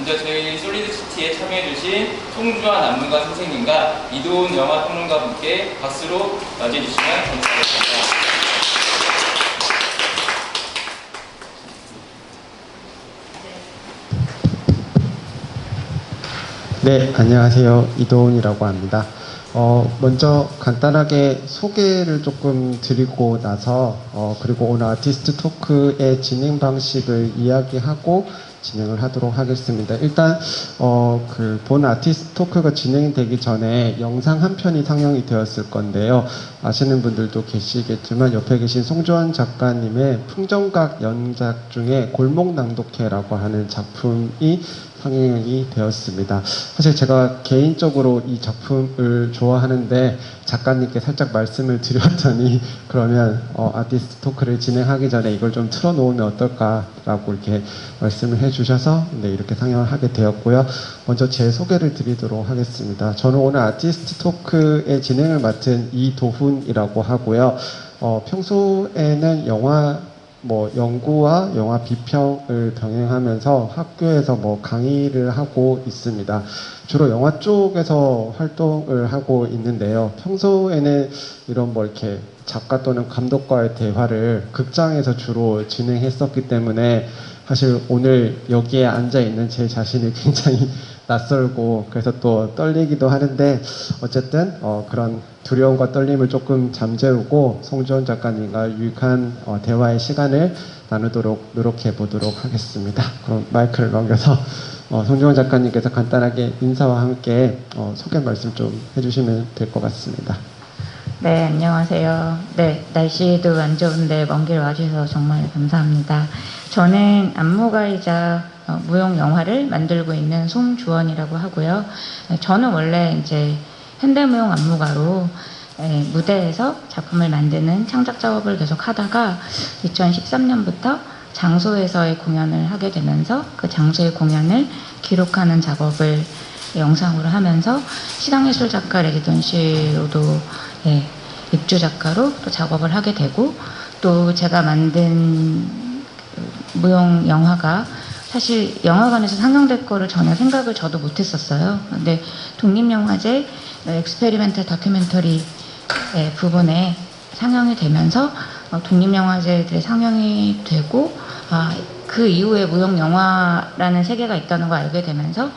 먼저 저희 솔리드시티에 참여해주신 송주환 안무가 선생님과 이도훈 영화평론가분께 박수로 맞이해주시면 감사하겠습니다. 네, 안녕하세요. 이도훈이라고 합니다. 먼저 간단하게 소개를 조금 드리고 나서 그리고 오늘 아티스트 토크의 진행 방식을 이야기하고 진행을 하도록 하겠습니다. 일단 본 아티스트 토크가 진행이 되기 전에 영상 한 편이 상영이 되었을 건데요. 아시는 분들도 계시겠지만 옆에 계신 송주환 작가님의 풍정각 연작 중에 골목낭독회라고 하는 작품이 상영이 되었습니다. 사실 제가 개인적으로 이 작품을 좋아하는데 작가님께 살짝 말씀을 드렸더니 그러면 아티스트 토크를 진행하기 전에 이걸 좀 틀어놓으면 어떨까라고 이렇게 말씀을 해주셔서 네, 이렇게 상영을 하게 되었고요. 먼저 제 소개를 드리도록 하겠습니다. 저는 오늘 아티스트 토크의 진행을 맡은 이도훈이라고 하고요. 평소에는 연구와 영화 비평을 병행하면서 학교에서 강의를 하고 있습니다. 주로 영화 쪽에서 활동을 하고 있는데요. 평소에는 이런 이렇게 작가 또는 감독과의 대화를 극장에서 주로 진행했었기 때문에 사실 오늘 여기에 앉아 있는 제 자신이 굉장히 낯설고 그래서 또 떨리기도 하는데 어쨌든 그런 두려움과 떨림을 조금 잠재우고 송주환 작가님과 유익한 대화의 시간을 나누도록 노력해 보도록 하겠습니다. 그럼 마이크를 넘겨서 송주환 작가님께서 간단하게 인사와 함께 소개 말씀 좀 해주시면 될 것 같습니다. 네, 안녕하세요. 네, 날씨도 안 좋은데 먼 길 와주셔서 정말 감사합니다. 저는 안무가이자 무용 영화를 만들고 있는 송주원이라고 하고요. 저는 원래 이제 현대무용 안무가로 무대에서 작품을 만드는 창작 작업을 계속 하다가 2013년부터 장소에서의 공연을 하게 되면서 그 장소의 공연을 기록하는 작업을 영상으로 하면서 시각예술 작가 레지던시로도 입주 작가로 또 작업을 하게 되고 또 제가 만든 무용 영화가 사실 영화관에서 상영될 거를 전혀 생각을 저도 못했었어요. 근데 독립영화제 엑스페리멘탈 다큐멘터리 부분에 상영이 되면서 독립영화제들이 상영이 되고 그 이후에 무용영화라는 세계가 있다는 걸 알게 되면서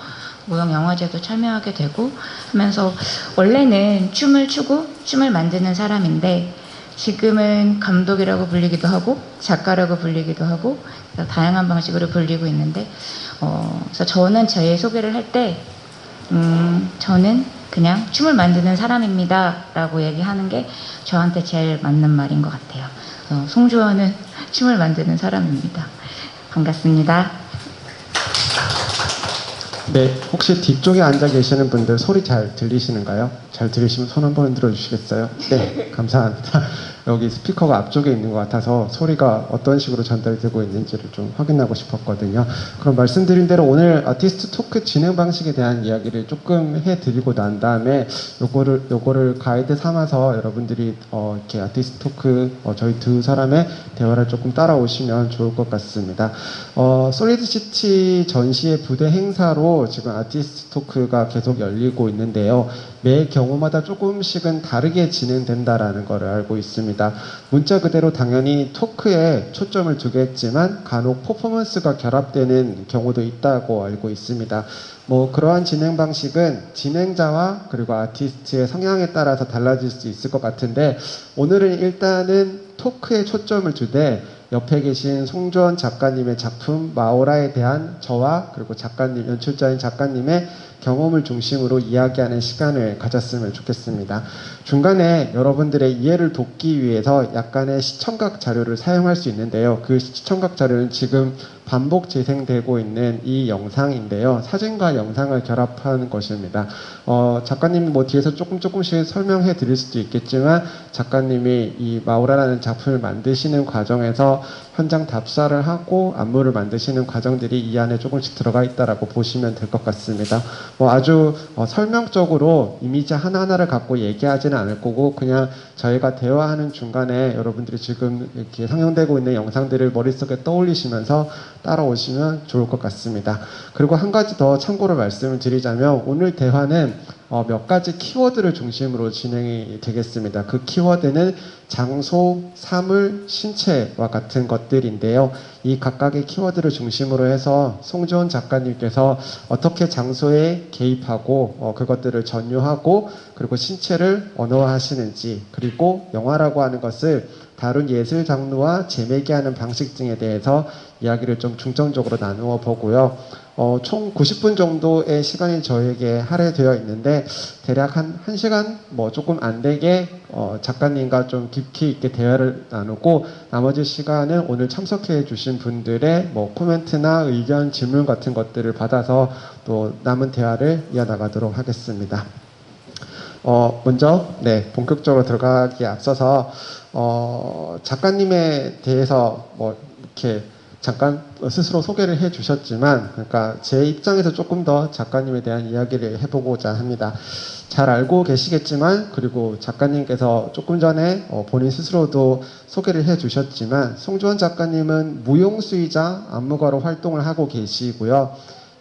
무용영화제도 참여하게 되고 하면서 원래는 춤을 추고 춤을 만드는 사람인데 지금은 감독이라고 불리기도 하고 작가라고 불리기도 하고 다양한 방식으로 불리고 있는데 그래서 저는 제 소개를 할 때 저는 그냥 춤을 만드는 사람입니다 라고 얘기하는 게 저한테 제일 맞는 말인 것 같아요. 송주원은 춤을 만드는 사람입니다. 반갑습니다. 네, 혹시 뒤쪽에 앉아 계시는 분들 소리 잘 들리시는가요? 잘 들으시면 손 한번 들어주시겠어요? 네, 감사합니다. 여기 스피커가 앞쪽에 있는 것 같아서 소리가 어떤 식으로 전달되고 있는지를 좀 확인하고 싶었거든요. 그럼 말씀드린 대로 오늘 아티스트 토크 진행 방식에 대한 이야기를 조금 해드리고 난 다음에 요거를 가이드 삼아서 여러분들이 이렇게 아티스트 토크 저희 두 사람의 대화를 조금 따라오시면 좋을 것 같습니다. 솔리드시티 전시의 부대 행사로 지금 아티스트 토크가 계속 열리고 있는데요. 매 경우마다 조금씩은 다르게 진행된다라는 것을 알고 있습니다. 문자 그대로 당연히 토크에 초점을 두겠지만 간혹 퍼포먼스가 결합되는 경우도 있다고 알고 있습니다. 그러한 진행 방식은 진행자와 그리고 아티스트의 성향에 따라서 달라질 수 있을 것 같은데 오늘은 일단은 토크에 초점을 두되 옆에 계신 송주원 작가님의 작품 마오라에 대한 저와 그리고 작가님, 연출자인 작가님의 경험을 중심으로 이야기하는 시간을 가졌으면 좋겠습니다. 중간에 여러분들의 이해를 돕기 위해서 약간의 시청각 자료를 사용할 수 있는데요. 그 시청각 자료는 지금 반복 재생되고 있는 이 영상인데요. 사진과 영상을 결합한 것입니다. 작가님 뒤에서 조금씩 설명해 드릴 수도 있겠지만 작가님이 이 마오라라는 작품을 만드시는 과정에서 현장 답사를 하고 안무를 만드시는 과정들이 이 안에 조금씩 들어가 있다라고 보시면 될 것 같습니다. 아주 설명적으로 이미지 하나하나를 갖고 얘기하지는 않을 거고 그냥 저희가 대화하는 중간에 여러분들이 지금 이렇게 상영되고 있는 영상들을 머릿속에 떠올리시면서 따라오시면 좋을 것 같습니다. 그리고 한 가지 더 참고로 말씀을 드리자면 오늘 대화는 몇 가지 키워드를 중심으로 진행이 되겠습니다. 그 키워드는 장소, 사물, 신체와 같은 것들인데요. 이 각각의 키워드를 중심으로 해서 송주원 작가님께서 어떻게 장소에 개입하고 그것들을 전유하고 그리고 신체를 언어화하시는지, 그리고 영화라고 하는 것을 다룬 예술 장르와 재매개하는 방식 등에 대해서 이야기를 좀 중점적으로 나누어 보고요. 총 90분 정도의 시간이 저에게 할애되어 있는데 대략 한 1시간 조금 안 되게 작가님과 좀 깊이 있게 대화를 나누고, 나머지 시간은 오늘 참석해 주신 분들의 코멘트나 의견, 질문 같은 것들을 받아서 또 남은 대화를 이어나가도록 하겠습니다. 먼저 본격적으로 들어가기에 앞서서 작가님에 대해서 이렇게 잠깐 스스로 소개를 해주셨지만, 그러니까 제 입장에서 조금 더 작가님에 대한 이야기를 해보고자 합니다. 잘 알고 계시겠지만, 그리고 작가님께서 조금 전에 본인 스스로도 소개를 해주셨지만, 송주원 작가님은 무용수이자 안무가로 활동을 하고 계시고요.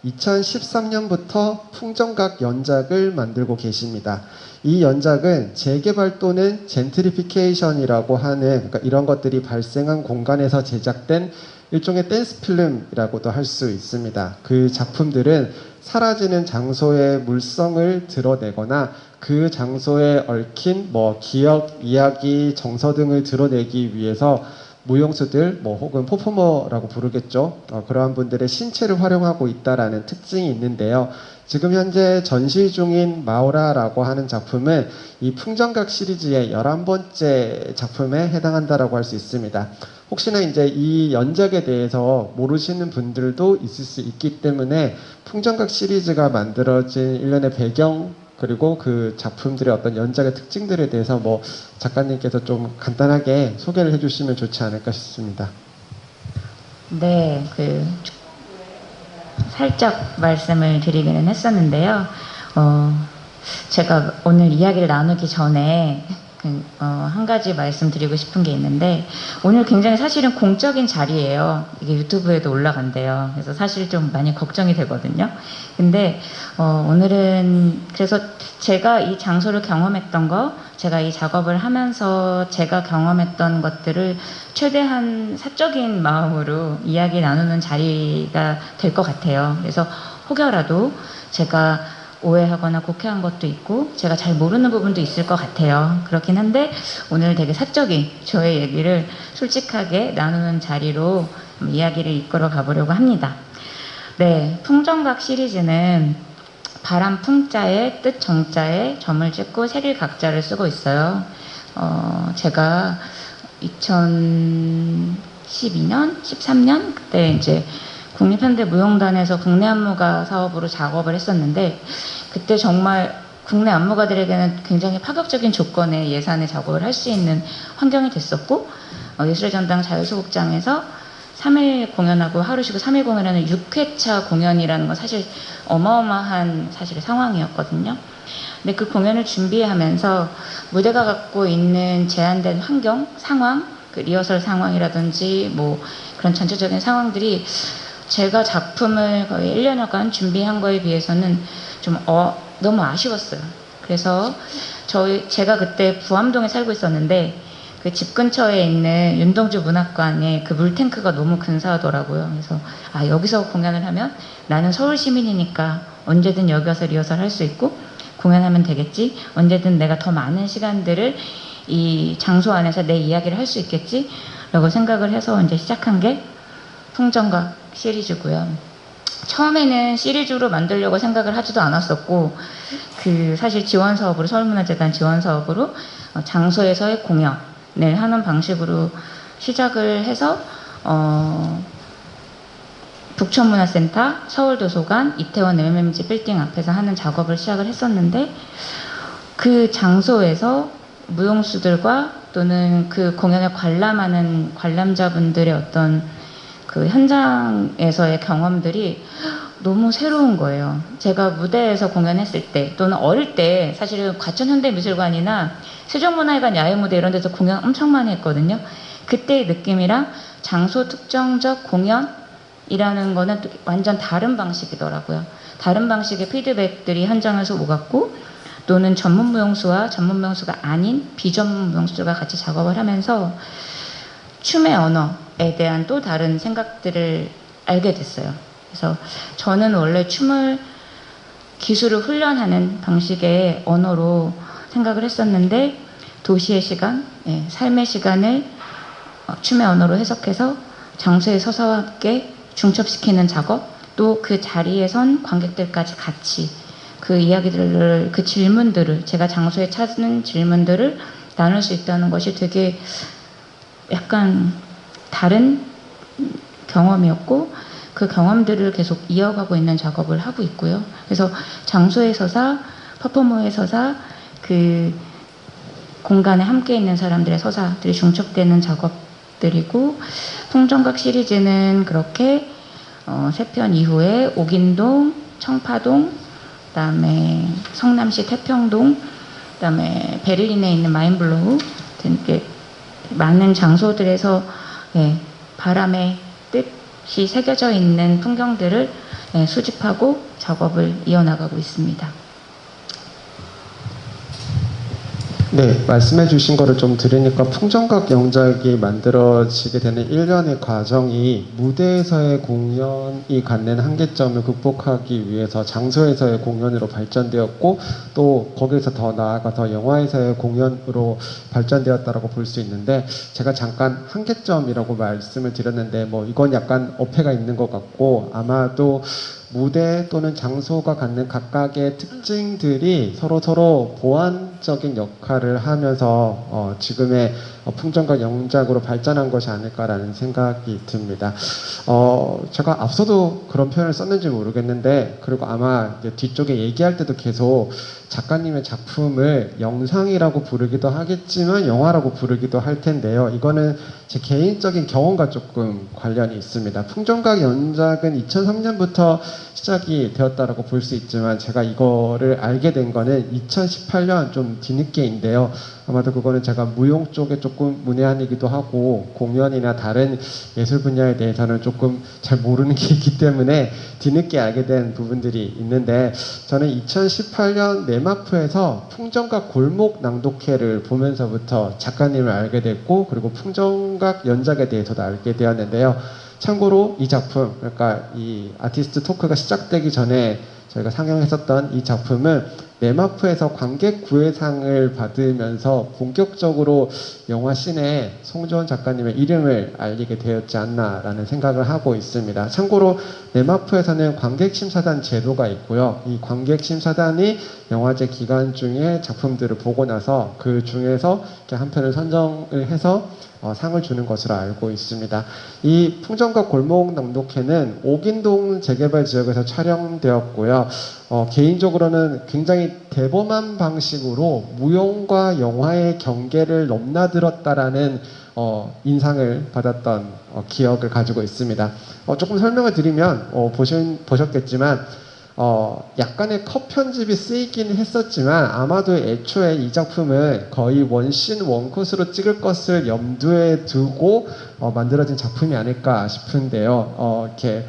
2013년부터 풍정각 연작을 만들고 계십니다. 이 연작은 재개발 또는 젠트리피케이션이라고 하는, 그러니까 이런 것들이 발생한 공간에서 제작된 일종의 댄스 필름이라고도 할 수 있습니다. 그 작품들은 사라지는 장소의 물성을 드러내거나 그 장소에 얽힌 기억, 이야기, 정서 등을 드러내기 위해서 무용수들 혹은 퍼포머라고 부르겠죠. 그러한 분들의 신체를 활용하고 있다라는 특징이 있는데요. 지금 현재 전시 중인 마오라라고 하는 작품은 이 풍정각 시리즈의 11번째 작품에 해당한다라고 할 수 있습니다. 혹시나 이제 이 연작에 대해서 모르시는 분들도 있을 수 있기 때문에 풍정각 시리즈가 만들어진 일련의 배경, 그리고 그 작품들의 어떤 연작의 특징들에 대해서 작가님께서 좀 간단하게 소개를 해주시면 좋지 않을까 싶습니다. 네, 살짝 말씀을 드리기는 했었는데요. 제가 오늘 이야기를 나누기 전에 한 가지 말씀드리고 싶은 게 있는데, 오늘 굉장히 사실은 공적인 자리예요. 이게 유튜브에도 올라간대요. 그래서 사실 좀 많이 걱정이 되거든요. 근데 오늘은 그래서 제가 이 장소를 경험했던 거, 제가 이 작업을 하면서 제가 경험했던 것들을 최대한 사적인 마음으로 이야기 나누는 자리가 될 것 같아요. 그래서 혹여라도 제가 오해하거나 곡해한 것도 있고 제가 잘 모르는 부분도 있을 것 같아요. 그렇긴 한데 오늘 되게 사적인 저의 얘기를 솔직하게 나누는 자리로 이야기를 이끌어 가보려고 합니다. 네, 풍정각 시리즈는 바람 풍자에 뜻 정자에 점을 찍고 색일 각자를 쓰고 있어요. 제가 2012년, 13년 그때 이제 국립현대무용단에서 국내 안무가 사업으로 작업을 했었는데, 그때 정말 국내 안무가들에게는 굉장히 파격적인 조건의 예산의 작업을 할 수 있는 환경이 됐었고, 예술의 전당 자유소극장에서 3일 공연하고 하루 쉬고 3일 공연하는 6회차 공연이라는 건 사실 어마어마한 사실 상황이었거든요. 근데 그 공연을 준비하면서 무대가 갖고 있는 제한된 환경, 상황, 그 리허설 상황이라든지 그런 전체적인 상황들이 제가 작품을 거의 1년여간 준비한 거에 비해서는 좀 너무 아쉬웠어요. 그래서 제가 그때 부암동에 살고 있었는데 그 집 근처에 있는 윤동주 문학관에 그 물탱크가 너무 근사하더라고요. 그래서 여기서 공연을 하면 나는 서울 시민이니까 언제든 여기 와서 리허설 할 수 있고 공연하면 되겠지, 언제든 내가 더 많은 시간들을 이 장소 안에서 내 이야기를 할 수 있겠지 라고 생각을 해서 이제 시작한 게 풍정각 시리즈고요. 처음에는 시리즈로 만들려고 생각을 하지도 않았었고, 사실 지원사업으로, 서울문화재단 지원사업으로 장소에서의 공연을 하는 방식으로 시작을 해서 북촌문화센터, 서울도서관, 이태원 MMG 빌딩 앞에서 하는 작업을 시작을 했었는데, 그 장소에서 무용수들과 또는 그 공연을 관람하는 관람자분들의 어떤 그 현장에서의 경험들이 너무 새로운 거예요. 제가 무대에서 공연했을 때 또는 어릴 때 사실은 과천현대미술관이나 세종문화회관 야외무대 이런 데서 공연 엄청 많이 했거든요. 그때의 느낌이랑 장소 특정적 공연 이라는 거는 또 완전 다른 방식이더라고요. 다른 방식의 피드백들이 현장에서 오갔고, 또는 전문 무용수와 전문 무용수가 아닌 비전문 무용수가 같이 작업을 하면서 춤의 언어에 대한 또 다른 생각들을 알게 됐어요. 그래서 저는 원래 춤을 기술을 훈련하는 방식의 언어로 생각을 했었는데, 도시의 시간, 삶의 시간을 춤의 언어로 해석해서 장소의 서사와 함께 중첩시키는 작업, 또 그 자리에 선 관객들까지 같이 그 이야기들을, 그 질문들을, 제가 장소에 찾는 질문들을 나눌 수 있다는 것이 되게 약간 다른 경험이었고, 그 경험들을 계속 이어가고 있는 작업을 하고 있고요. 그래서 장소의 서사, 퍼포머의 서사, 그 공간에 함께 있는 사람들의 서사들이 중첩되는 작업들이고, 풍정각 시리즈는 그렇게 3편 이후에 옥인동, 청파동, 그다음에 성남시 태평동, 그다음에 베를린에 있는 마인블로우 등 이렇게 많은 장소들에서 바람의 뜻이 새겨져 있는 풍경들을 수집하고 작업을 이어나가고 있습니다. 네, 말씀해 주신 거를 좀 들으니까 풍정각 영작이 만들어지게 되는 일련의 과정이 무대에서의 공연이 갖는 한계점을 극복하기 위해서 장소에서의 공연으로 발전되었고, 또 거기에서 더 나아가서 영화에서의 공연으로 발전되었다라고 볼 수 있는데, 제가 잠깐 한계점이라고 말씀을 드렸는데 이건 약간 어폐가 있는 것 같고, 아마도 무대 또는 장소가 갖는 각각의 특징들이 서로 보완적인 역할을 하면서 지금의 풍정각 영작으로 발전한 것이 아닐까라는 생각이 듭니다. 제가 앞서도 그런 표현을 썼는지 모르겠는데, 그리고 아마 이제 뒤쪽에 얘기할 때도 계속 작가님의 작품을 영상이라고 부르기도 하겠지만 영화라고 부르기도 할 텐데요. 이거는 제 개인적인 경험과 조금 관련이 있습니다. 풍정각 연작은 2003년부터 시작이 되었다라고 볼 수 있지만, 제가 이거를 알게 된 거는 2018년 좀 뒤늦게인데요. 아마도 그거는 제가 무용 쪽에 조금 문외한이기도 하고, 공연이나 다른 예술 분야에 대해서는 조금 잘 모르는 게 있기 때문에 뒤늦게 알게 된 부분들이 있는데, 저는 2018년 네마프에서 풍정각 골목 낭독회를 보면서부터 작가님을 알게 됐고, 그리고 풍정각 연작에 대해서도 알게 되었는데요. 참고로 이 작품, 그러니까 이 아티스트 토크가 시작되기 전에 저희가 상영했었던 이 작품은 네마프에서 관객 구애상을 받으면서 본격적으로 영화 씬에 송주원 작가님의 이름을 알리게 되었지 않나라는 생각을 하고 있습니다. 참고로 네마프에서는 관객심사단 제도가 있고요. 이 관객심사단이 영화제 기간 중에 작품들을 보고 나서 그 중에서 이렇게 한 편을 선정을 해서 상을 주는 것으로 알고 있습니다. 이 풍정각 골목 낭독회는 옥인동 재개발 지역에서 촬영되었고요. 개인적으로는 굉장히 대범한 방식으로 무용과 영화의 경계를 넘나들었다라는 인상을 받았던 기억을 가지고 있습니다. 조금 설명을 드리면 보셨겠지만 약간의 컷 편집이 쓰이긴 했었지만, 아마도 애초에 이 작품을 거의 원씬 원컷으로 찍을 것을 염두에 두고 만들어진 작품이 아닐까 싶은데요. 이렇게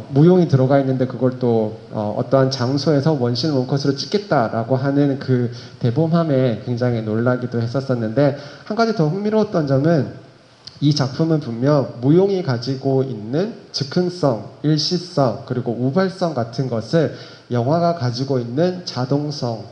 무용이 들어가 있는데 그걸 또 어떠한 장소에서 원씬 원컷으로 찍겠다라고 하는 그 대범함에 굉장히 놀라기도 했었는데, 한 가지 더 흥미로웠던 점은 이 작품은 분명 무용이 가지고 있는 즉흥성, 일시성, 그리고 우발성 같은 것을 영화가 가지고 있는 자동성,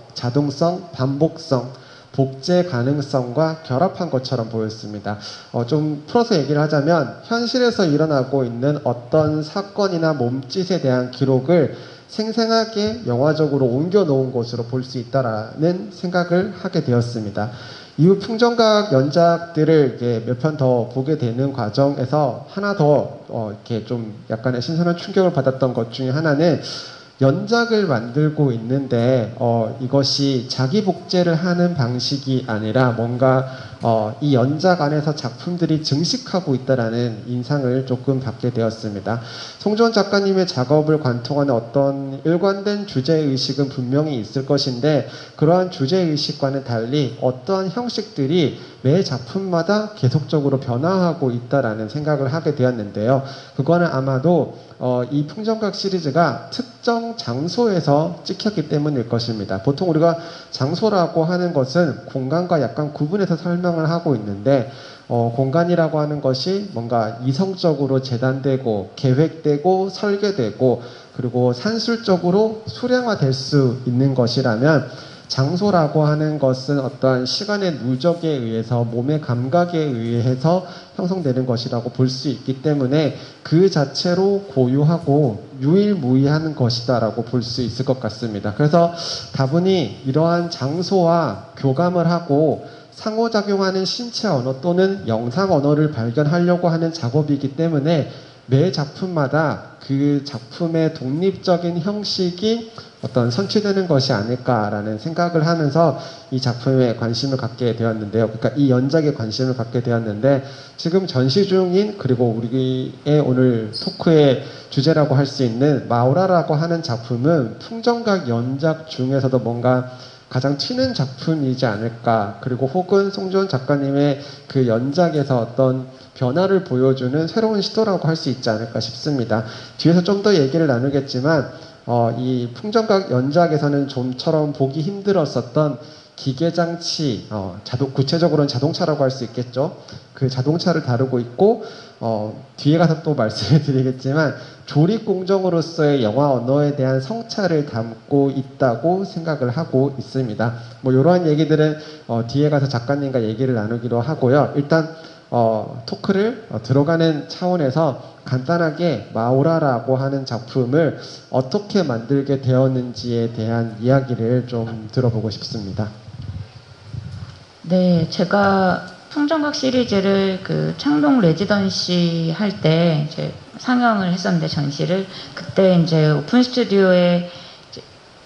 반복성, 복제 가능성과 결합한 것처럼 보였습니다. 좀 풀어서 얘기를 하자면, 현실에서 일어나고 있는 어떤 사건이나 몸짓에 대한 기록을 생생하게 영화적으로 옮겨 놓은 것으로 볼 수 있다라는 생각을 하게 되었습니다. 이후 풍정각 연작들을 몇 편 더 보게 되는 과정에서 하나 더 이렇게 좀 약간의 신선한 충격을 받았던 것 중에 하나는, 연작을 만들고 있는데 이것이 자기 복제를 하는 방식이 아니라 뭔가 이 연작 안에서 작품들이 증식하고 있다라는 인상을 조금 받게 되었습니다. 송주원 작가님의 작업을 관통하는 어떤 일관된 주제의식은 분명히 있을 것인데, 그러한 주제의식과는 달리 어떠한 형식들이 매 작품마다 계속적으로 변화하고 있다라는 생각을 하게 되었는데요. 그거는 아마도 이 풍정각 시리즈가 특정 장소에서 찍혔기 때문일 것입니다. 보통 우리가 장소라고 하는 것은 공간과 약간 구분해서 설명을 하고 있는데, 공간이라고 하는 것이 뭔가 이성적으로 재단되고 계획되고 설계되고 그리고 산술적으로 수량화될 수 있는 것이라면, 장소라고 하는 것은 어떠한 시간의 누적에 의해서 몸의 감각에 의해서 형성되는 것이라고 볼 수 있기 때문에 그 자체로 고유하고 유일무이한 것이다라고 볼 수 있을 것 같습니다. 그래서 다분히 이러한 장소와 교감을 하고 상호작용하는 신체 언어 또는 영상 언어를 발견하려고 하는 작업이기 때문에 매 작품마다 그 작품의 독립적인 형식이 어떤 선취되는 것이 아닐까라는 생각을 하면서 이 작품에 관심을 갖게 되었는데요. 그러니까 이 연작에 관심을 갖게 되었는데, 지금 전시 중인, 그리고 우리의 오늘 토크의 주제라고 할 수 있는 마우라라고 하는 작품은 풍정각 연작 중에서도 뭔가 가장 튀는 작품이지 않을까, 그리고 혹은 송주원 작가님의 그 연작에서 어떤 변화를 보여주는 새로운 시도라고 할 수 있지 않을까 싶습니다. 뒤에서 좀 더 얘기를 나누겠지만 이 풍정각 연작에서는 좀처럼 보기 힘들었었던 기계장치, 구체적으로는 자동차라고 할 수 있겠죠. 그 자동차를 다루고 있고, 뒤에 가서 또 말씀을 드리겠지만 조립공정으로서의 영화 언어에 대한 성찰을 담고 있다고 생각을 하고 있습니다. 뭐 이러한 얘기들은 뒤에 가서 작가님과 얘기를 나누기로 하고요. 일단 토크를 들어가는 차원에서 간단하게 마우라라고 하는 작품을 어떻게 만들게 되었는지에 대한 이야기를 좀 들어보고 싶습니다. 네, 제가 풍정각 시리즈를 그 창동 레지던시 할 때 이제 상영을 했었는데, 전시를 그때 이제 오픈 스튜디오에 이제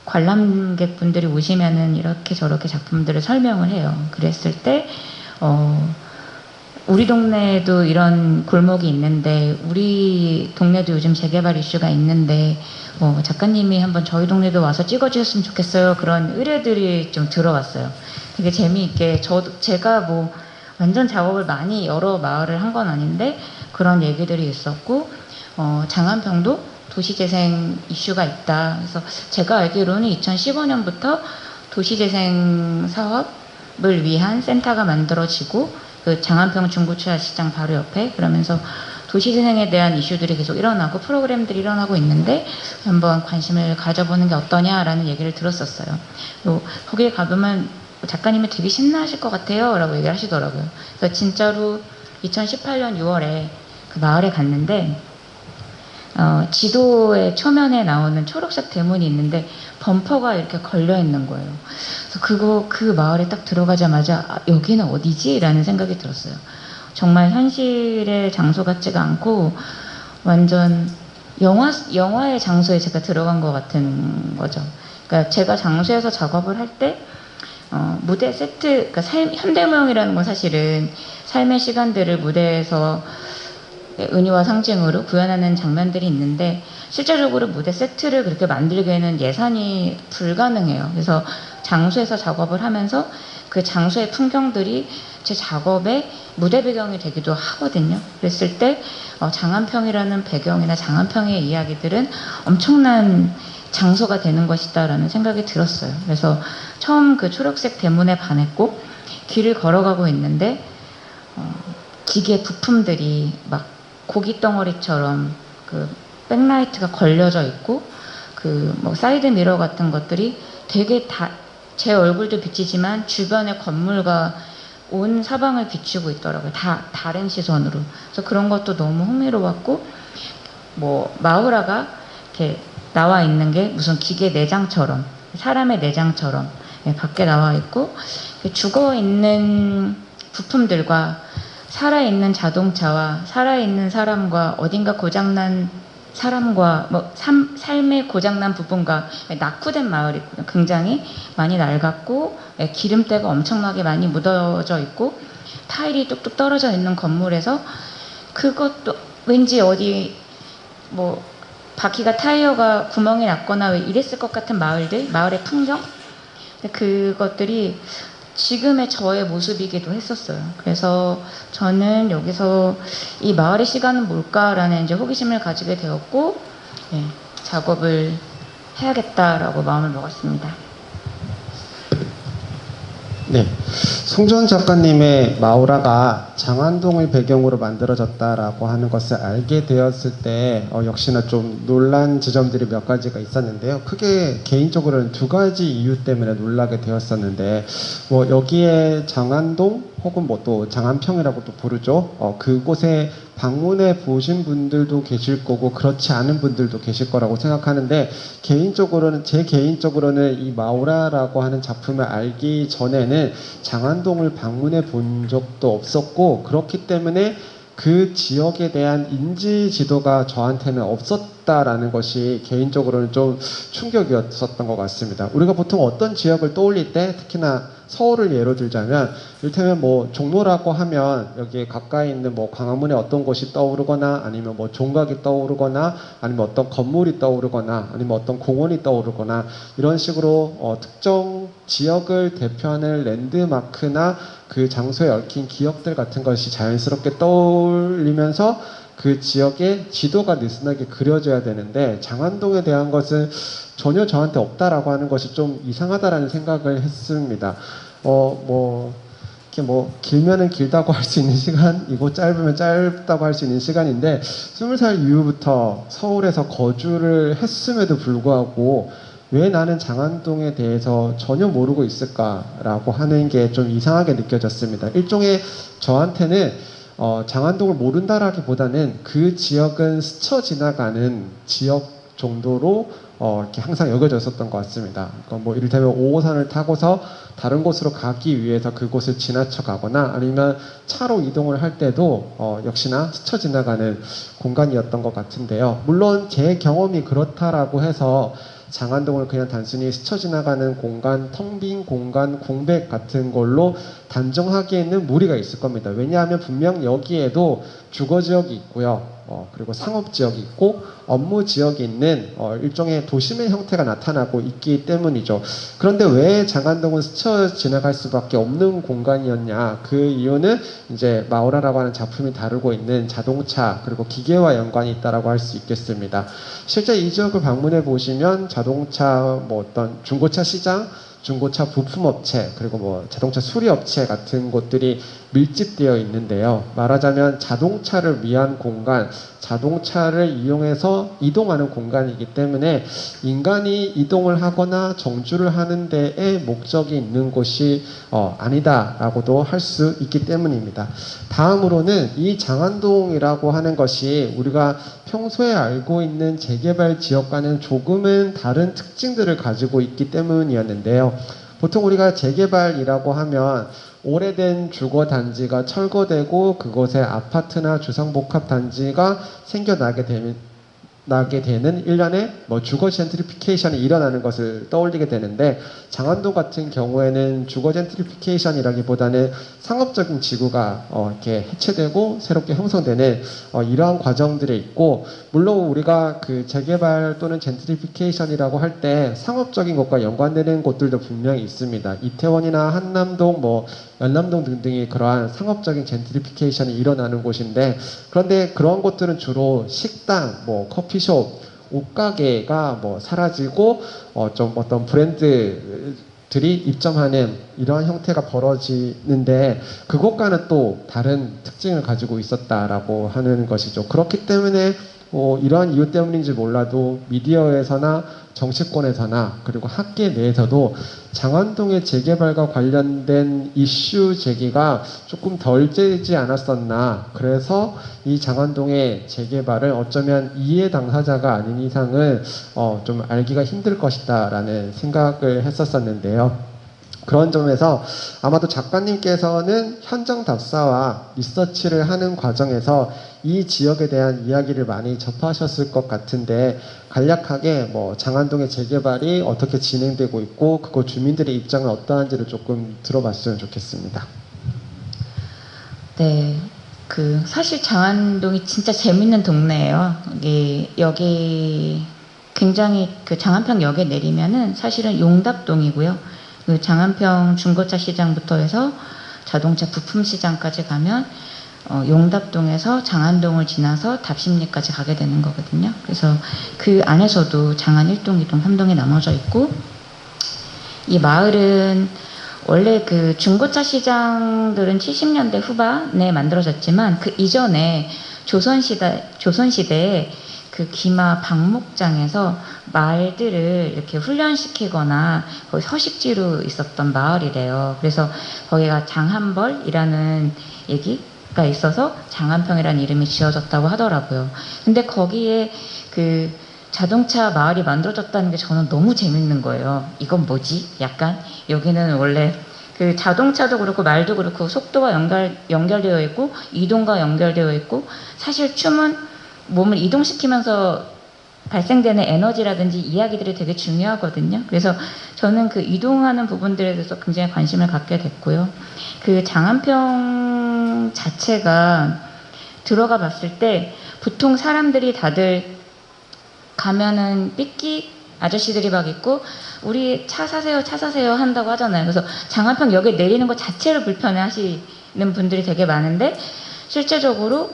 관람객분들이 오시면은 이렇게 저렇게 작품들을 설명을 해요. 그랬을 때 우리 동네에도 이런 골목이 있는데, 우리 동네도 요즘 재개발 이슈가 있는데 작가님이 한번 저희 동네도 와서 찍어주셨으면 좋겠어요. 그런 의뢰들이 좀 들어왔어요. 되게 재미있게, 제가 뭐 완전 작업을 많이 여러 마을을 한 건 아닌데 그런 얘기들이 있었고, 장안평도 도시재생 이슈가 있다. 그래서 제가 알기로는 2015년부터 도시재생 사업을 위한 센터가 만들어지고, 그 장안평 중구치아시장 바로 옆에, 그러면서 도시재생에 대한 이슈들이 계속 일어나고 프로그램들이 일어나고 있는데 한번 관심을 가져보는 게 어떠냐라는 얘기를 들었었어요. 거기에 가보면 작가님이 되게 신나하실 것 같아요 라고 얘기를 하시더라고요. 그래서 진짜로 2018년 6월에 그 마을에 갔는데, 지도의 초면에 나오는 초록색 대문이 있는데 범퍼가 이렇게 걸려 있는 거예요. 그래서 그 마을에 딱 들어가자마자 여기는 어디지? 라는 생각이 들었어요. 정말 현실의 장소 같지가 않고 완전 영화의 장소에 제가 들어간 것 같은 거죠. 그러니까 제가 장소에서 작업을 할 때 무대 세트, 그러니까 현대무용이라는 건 사실은 삶의 시간들을 무대에서 은유와 상징으로 구현하는 장면들이 있는데, 실제적으로 무대 세트를 그렇게 만들기에는 예산이 불가능해요. 그래서 장소에서 작업을 하면서 그 장소의 풍경들이 제 작업의 무대 배경이 되기도 하거든요. 그랬을 때 장안평이라는 배경이나 장안평의 이야기들은 엄청난 장소가 되는 것이다 라는 생각이 들었어요. 그래서 처음 그 초록색 대문에 반했고, 길을 걸어가고 있는데 기계 부품들이 막 고기 덩어리처럼 그 백라이트가 걸려져 있고, 그 뭐 사이드 미러 같은 것들이 되게 제 얼굴도 비치지만 주변의 건물과 온 사방을 비추고 있더라고요. 다 다른 시선으로. 그래서 그런 것도 너무 흥미로웠고, 뭐 마우라가 이렇게 나와 있는 게 무슨 기계 내장처럼, 사람의 내장처럼 밖에 나와 있고, 죽어 있는 부품들과 살아있는 자동차와 살아있는 사람과 어딘가 고장난 사람과 삶의 고장난 부분과 낙후된 마을이거든요. 굉장히 많이 낡았고 기름때가 엄청나게 많이 묻어져 있고 타일이 뚝뚝 떨어져 있는 건물에서 그것도 왠지 어디 바퀴가 타이어가 구멍이 났거나 왜 이랬을 것 같은 마을의 풍경? 근데 그것들이 지금의 저의 모습이기도 했었어요. 그래서 저는 여기서 이 마을의 시간은 뭘까라는 이제 호기심을 가지게 되었고, 작업을 해야겠다라고 마음을 먹었습니다. 네, 송주원 작가님의 마우라가 장안동을 배경으로 만들어졌다라고 하는 것을 알게 되었을 때 역시나 좀 놀란 지점들이 몇 가지가 있었는데요. 크게 개인적으로는 두 가지 이유 때문에 놀라게 되었었는데 여기에 장안동 혹은 또 장안평이라고 또 부르죠. 그곳에 방문해 보신 분들도 계실 거고 그렇지 않은 분들도 계실 거라고 생각하는데 제 개인적으로는 이 마우라라고 하는 작품을 알기 전에는 장안동을 방문해 본 적도 없었고 그렇기 때문에 그 지역에 대한 인지 지도가 저한테는 없었다라는 것이 개인적으로는 좀 충격이었었던 것 같습니다. 우리가 보통 어떤 지역을 떠올릴 때 특히나 서울을 예로 들자면 이를테면 종로라고 하면 여기에 가까이 있는 광화문의 어떤 곳이 떠오르거나 아니면 종각이 떠오르거나 아니면 어떤 건물이 떠오르거나 아니면 어떤 공원이 떠오르거나 이런 식으로 특정 지역을 대표하는 랜드마크나 그 장소에 얽힌 기억들 같은 것이 자연스럽게 떠올리면서 그 지역의 지도가 느슨하게 그려져야 되는데 장안동에 대한 것은 전혀 저한테 없다라고 하는 것이 좀 이상하다라는 생각을 했습니다. 이렇게 길면은 길다고 할 수 있는 시간이고 짧으면 짧다고 할 수 있는 시간인데 20살 이후부터 서울에서 거주를 했음에도 불구하고 왜 나는 장안동에 대해서 전혀 모르고 있을까라고 하는 게 좀 이상하게 느껴졌습니다. 일종의 저한테는 장안동을 모른다라기보다는 그 지역은 스쳐 지나가는 지역 정도로 이렇게 항상 여겨졌었던 것 같습니다. 그러니까 이를테면 5호선을 타고서 다른 곳으로 가기 위해서 그곳을 지나쳐 가거나 아니면 차로 이동을 할 때도 역시나 스쳐 지나가는 공간이었던 것 같은데요. 물론 제 경험이 그렇다라고 해서 장안동을 그냥 단순히 스쳐 지나가는 공간, 텅 빈 공간, 공백 같은 걸로 단정하기에는 무리가 있을 겁니다. 왜냐하면 분명 여기에도 주거지역이 있고요. 그리고 상업지역이 있고 업무지역이 있는 일종의 도심의 형태가 나타나고 있기 때문이죠. 그런데 왜 장안동은 스쳐 지나갈 수밖에 없는 공간이었냐? 그 이유는 이제 마우라라고 하는 작품이 다루고 있는 자동차 그리고 기계와 연관이 있다라고 할 수 있겠습니다. 실제 이 지역을 방문해 보시면 자동차 어떤 중고차 시장, 중고차 부품업체 그리고 자동차 수리업체 같은 곳들이 밀집되어 있는데요. 말하자면 자동차를 위한 공간, 자동차를 이용해서 이동하는 공간이기 때문에 인간이 이동을 하거나 정주를 하는 데에 목적이 있는 곳이 아니다라고도 할 수 있기 때문입니다. 다음으로는 이 장안동이라고 하는 것이 우리가 평소에 알고 있는 재개발 지역과는 조금은 다른 특징들을 가지고 있기 때문이었는데요. 보통 우리가 재개발이라고 하면 오래된 주거단지가 철거되고 그곳에 아파트나 주상복합단지가 생겨나게 되는 일련의 주거 젠트리피케이션이 일어나는 것을 떠올리게 되는데 장안동 같은 경우에는 주거 젠트리피케이션이라기보다는 상업적인 지구가 이렇게 해체되고 새롭게 형성되는 이러한 과정들이 있고 물론 우리가 그 재개발 또는 젠트리피케이션이라고 할 때 상업적인 것과 연관되는 곳들도 분명히 있습니다. 이태원이나 한남동 연남동 등등이 그러한 상업적인 젠트리피케이션이 일어나는 곳인데 그런데 그러한 곳들은 주로 식당, 커피숍, 옷가게가 사라지고 좀 어떤 브랜드들이 입점하는 이러한 형태가 벌어지는데 그것과는 또 다른 특징을 가지고 있었다라고 하는 것이죠. 그렇기 때문에 이러한 이유 때문인지 몰라도 미디어에서나 정치권에서나 그리고 학계 내에서도 장안동의 재개발과 관련된 이슈 제기가 조금 덜 되지 않았었나. 그래서 이 장안동의 재개발을 어쩌면 이해 당사자가 아닌 이상은 좀 알기가 힘들 것이다 라는 생각을 했었었는데요. 그런 점에서 아마도 작가님께서는 현장 답사와 리서치를 하는 과정에서 이 지역에 대한 이야기를 많이 접하셨을 것 같은데 간략하게 뭐 장안동의 재개발이 어떻게 진행되고 있고 그곳 주민들의 입장은 어떠한지를 조금 들어봤으면 좋겠습니다. 네, 사실 장안동이 진짜 재밌는 동네예요. 여기 굉장히 장안평역에 내리면은 사실은 용답동이고요. 장안평 중고차 시장부터 해서 자동차 부품 시장까지 가면 용답동에서 장안동을 지나서 답십리까지 가게 되는 거거든요. 그래서 그 안에서도 장안 1동, 2동, 3동이 나눠져 있고, 이 마을은 원래 중고차 시장들은 70년대 후반에 만들어졌지만 그 이전에 조선시대에 기마 방목장에서 말들을 이렇게 훈련시키거나 거기 서식지로 있었던 마을이래요. 그래서 거기가 장한벌이라는 얘기가 있어서 장안평이라는 이름이 지어졌다고 하더라고요. 근데 거기에 자동차 마을이 만들어졌다는 게 저는 너무 재밌는 거예요. 이건 뭐지? 약간 여기는 원래 자동차도 그렇고 말도 그렇고 속도가 연결되어 있고 이동과 연결되어 있고, 사실 춤은 몸을 이동시키면서 발생되는 에너지라든지 이야기들이 되게 중요하거든요. 그래서 저는 이동하는 부분들에 대해서 굉장히 관심을 갖게 됐고요. 장안평 자체가 들어가 봤을 때 보통 사람들이 다들 가면은 삐끼 아저씨들이 막 있고 우리 차 사세요 한다고 하잖아요. 그래서 장안평역에 내리는 것 자체를 불편해 하시는 분들이 되게 많은데, 실제적으로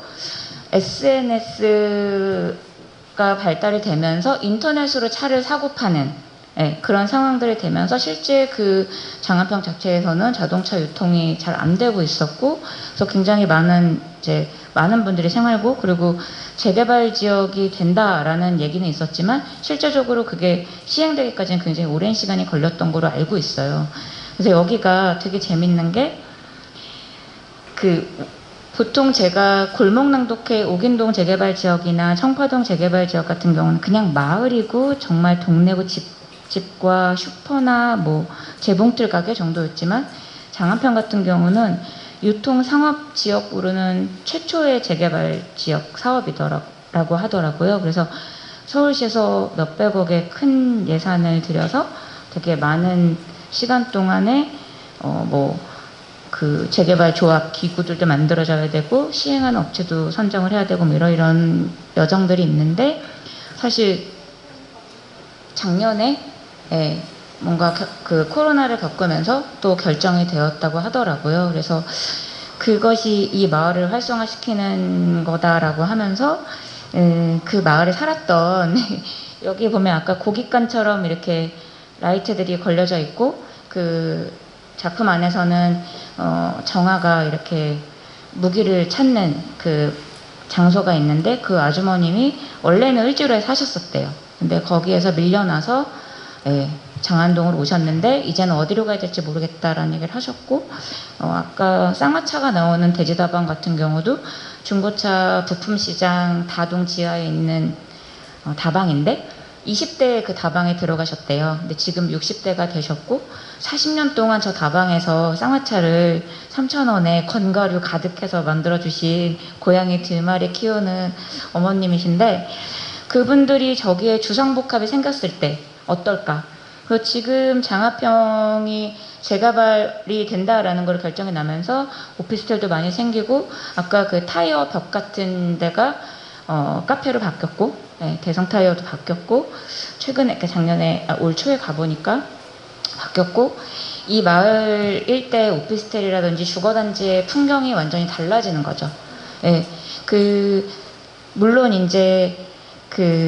SNS가 발달이 되면서 인터넷으로 차를 사고 파는 그런 상황들이 되면서 실제 장안평 자체에서는 자동차 유통이 잘 안 되고 있었고, 그래서 굉장히 많은 분들이 생활고, 그리고 재개발 지역이 된다라는 얘기는 있었지만 실제적으로 그게 시행되기까지는 굉장히 오랜 시간이 걸렸던 걸로 알고 있어요. 그래서 여기가 되게 재밌는 게 보통 제가 골목낭독회 옥인동 재개발 지역이나 청파동 재개발 지역 같은 경우는 그냥 마을이고 정말 동네고 집과 슈퍼나 뭐 재봉틀 가게 정도였지만, 장안평 같은 경우는 유통 상업 지역으로는 최초의 재개발 지역 사업이라고 하더라고요. 그래서 서울시에서 몇백억의 큰 예산을 들여서 되게 많은 시간 동안에 재개발 조합 기구들도 만들어져야 되고 시행하는 업체도 선정을 해야 되고 이런 여정들이 있는데, 사실 작년에 뭔가 코로나를 겪으면서 또 결정이 되었다고 하더라고요. 그래서 그것이 이 마을을 활성화시키는 거다라고 하면서 그 마을에 살았던 여기 보면 아까 고깃간처럼 이렇게 라이트들이 걸려져 있고, 작품 안에서는 정아가 이렇게 무기를 찾는 장소가 있는데, 아주머님이 원래는 을지로에 사셨었대요. 근데 거기에서 밀려나서 장안동으로 오셨는데 이제는 어디로 가야 될지 모르겠다라는 얘기를 하셨고, 아까 쌍화차가 나오는 대지다방 같은 경우도 중고차 부품시장 다동 지하에 있는 다방인데 20대에 다방에 들어가셨대요. 근데 지금 60대가 되셨고 40년 동안 저 다방에서 쌍화차를 3,000원에 건가류 가득해서 만들어주신 고양이 2마리 키우는 어머님이신데, 그분들이 저기에 주상복합이 생겼을 때 어떨까? 지금 장안평이 재개발이 된다라는 걸 결정이 나면서 오피스텔도 많이 생기고, 아까 타이어 벽 같은 데가 카페로 바뀌었고, 대성 타이어도 바뀌었고, 최근에 작년에 올 초에 가보니까 바뀌었고, 이 마을 일대 오피스텔이라든지 주거단지의 풍경이 완전히 달라지는 거죠. 물론 이제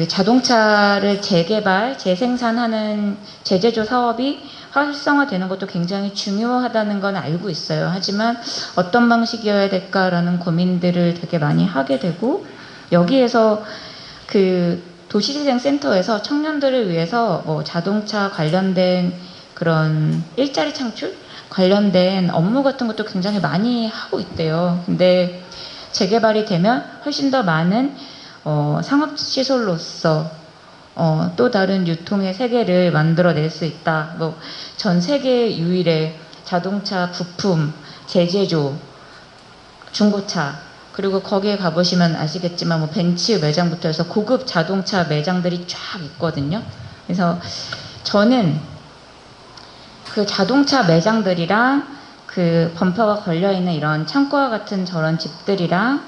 자동차를 재개발, 재생산하는 재제조 사업이 활성화되는 것도 굉장히 중요하다는 건 알고 있어요. 하지만 어떤 방식이어야 될까라는 고민들을 되게 많이 하게 되고, 여기에서 도시재생센터에서 청년들을 위해서 자동차 관련된 그런 일자리 창출 관련된 업무 같은 것도 굉장히 많이 하고 있대요. 근데 재개발이 되면 훨씬 더 많은 상업시설로서 또 다른 유통의 세계를 만들어낼 수 있다. 뭐 전 세계 유일의 자동차 부품, 제제조, 중고차, 그리고 거기에 가보시면 아시겠지만 뭐 벤츠 매장부터 해서 고급 자동차 매장들이 쫙 있거든요. 그래서 저는 그 자동차 매장들이랑 그 범퍼가 걸려있는 이런 창고와 같은 저런 집들이랑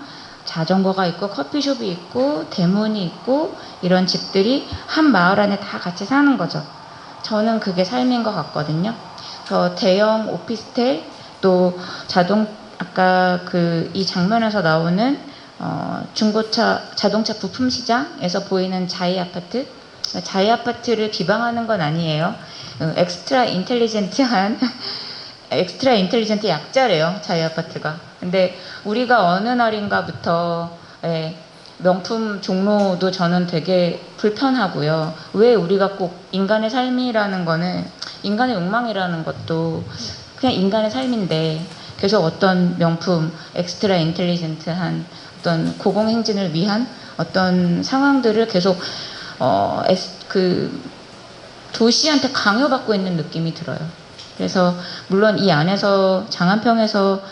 자전거가 있고 커피숍이 있고 대문이 있고 이런 집들이 한 마을 안에 다 같이 사는 거죠. 저는 그게 삶인 것 같거든요. 저 대형 오피스텔 또 아까 그 이 장면에서 나오는 중고차 자동차 부품 시장에서 보이는 자이 아파트, 자이 아파트를 비방하는 건 아니에요. 엑스트라 인텔리전트 약자래요, 자이 아파트가. 근데 우리가 어느 날인가부터 명품 종로도 저는 되게 불편하고요. 왜 우리가 꼭 인간의 삶이라는 거는, 인간의 욕망이라는 것도 그냥 인간의 삶인데 계속 어떤 명품, 엑스트라 인텔리전트한 어떤 고공행진을 위한 어떤 상황들을 계속 그 도시한테 강요받고 있는 느낌이 들어요. 그래서 물론 이 안에서 장안평에서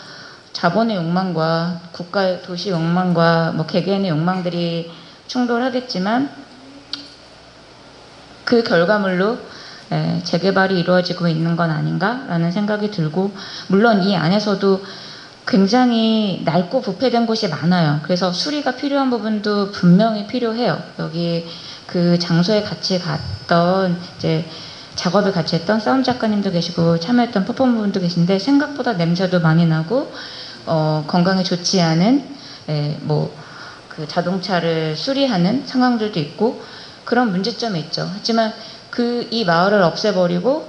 자본의 욕망과 국가의 도시 욕망과 뭐 개개인의 욕망들이 충돌하겠지만 그 결과물로 재개발이 이루어지고 있는 건 아닌가라는 생각이 들고, 물론 이 안에서도 굉장히 낡고 부패된 곳이 많아요. 그래서 수리가 필요한 부분도 분명히 필요해요. 여기 그 장소에 같이 갔던 이제 작업을 같이 했던 사운드 작가님도 계시고 참여했던 퍼포머분도 계신데 생각보다 냄새도 많이 나고 건강에 좋지 않은 뭐 그 자동차를 수리하는 상황들도 있고 그런 문제점이 있죠. 하지만 이 마을을 없애버리고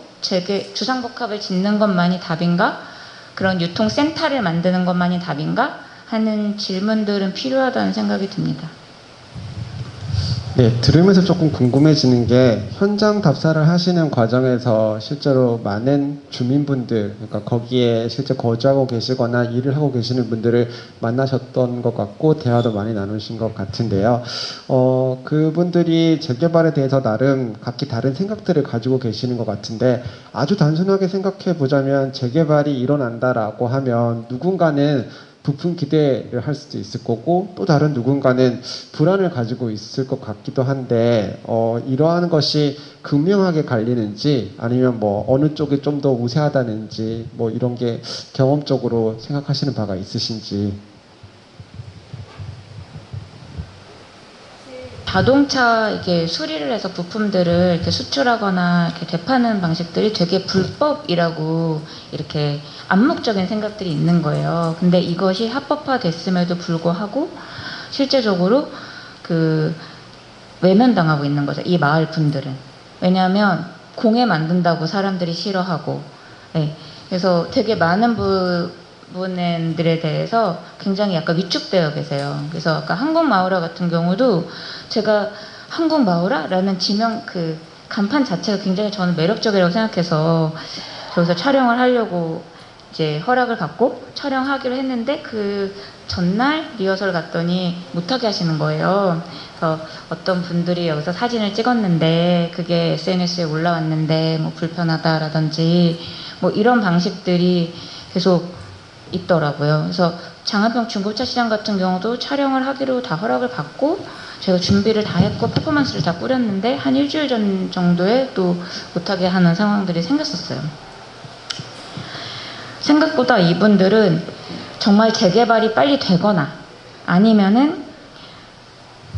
주상복합을 짓는 것만이 답인가? 그런 유통센터를 만드는 것만이 답인가? 하는 질문들은 필요하다는 생각이 듭니다. 네, 들으면서 조금 궁금해지는 게 현장 답사를 하시는 과정에서 실제로 많은 주민분들, 그러니까 거기에 실제 거주하고 계시거나 일을 하고 계시는 분들을 만나셨던 것 같고 대화도 많이 나누신 것 같은데요. 그분들이 재개발에 대해서 나름 각기 다른 생각들을 가지고 계시는 것 같은데 아주 단순하게 생각해 보자면 재개발이 일어난다라고 하면 누군가는 부푼 기대를 할 수도 있을 거고 또 다른 누군가는 불안을 가지고 있을 것 같기도 한데 이러한 것이 극명하게 갈리는지 아니면 뭐 어느 쪽이 좀 더 우세하다는지 뭐 이런 게 경험적으로 생각하시는 바가 있으신지. 자동차 이렇게 수리를 해서 부품들을 이렇게 수출하거나 이렇게 되파는 방식들이 되게 불법이라고 이렇게 암묵적인 생각들이 있는 거예요. 근데 이것이 합법화됐음에도 불구하고 실제적으로 그 외면당하고 있는 거죠. 이 마을 분들은. 왜냐하면 공해 만든다고 사람들이 싫어하고, 그래서 되게 많은 부분들에 대해서 굉장히 약간 위축되어 계세요. 그래서 아까 한국마을화 같은 경우도 제가 한국마을화라는 그 간판 자체가 굉장히 저는 매력적이라고 생각해서 저기서 촬영을 하려고 이제 허락을 받고 촬영하기로 했는데 그 전날 리허설 갔더니 못하게 하시는 거예요. 그래서 어떤 분들이 여기서 사진을 찍었는데 그게 SNS에 올라왔는데 뭐 불편하다라든지 뭐 이런 방식들이 계속 있더라고요. 그래서 장안평 중고차 시장 같은 경우도 촬영을 하기로 다 허락을 받고 제가 준비를 다 했고 퍼포먼스를 다 꾸렸는데 한 일주일 전 정도에 또 못하게 하는 상황들이 생겼었어요. 생각보다 이분들은 정말 재개발이 빨리 되거나 아니면은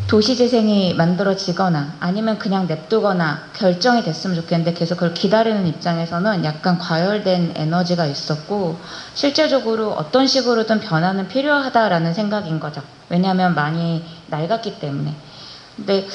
도시재생이 만들어지거나 아니면 그냥 냅두거나 결정이 됐으면 좋겠는데 계속 그걸 기다리는 입장에서는 약간 과열된 에너지가 있었고 실제적으로 어떤 식으로든 변화는 필요하다라는 생각인 거죠. 왜냐하면 많이 낡았기 때문에. 근데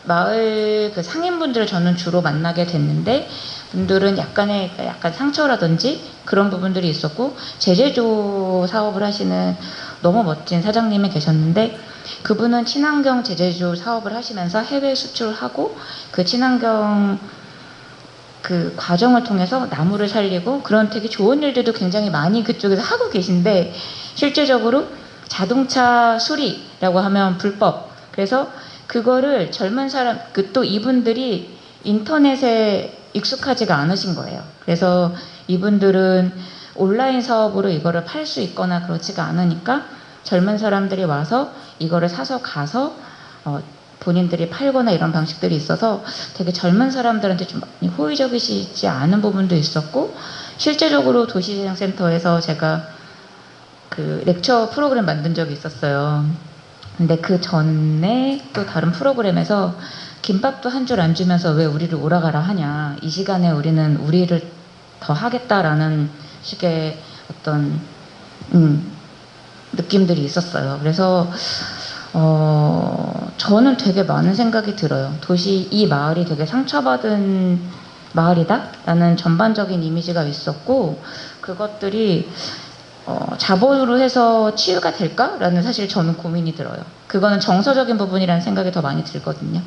마을 그 상인분들을 저는 주로 만나게 됐는데 분들은 약간 상처라든지 그런 부분들이 있었고 제재조 사업을 하시는 너무 멋진 사장님이 계셨는데 그분은 친환경 제재조 사업을 하시면서 해외 수출하고 그 친환경 그 과정을 통해서 나무를 살리고 그런 되게 좋은 일들도 굉장히 많이 그쪽에서 하고 계신데 실제적으로 자동차 수리라고 하면 불법. 그래서 그거를 젊은 사람, 또 이분들이 인터넷에 익숙하지가 않으신 거예요. 그래서 이분들은 온라인 사업으로 이거를 팔 수 있거나 그렇지가 않으니까 젊은 사람들이 와서 이거를 사서 가서 본인들이 팔거나 이런 방식들이 있어서 되게 젊은 사람들한테 좀 많이 호의적이시지 않은 부분도 있었고, 실제적으로 도시재생센터에서 제가 그 렉처 프로그램 만든 적이 있었어요. 근데 그 전에 또 다른 프로그램에서 김밥도 한 줄 안 주면서 왜 우리를 오라가라 하냐, 이 시간에 우리는 우리를 더 하겠다라는 식의 어떤 느낌들이 있었어요. 그래서 저는 되게 많은 생각이 들어요. 이 마을이 되게 상처받은 마을이다라는 전반적인 이미지가 있었고, 그것들이 자본으로 해서 치유가 될까라는 사실 저는 고민이 들어요. 그거는 정서적인 부분이라는 생각이 더 많이 들거든요.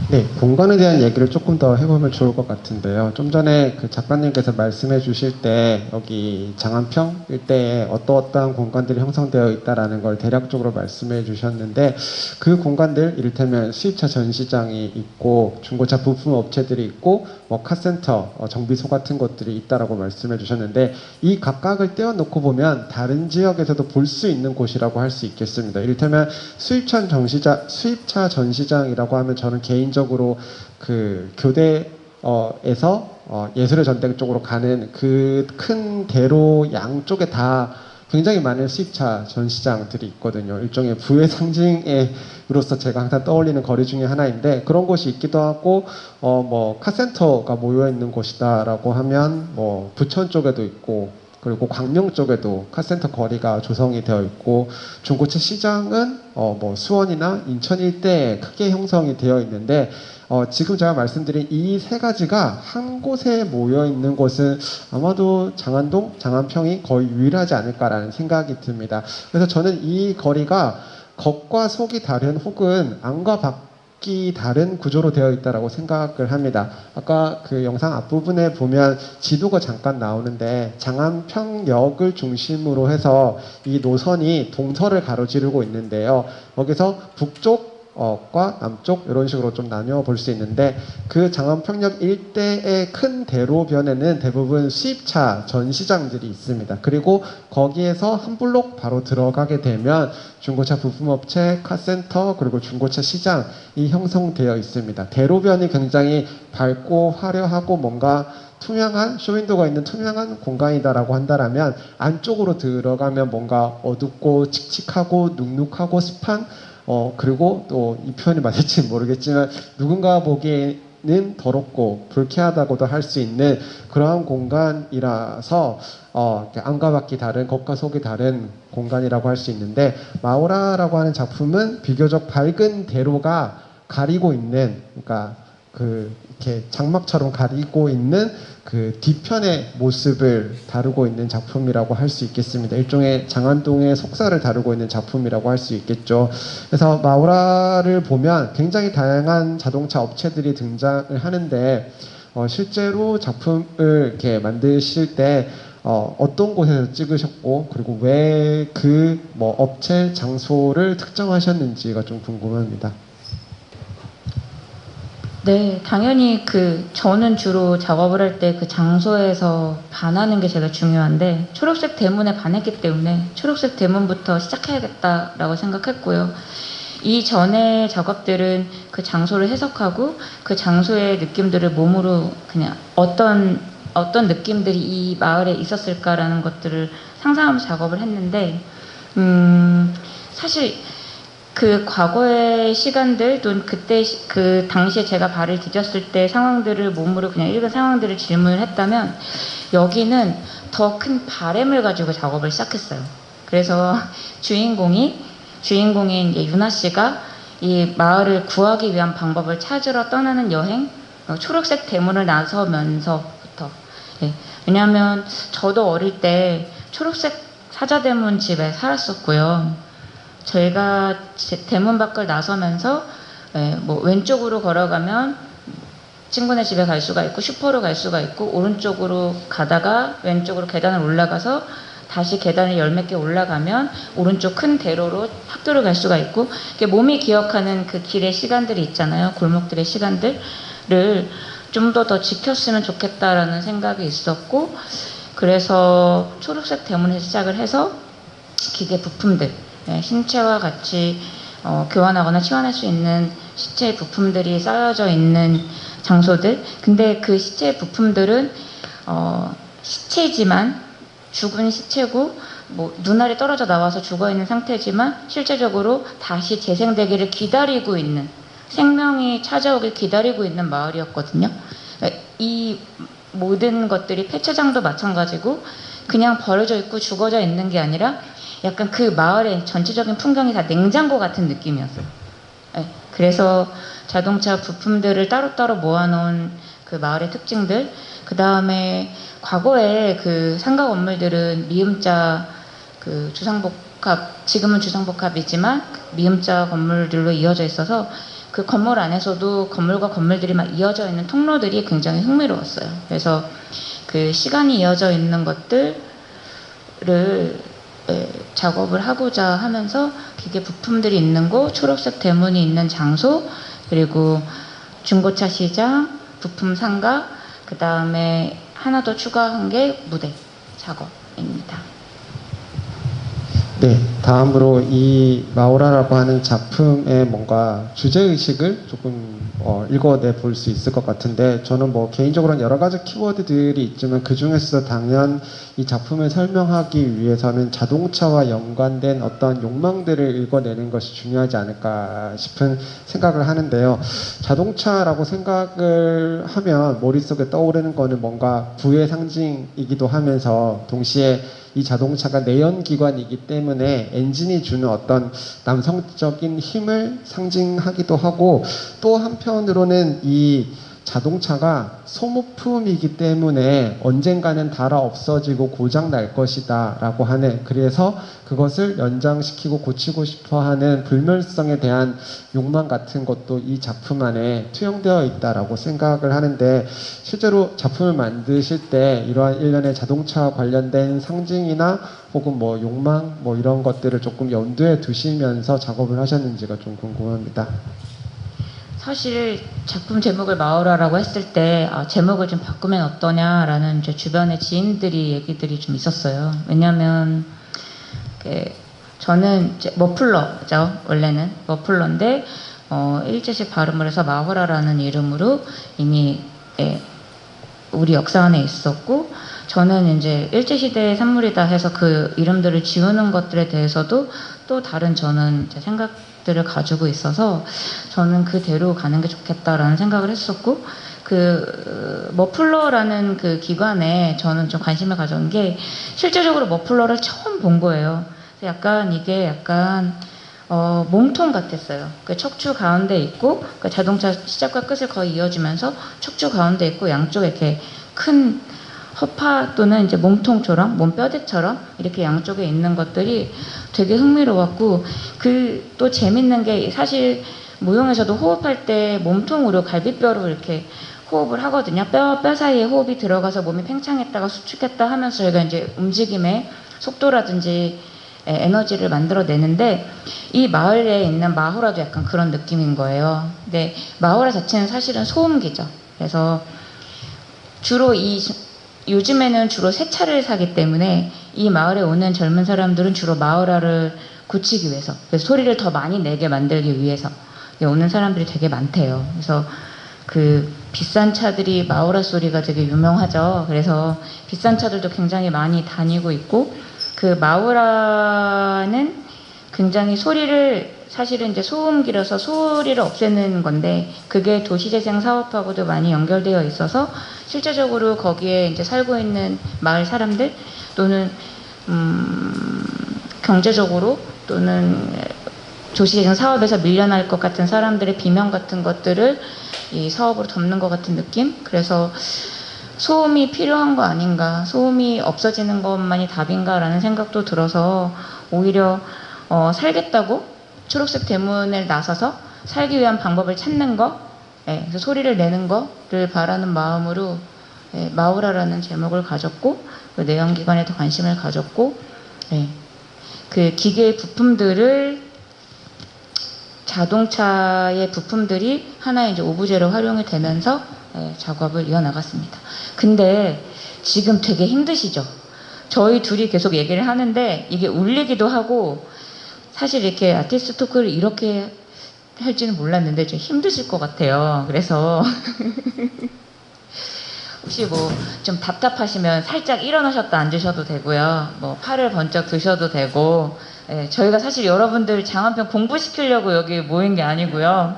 네, 공간에 대한 얘기를 조금 더 해보면 좋을 것 같은데요. 좀 전에 그 작가님께서 말씀해 주실 때 여기 장안평 일대에 어떠한 공간들이 형성되어 있다라는 걸 대략적으로 말씀해 주셨는데, 그 공간들 이를테면 수입차 전시장이 있고 중고차 부품 업체들이 있고 뭐 카센터, 정비소 같은 것들이 있다라고 말씀해 주셨는데, 이 각각을 떼어놓고 보면 다른 지역에서도 볼 수 있는 곳이라고 할 수 있겠습니다. 이를테면 수입차 전시장이라고 하면 저는 개인적으로 그 교대에서 예술의 전당 쪽으로 가는 그 큰 대로 양쪽에 다 굉장히 많은 수입차 전시장들이 있거든요. 일종의 부의 상징으로서 제가 항상 떠올리는 거리 중에 하나인데, 그런 곳이 있기도 하고, 뭐 카센터가 모여 있는 곳이다라고 하면 뭐 부천 쪽에도 있고, 그리고 광명 쪽에도 카센터 거리가 조성이 되어 있고, 중고차 시장은 뭐 수원이나 인천 일대에 크게 형성이 되어 있는데, 지금 제가 말씀드린 이 세 가지가 한 곳에 모여 있는 곳은 아마도 장안동, 장안평이 거의 유일하지 않을까라는 생각이 듭니다. 그래서 저는 이 거리가 겉과 속이 다른, 혹은 안과 밖이 다른 구조로 되어 있다라고 생각을 합니다. 아까 그 영상 앞부분에 보면 지도가 잠깐 나오는데, 장안평역을 중심으로 해서 이 노선이 동서를 가로지르고 있는데요. 여기서 북쪽 과 남쪽 이런 식으로 좀 나뉘어 볼 수 있는데, 그 장안평역 일대의 큰 대로변에는 대부분 수입차 전시장들이 있습니다. 그리고 거기에서 한 블록 바로 들어가게 되면 중고차 부품업체, 카센터, 그리고 중고차 시장이 형성되어 있습니다. 대로변이 굉장히 밝고 화려하고 뭔가 투명한 쇼윈도가 있는 투명한 공간이다라고 한다면, 안쪽으로 들어가면 뭔가 어둡고 칙칙하고 눅눅하고 습한, 그리고 또 이 표현이 맞을지 모르겠지만 누군가 보기에는 더럽고 불쾌하다고도 할 수 있는 그러한 공간이라서 안과 밖이 다른, 겉과 속이 다른 공간이라고 할 수 있는데, 마오라라고 하는 작품은 비교적 밝은 대로가 가리고 있는, 그러니까 이렇게 장막처럼 가리고 있는 그 뒤편의 모습을 다루고 있는 작품이라고 할 수 있겠습니다. 일종의 장안동의 속사를 다루고 있는 작품이라고 할 수 있겠죠. 그래서 마오라를 보면 굉장히 다양한 자동차 업체들이 등장을 하는데, 실제로 작품을 이렇게 만드실 때 어떤 곳에서 찍으셨고, 그리고 왜 그 뭐 업체, 장소를 특정하셨는지가 좀 궁금합니다. 네, 당연히 저는 주로 작업을 할 때 그 장소에서 반하는 게 제가 중요한데, 초록색 대문에 반했기 때문에 초록색 대문부터 시작해야겠다라고 생각했고요. 이전의 작업들은 그 장소를 해석하고 그 장소의 느낌들을 몸으로 그냥 어떤 느낌들이 이 마을에 있었을까라는 것들을 상상하면서 작업을 했는데, 사실 그 과거의 시간들 또는 그 당시에 제가 발을 디뎠을 때 상황들을 몸으로 그냥 읽은 상황들을 질문을 했다면, 여기는 더 큰 바램을 가지고 작업을 시작했어요. 그래서 주인공인 이제 유나 씨가 이 마을을 구하기 위한 방법을 찾으러 떠나는 여행, 초록색 대문을 나서면서부터, 왜냐하면 저도 어릴 때 초록색 사자대문 집에 살았었고요. 저희가 대문 밖을 나서면서 뭐 왼쪽으로 걸어가면 친구네 집에 갈 수가 있고 슈퍼로 갈 수가 있고, 오른쪽으로 가다가 왼쪽으로 계단을 올라가서 다시 계단을 열 몇 개 올라가면 오른쪽 큰 대로로 학교를 갈 수가 있고, 이렇게 몸이 기억하는 그 길의 시간들이 있잖아요. 골목들의 시간들을 좀 더 지켰으면 좋겠다라는 생각이 있었고, 그래서 초록색 대문에서 시작을 해서 기계 부품들, 신체와 같이 교환하거나 치환할 수 있는 시체 부품들이 쌓여져 있는 장소들. 근데 그 시체 부품들은 시체지만, 죽은 시체고 뭐 눈알이 떨어져 나와서 죽어 있는 상태지만 실제적으로 다시 재생되기를 기다리고 있는, 생명이 찾아오길 기다리고 있는 마을이었거든요. 이 모든 것들이 폐차장도 마찬가지고 그냥 버려져 있고 죽어져 있는 게 아니라 약간 그 마을의 전체적인 풍경이 다 냉장고 같은 느낌이었어요. 그래서 자동차 부품들을 따로따로 모아놓은 그 마을의 특징들, 그 다음에 과거에 그 상가 건물들은 미음자 그 주상복합, 지금은 주상복합이지만 미음자 건물들로 이어져 있어서 그 건물 안에서도 건물과 건물들이 막 이어져 있는 통로들이 굉장히 흥미로웠어요. 그래서 그 시간이 이어져 있는 것들을 작업을 하고자 하면서 기계 부품들이 있는 곳, 초록색 대문이 있는 장소, 그리고 중고차 시장, 부품 상가, 그 다음에 하나 더 추가한 게 무대 작업입니다. 네, 다음으로 이 마오라라고 하는 작품의 뭔가 주제의식을 조금 읽어내 볼 수 있을 것 같은데, 저는 뭐 개인적으로는 여러 가지 키워드들이 있지만 그 중에서 당연 이 작품을 설명하기 위해서는 자동차와 연관된 어떤 욕망들을 읽어내는 것이 중요하지 않을까 싶은 생각을 하는데요. 자동차라고 생각을 하면 머릿속에 떠오르는 거는 뭔가 부의 상징이기도 하면서 동시에 이 자동차가 내연기관이기 때문에 엔진이 주는 어떤 남성적인 힘을 상징하기도 하고, 또 한편으로는 이 자동차가 소모품이기 때문에 언젠가는 닳아 없어지고 고장 날 것이다 라고 하는, 그래서 그것을 연장시키고 고치고 싶어 하는 불멸성에 대한 욕망 같은 것도 이 작품 안에 투영되어 있다라고 생각을 하는데, 실제로 작품을 만드실 때 이러한 일련의 자동차 관련된 상징이나 혹은 뭐 욕망 뭐 이런 것들을 조금 염두에 두시면서 작업을 하셨는지가 좀 궁금합니다. 사실 작품 제목을 마오라라고 했을 때 제목을 좀 바꾸면 어떠냐라는 제 주변의 지인들이 얘기들이 좀 있었어요. 왜냐하면 저는 이제 머플러죠. 원래는 머플러인데 일제식 발음을 해서 마호라라는 이름으로 이미 우리 역사 안에 있었고, 저는 이제 일제시대의 산물이다 해서 그 이름들을 지우는 것들에 대해서도 또 다른 저는 이제 생각들을 가지고 있어서 저는 그대로 가는 게 좋겠다라는 생각을 했었고, 그 머플러라는 그 기관에 저는 좀 관심을 가져온 게 실제적으로 머플러를 처음 본 거예요. 이게 약간 몸통 같았어요. 그 척추 가운데 있고, 그 자동차 시작과 끝을 거의 이어주면서 척추 가운데 있고 양쪽에 이렇게 큰 허파 또는 이제 몸통처럼 몸뼈대처럼 이렇게 양쪽에 있는 것들이 되게 흥미로웠고, 그 또 재밌는 게 사실 무용에서도 호흡할 때 몸통으로 갈비뼈로 이렇게 호흡을 하거든요. 뼈 사이에 호흡이 들어가서 몸이 팽창했다가 수축했다 하면서 저희가 이제 움직임의 속도라든지 에너지를 만들어내는데, 이 마을에 있는 마호라도 약간 그런 느낌인 거예요. 근데 마호라 자체는 사실은 소음기죠. 그래서 주로 요즘에는 주로 새 차를 사기 때문에 이 마을에 오는 젊은 사람들은 주로 마호라를 고치기 위해서, 그래서 소리를 더 많이 내게 만들기 위해서 오는 사람들이 되게 많대요. 그래서 그 비싼 차들이 마호라 소리가 되게 유명하죠. 그래서 비싼 차들도 굉장히 많이 다니고 있고, 그 마호라는 굉장히 소리를, 사실은 이제 소음기라서 소리를 없애는 건데 그게 도시재생 사업하고도 많이 연결되어 있어서 실제적으로 거기에 이제 살고 있는 마을 사람들 또는 경제적으로 또는 도시재생 사업에서 밀려날 것 같은 사람들의 비명 같은 것들을 이 사업으로 덮는 것 같은 느낌? 그래서 소음이 필요한 거 아닌가, 소음이 없어지는 것만이 답인가라는 생각도 들어서 오히려 살겠다고 초록색 대문을 나서서 살기 위한 방법을 찾는 거, 그래서 소리를 내는 거를 바라는 마음으로 마오라라는 제목을 가졌고, 그 내연기관에 더 관심을 가졌고, 네. 그 기계 부품들을 자동차의 부품들이 하나의 이제 오브제로 활용이 되면서 작업을 이어나갔습니다. 근데 지금 되게 힘드시죠? 저희 둘이 계속 얘기를 하는데 이게 울리기도 하고, 사실 이렇게 아티스트 토크를 이렇게 할지는 몰랐는데 좀 힘드실 것 같아요. 그래서 혹시 뭐 좀 답답하시면 살짝 일어나셨다 앉으셔도 되고요. 뭐 팔을 번쩍 드셔도 되고, 저희가 사실 여러분들 장안편 공부시키려고 여기 모인 게 아니고요.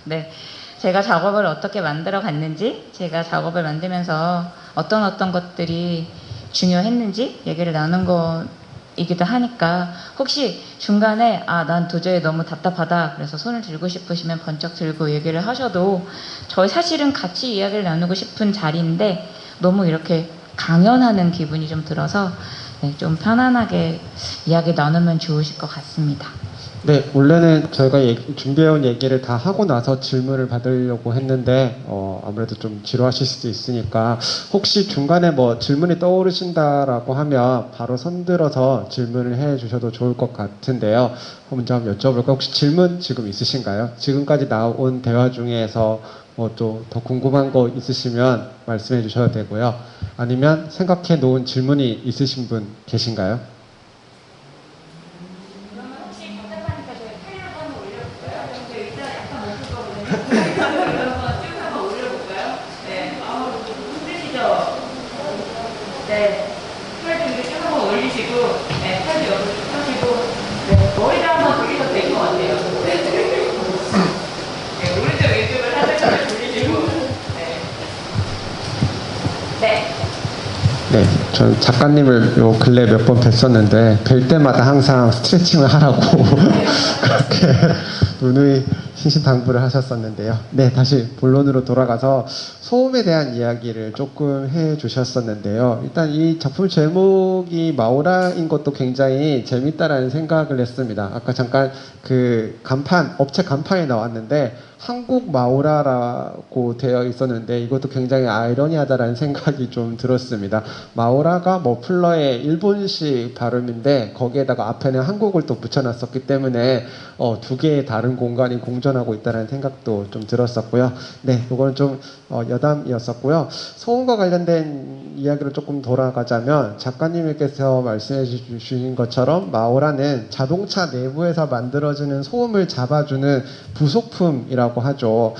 네, 제가 작업을 어떻게 만들어 갔는지, 제가 작업을 만들면서 어떤 것들이 중요했는지 얘기를 나눈 거이기도 하니까, 혹시 중간에 난 도저히 너무 답답하다 그래서 손을 들고 싶으시면 번쩍 들고 얘기를 하셔도, 저희 사실은 같이 이야기를 나누고 싶은 자리인데 너무 이렇게 강연하는 기분이 좀 들어서 좀 편안하게 이야기 나누면 좋으실 것 같습니다. 네, 원래는 저희가 준비해온 얘기를 다 하고 나서 질문을 받으려고 했는데 아무래도 좀 지루하실 수도 있으니까, 혹시 중간에 뭐 질문이 떠오르신다라고 하면 바로 손들어서 질문을 해 주셔도 좋을 것 같은데요. 먼저 한번 여쭤볼까요? 혹시 질문 지금 있으신가요? 지금까지 나온 대화 중에서 뭐 또 더 궁금한 거 있으시면 말씀해 주셔도 되고요. 아니면 생각해 놓은 질문이 있으신 분 계신가요? 네, 팔 좀 이렇게 한번 올리시고, 네, 팔도 옆으로 쭉 펴시고, 네, 머리를 한번 돌리셔도 될 것 같아요. 네, 네, 오른쪽 왼쪽을 살짝 돌리시고, 네. 네. 네, 전 작가님을 요 근래 몇 번 뵀었는데 뵐 때마다 항상 스트레칭을 하라고 그렇게 누누이 신신당부를 하셨었는데요. 네, 다시 본론으로 돌아가서 소음에 대한 이야기를 조금 해주셨었는데요. 일단 이 작품 제목이 마오라인 것도 굉장히 재밌다라는 생각을 했습니다. 아까 잠깐 그 간판, 업체 간판이 나왔는데 한국 마오라라고 되어 있었는데, 이것도 굉장히 아이러니하다라는 생각이 좀 들었습니다. 마오라가 머플러의 일본식 발음인데 거기에다가 앞에는 한국을 또 붙여놨었기 때문에 두 개의 다른 공간이 공존하고 있다는 생각도 좀 들었었고요. 네, 이거는 좀 여담이었었고요. 소음과 관련된 이야기로 조금 돌아가자면, 작가님께서 말씀해 주신 것처럼 마오라는 자동차 내부에서 만들어지는 소음을 잡아주는 부속품이라고 하죠.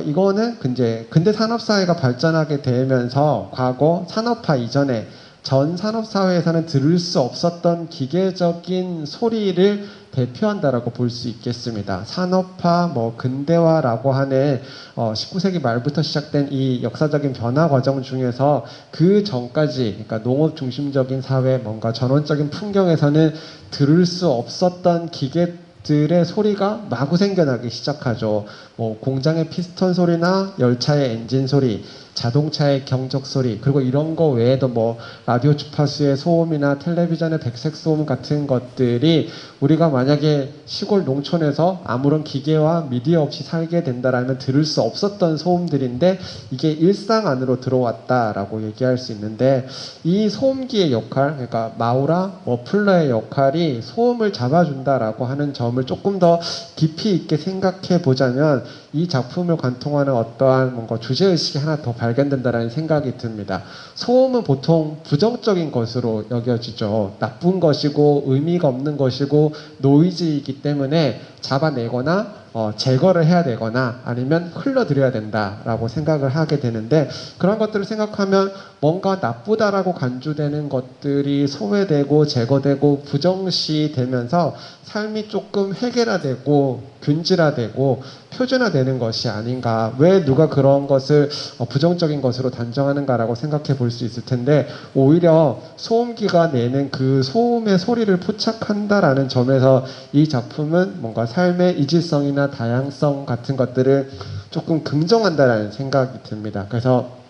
이거는 근대 산업사회가 발전하게 되면서 과거 산업화 이전에 전 산업사회에서는 들을 수 없었던 기계적인 소리를 대표한다라고 볼 수 있겠습니다. 산업화, 근대화라고 하는 19세기 말부터 시작된 이 역사적인 변화 과정 중에서 그 전까지, 그러니까 농업 중심적인 사회, 뭔가 전원적인 풍경에서는 들을 수 없었던 기계들의 소리가 마구 생겨나기 시작하죠. 공장의 피스톤 소리나 열차의 엔진 소리, 자동차의 경적 소리, 그리고 이런 거 외에도 라디오 주파수의 소음이나 텔레비전의 백색 소음 같은 것들이 우리가 만약에 시골 농촌에서 아무런 기계와 미디어 없이 살게 된다라면 들을 수 없었던 소음들인데, 이게 일상 안으로 들어왔다라고 얘기할 수 있는데, 이 소음기의 역할, 그러니까 마오라, 머플러의 역할이 소음을 잡아준다라고 하는 점을 조금 더 깊이 있게 생각해 보자면, 이 작품을 관통하는 어떠한 뭔가 주제의식이 하나 더 발견된다라는 생각이 듭니다. 소음은 보통 부정적인 것으로 여겨지죠. 나쁜 것이고 의미가 없는 것이고 노이즈이기 때문에 잡아내거나 제거를 해야 되거나 아니면 흘러들여야 된다라고 생각을 하게 되는데, 그런 것들을 생각하면 뭔가 나쁘다라고 간주되는 것들이 소외되고 제거되고 부정시되면서 삶이 조금 획일화되고 균질화되고 표준화되는 것이 아닌가, 왜 누가 그런 것을 부정적인 것으로 단정하는가라고 생각해 볼 수 있을 텐데, 오히려 소음기가 내는 그 소음의 소리를 포착한다라는 점에서 이 작품은 뭔가 삶의 이질성이나 다양성 같은 것들을 조금 긍정한다라는 생각이 듭니다. 그래서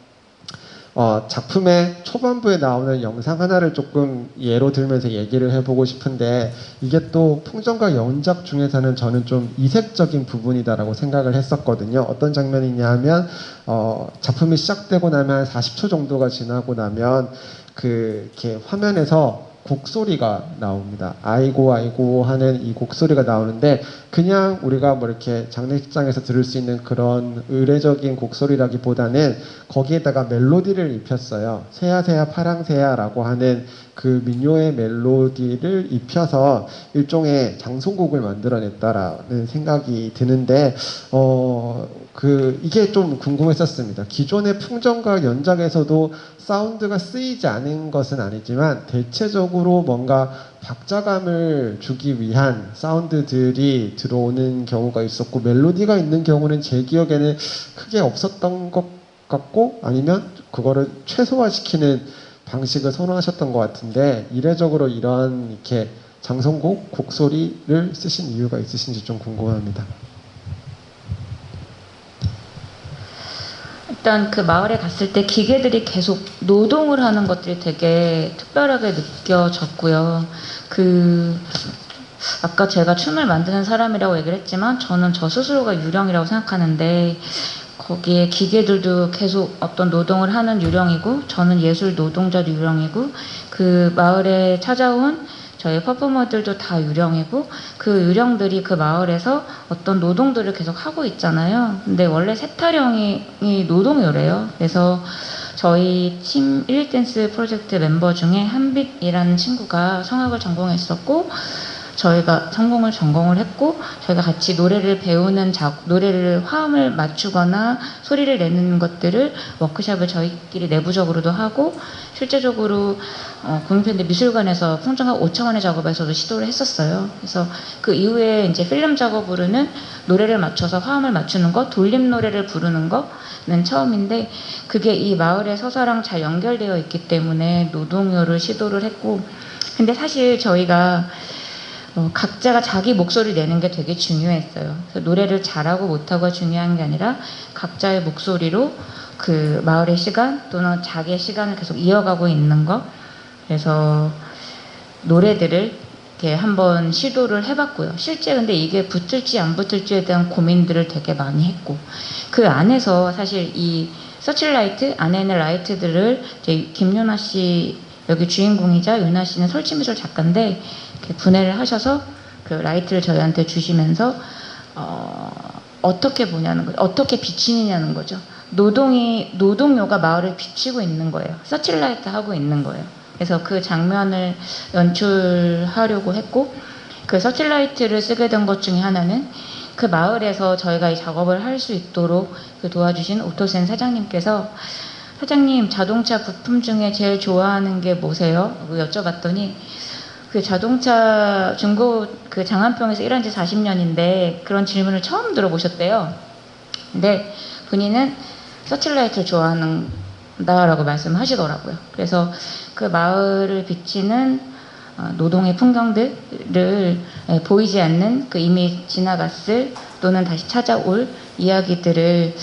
작품의 초반부에 나오는 영상 하나를 조금 예로 들면서 얘기를 해보고 싶은데, 이게 또 풍정과 연작 중에서는 저는 좀 이색적인 부분이다라고 생각을 했었거든요. 어떤 장면이냐 하면 작품이 시작되고 나면 40초 정도가 지나고 나면 이렇게 화면에서 곡소리가 나옵니다. 아이고 아이고 하는 이 곡소리가 나오는데 그냥 우리가 뭐 이렇게 장례식장에서 들을 수 있는 그런 의례적인 곡소리라기보다는 거기에다가 멜로디를 입혔어요. 새야 새야 파랑새야라고 하는 그 민요의 멜로디를 입혀서 일종의 장송곡을 만들어냈다라는 생각이 드는데 이게 좀 궁금했었습니다. 기존의 풍정과 연작에서도 사운드가 쓰이지 않은 것은 아니지만 대체적으로 뭔가 박자감을 주기 위한 사운드들이 들어오는 경우가 있었고 멜로디가 있는 경우는 제 기억에는 크게 없었던 것 같고 아니면 그거를 최소화시키는 방식을 선호하셨던 것 같은데 이례적으로 이러한 이렇게 장성곡, 곡소리를 쓰신 이유가 있으신지 좀 궁금합니다. 일단 그 마을에 갔을 때 기계들이 계속 노동을 하는 것들이 되게 특별하게 느껴졌고요. 아까 제가 춤을 만드는 사람이라고 얘기를 했지만 저는 저 스스로가 유령이라고 생각하는데 거기에 기계들도 계속 어떤 노동을 하는 유령이고 저는 예술 노동자 유령이고 그 마을에 찾아온 저희 퍼포머들도 다 유령이고 그 유령들이 그 마을에서 어떤 노동들을 계속 하고 있잖아요. 근데 원래 세타령이 노동요래요. 그래서 저희 팀 1댄스 프로젝트 멤버 중에 한빛이라는 친구가 성악을 전공했었고 저희가 성공을 전공을 했고 저희가 같이 노래를 배우는 노래를 화음을 맞추거나 소리를 내는 것들을 워크숍을 저희끼리 내부적으로도 하고 실제적으로 국민밴드 미술관에서 풍정학 5차원의 작업에서도 시도를 했었어요. 그래서 그 이후에 이제 필름 작업으로는 노래를 맞춰서 화음을 맞추는 거, 돌림 노래를 부르는 거는 처음인데 그게 이 마을의 서사랑 잘 연결되어 있기 때문에 노동요를 시도를 했고 근데 사실 저희가 각자가 자기 목소리를 내는 게 되게 중요했어요. 그래서 노래를 잘하고 못하고가 중요한 게 아니라 각자의 목소리로 그 마을의 시간 또는 자기의 시간을 계속 이어가고 있는 거. 그래서 노래들을 이렇게 한번 시도를 해봤고요. 실제 근데 이게 붙을지 안 붙을지에 대한 고민들을 되게 많이 했고 그 안에서 사실 이 서칠라이트 안에 있는 라이트들을 이제 김윤아 씨 여기 주인공이자 윤아 씨는 설치미술 작가인데 분해를 하셔서 그 라이트를 저희한테 주시면서 어떻게 보냐는 거죠. 어떻게 비치느냐는 거죠. 노동요가 마을을 비치고 있는 거예요. 서칠라이트 하고 있는 거예요. 그래서 그 장면을 연출하려고 했고 그 서칠라이트를 쓰게 된 것 중에 하나는 그 마을에서 저희가 이 작업을 할 수 있도록 그 도와주신 오토센 사장님께서 사장님 자동차 부품 중에 제일 좋아하는 게 뭐세요? 여쭤봤더니 그 자동차 중고 그 장안평에서 일한 지 40년인데 그런 질문을 처음 들어보셨대요. 근데 본인은 서칠라이트를 좋아한다라고 말씀하시더라고요. 그래서 그 마을을 비치는 노동의 풍경들을 보이지 않는 그 이미 지나갔을 또는 다시 찾아올 이야기들을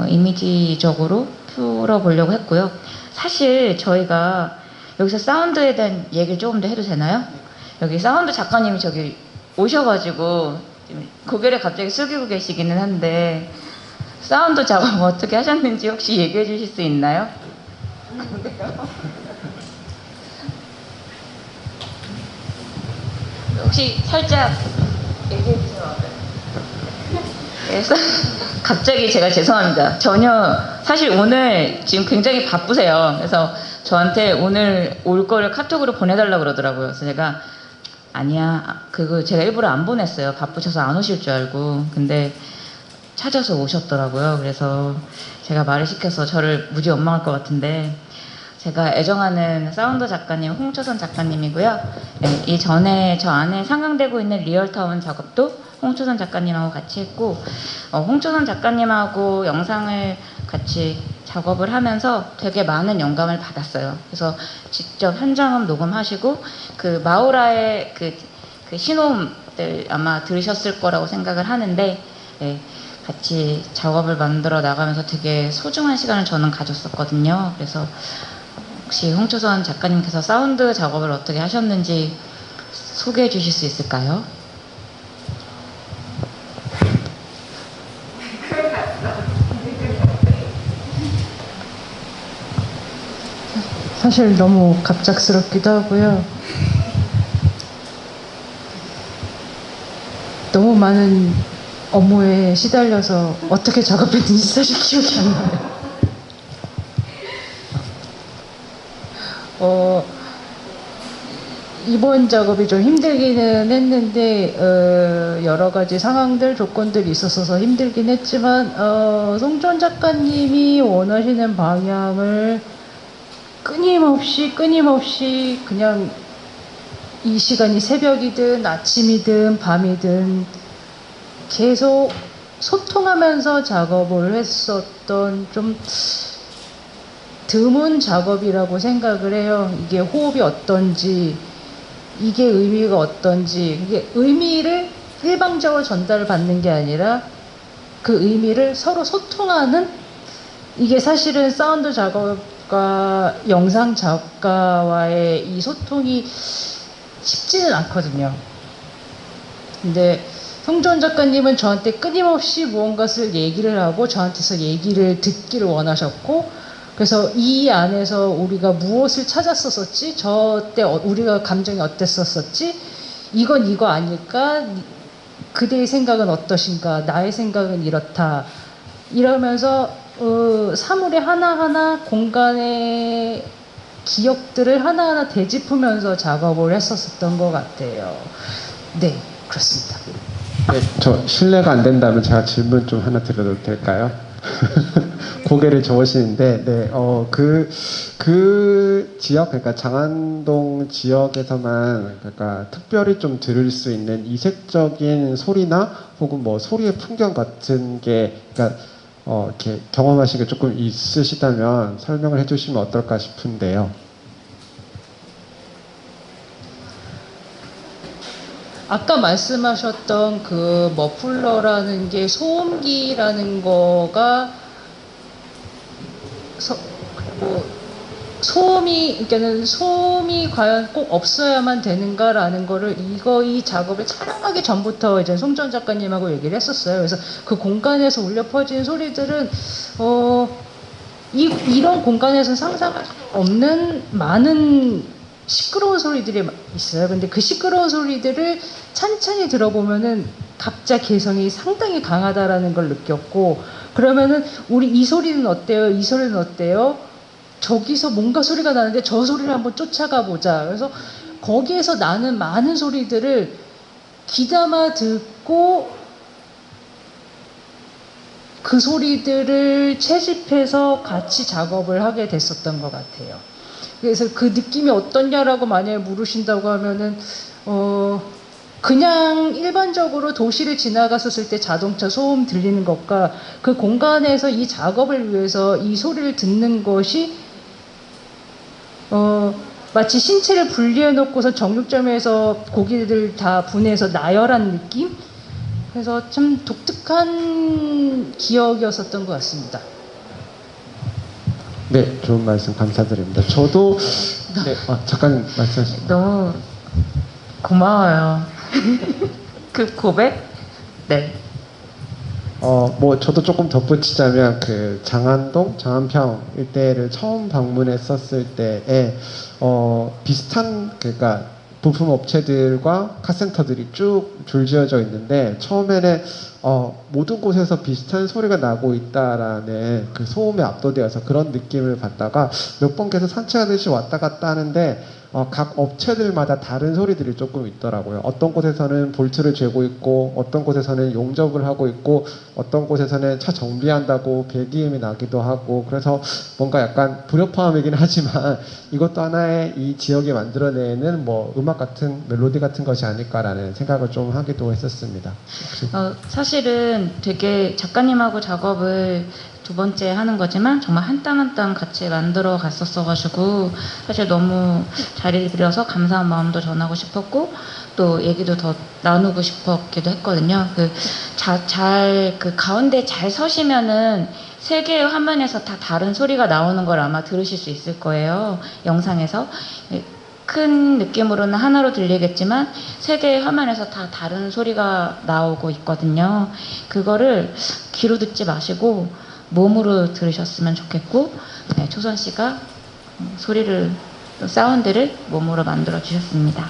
이미지적으로 풀어보려고 했고요. 사실 저희가 여기서 사운드에 대한 얘기를 조금 더 해도 되나요? 여기 사운드 작가님이 저기 오셔가지고 고개를 갑자기 숙이고 계시기는 한데 사운드 작업 어떻게 하셨는지 혹시 얘기해 주실 수 있나요? 혹시 살짝 얘기해 주시면 어때요? 그래서 갑자기 제가 죄송합니다. 전혀 사실 오늘 지금 굉장히 바쁘세요. 그래서 저한테 오늘 올 거를 카톡으로 보내달라고 그러더라고요. 그래서 제가 아니야 그거 제가 일부러 안 보냈어요. 바쁘셔서 안 오실 줄 알고. 근데 찾아서 오셨더라고요. 그래서 제가 말을 시켜서 저를 무지 원망할 것 같은데 제가 애정하는 사운드 작가님 홍초선 작가님이고요. 네, 이전에 저 안에 상영되고 있는 리얼타운 작업도 홍초선 작가님하고 같이 했고 홍초선 작가님하고 영상을 같이 작업을 하면서 되게 많은 영감을 받았어요. 그래서 직접 현장음 녹음하시고 그 마우라의 그 신호음들 아마 들으셨을 거라고 생각을 하는데 네, 같이 작업을 만들어 나가면서 되게 소중한 시간을 저는 가졌었거든요. 그래서 혹시 홍초선 작가님께서 사운드 작업을 어떻게 하셨는지 소개해 주실 수 있을까요? 사실 너무 갑작스럽기도 하고요. 너무 많은 업무에 시달려서 어떻게 작업했는지 사실 기억이 안 나요. 이번 작업이 좀 힘들기는 했는데 여러 가지 상황들, 조건들이 있어서 힘들긴 했지만 송천 작가님이 원하시는 방향을 끊임없이 그냥 이 시간이 새벽이든 아침이든 밤이든 계속 소통하면서 작업을 했었던 좀 드문 작업이라고 생각을 해요. 이게 호흡이 어떤지, 이게 의미가 어떤지, 이게 의미를 일방적으로 전달을 받는 게 아니라 그 의미를 서로 소통하는, 이게 사실은 사운드 작업과 영상 작가와의 이 소통이 쉽지는 않거든요. 근데 송주원 작가님은 저한테 끊임없이 무언가를 얘기를 하고 저한테서 얘기를 듣기를 원하셨고, 그래서 이 안에서 우리가 무엇을 찾았었지? 저때 우리가 감정이 어땠었지? 이건 이거 아닐까? 그대의 생각은 어떠신가? 나의 생각은 이렇다. 이러면서 사물의 하나하나 공간의 기억들을 하나하나 되짚으면서 작업을 했었던 것 같아요. 네, 그렇습니다. 네, 저 실례가 안 된다면 제가 질문 좀 하나 드려도 될까요? 고개를 저으시는데, 네, 그 지역, 그러니까 장안동 지역에서만, 그러니까 특별히 좀 들을 수 있는 이색적인 소리나 혹은 뭐 소리의 풍경 같은 게, 그러니까 이렇게 경험하신 게 조금 있으시다면 설명을 해주시면 어떨까 싶은데요. 아까 말씀하셨던 그 머플러라는 게 소음기라는 거가 그러니까는 소음이 과연 꼭 없어야만 되는가라는 거를 이 작업을 촬영하기 전부터 이제 송전 작가님하고 얘기를 했었어요. 그래서 그 공간에서 울려 퍼진 소리들은 이런 공간에서 상상할 수 없는 많은 시끄러운 소리들이 있어요. 근데 그 시끄러운 소리들을 찬찬히 들어보면은 각자 개성이 상당히 강하다라는 걸 느꼈고, 그러면은 우리 이 소리는 어때요? 이 소리는 어때요? 저기서 뭔가 소리가 나는데 저 소리를 한번 쫓아가 보자. 그래서 거기에서 나는 많은 소리들을 귀담아 듣고 그 소리들을 채집해서 같이 작업을 하게 됐었던 것 같아요. 그래서 그 느낌이 어떠냐라고 만약에 물으신다고 하면은 그냥 일반적으로 도시를 지나갔었을 때 자동차 소음 들리는 것과 그 공간에서 이 작업을 위해서 이 소리를 듣는 것이 마치 신체를 분리해 놓고서 정육점에서 고기들 다 분해해서 나열한 느낌? 그래서 참 독특한 기억이었었던 것 같습니다. 네, 좋은 말씀 감사드립니다. 저도 네, 잠깐 말씀하시죠. 너무 고마워요. 그 고백? 네. 뭐 저도 조금 덧붙이자면 그 장안동, 장안평 일대를 처음 방문했었을 때에 비슷한, 그러니까 부품 업체들과 카센터들이 쭉 줄지어져 있는데 처음에는 모든 곳에서 비슷한 소리가 나고 있다라는 그 소음에 압도되어서 그런 느낌을 받다가 몇 번 계속 산책하듯이 왔다 갔다 하는데 각 업체들마다 다른 소리들이 조금 있더라고요. 어떤 곳에서는 볼트를 죄고 있고, 어떤 곳에서는 용접을 하고 있고, 어떤 곳에서는 차 정비한다고 배기음이 나기도 하고, 그래서 뭔가 약간 불협화음이긴 하지만 이것도 하나의 이 지역이 만들어내는 뭐 음악 같은 멜로디 같은 것이 아닐까라는 생각을 좀 하기도 했었습니다. 사실은 되게 작가님하고 작업을 두 번째 하는 거지만 정말 한 땀 한 땀 같이 만들어 갔었어가지고 사실 너무 잘해드려서 감사한 마음도 전하고 싶었고 또 얘기도 더 나누고 싶었기도 했거든요. 그 가운데 잘 서시면은 세 개의 화면에서 다 다른 소리가 나오는 걸 아마 들으실 수 있을 거예요. 영상에서. 큰 느낌으로는 하나로 들리겠지만 세 개의 화면에서 다 다른 소리가 나오고 있거든요. 그거를 귀로 듣지 마시고 몸으로 들으셨으면 좋겠고, 네, 초선 씨가 소리를 또 사운드를 몸으로 만들어 주셨습니다.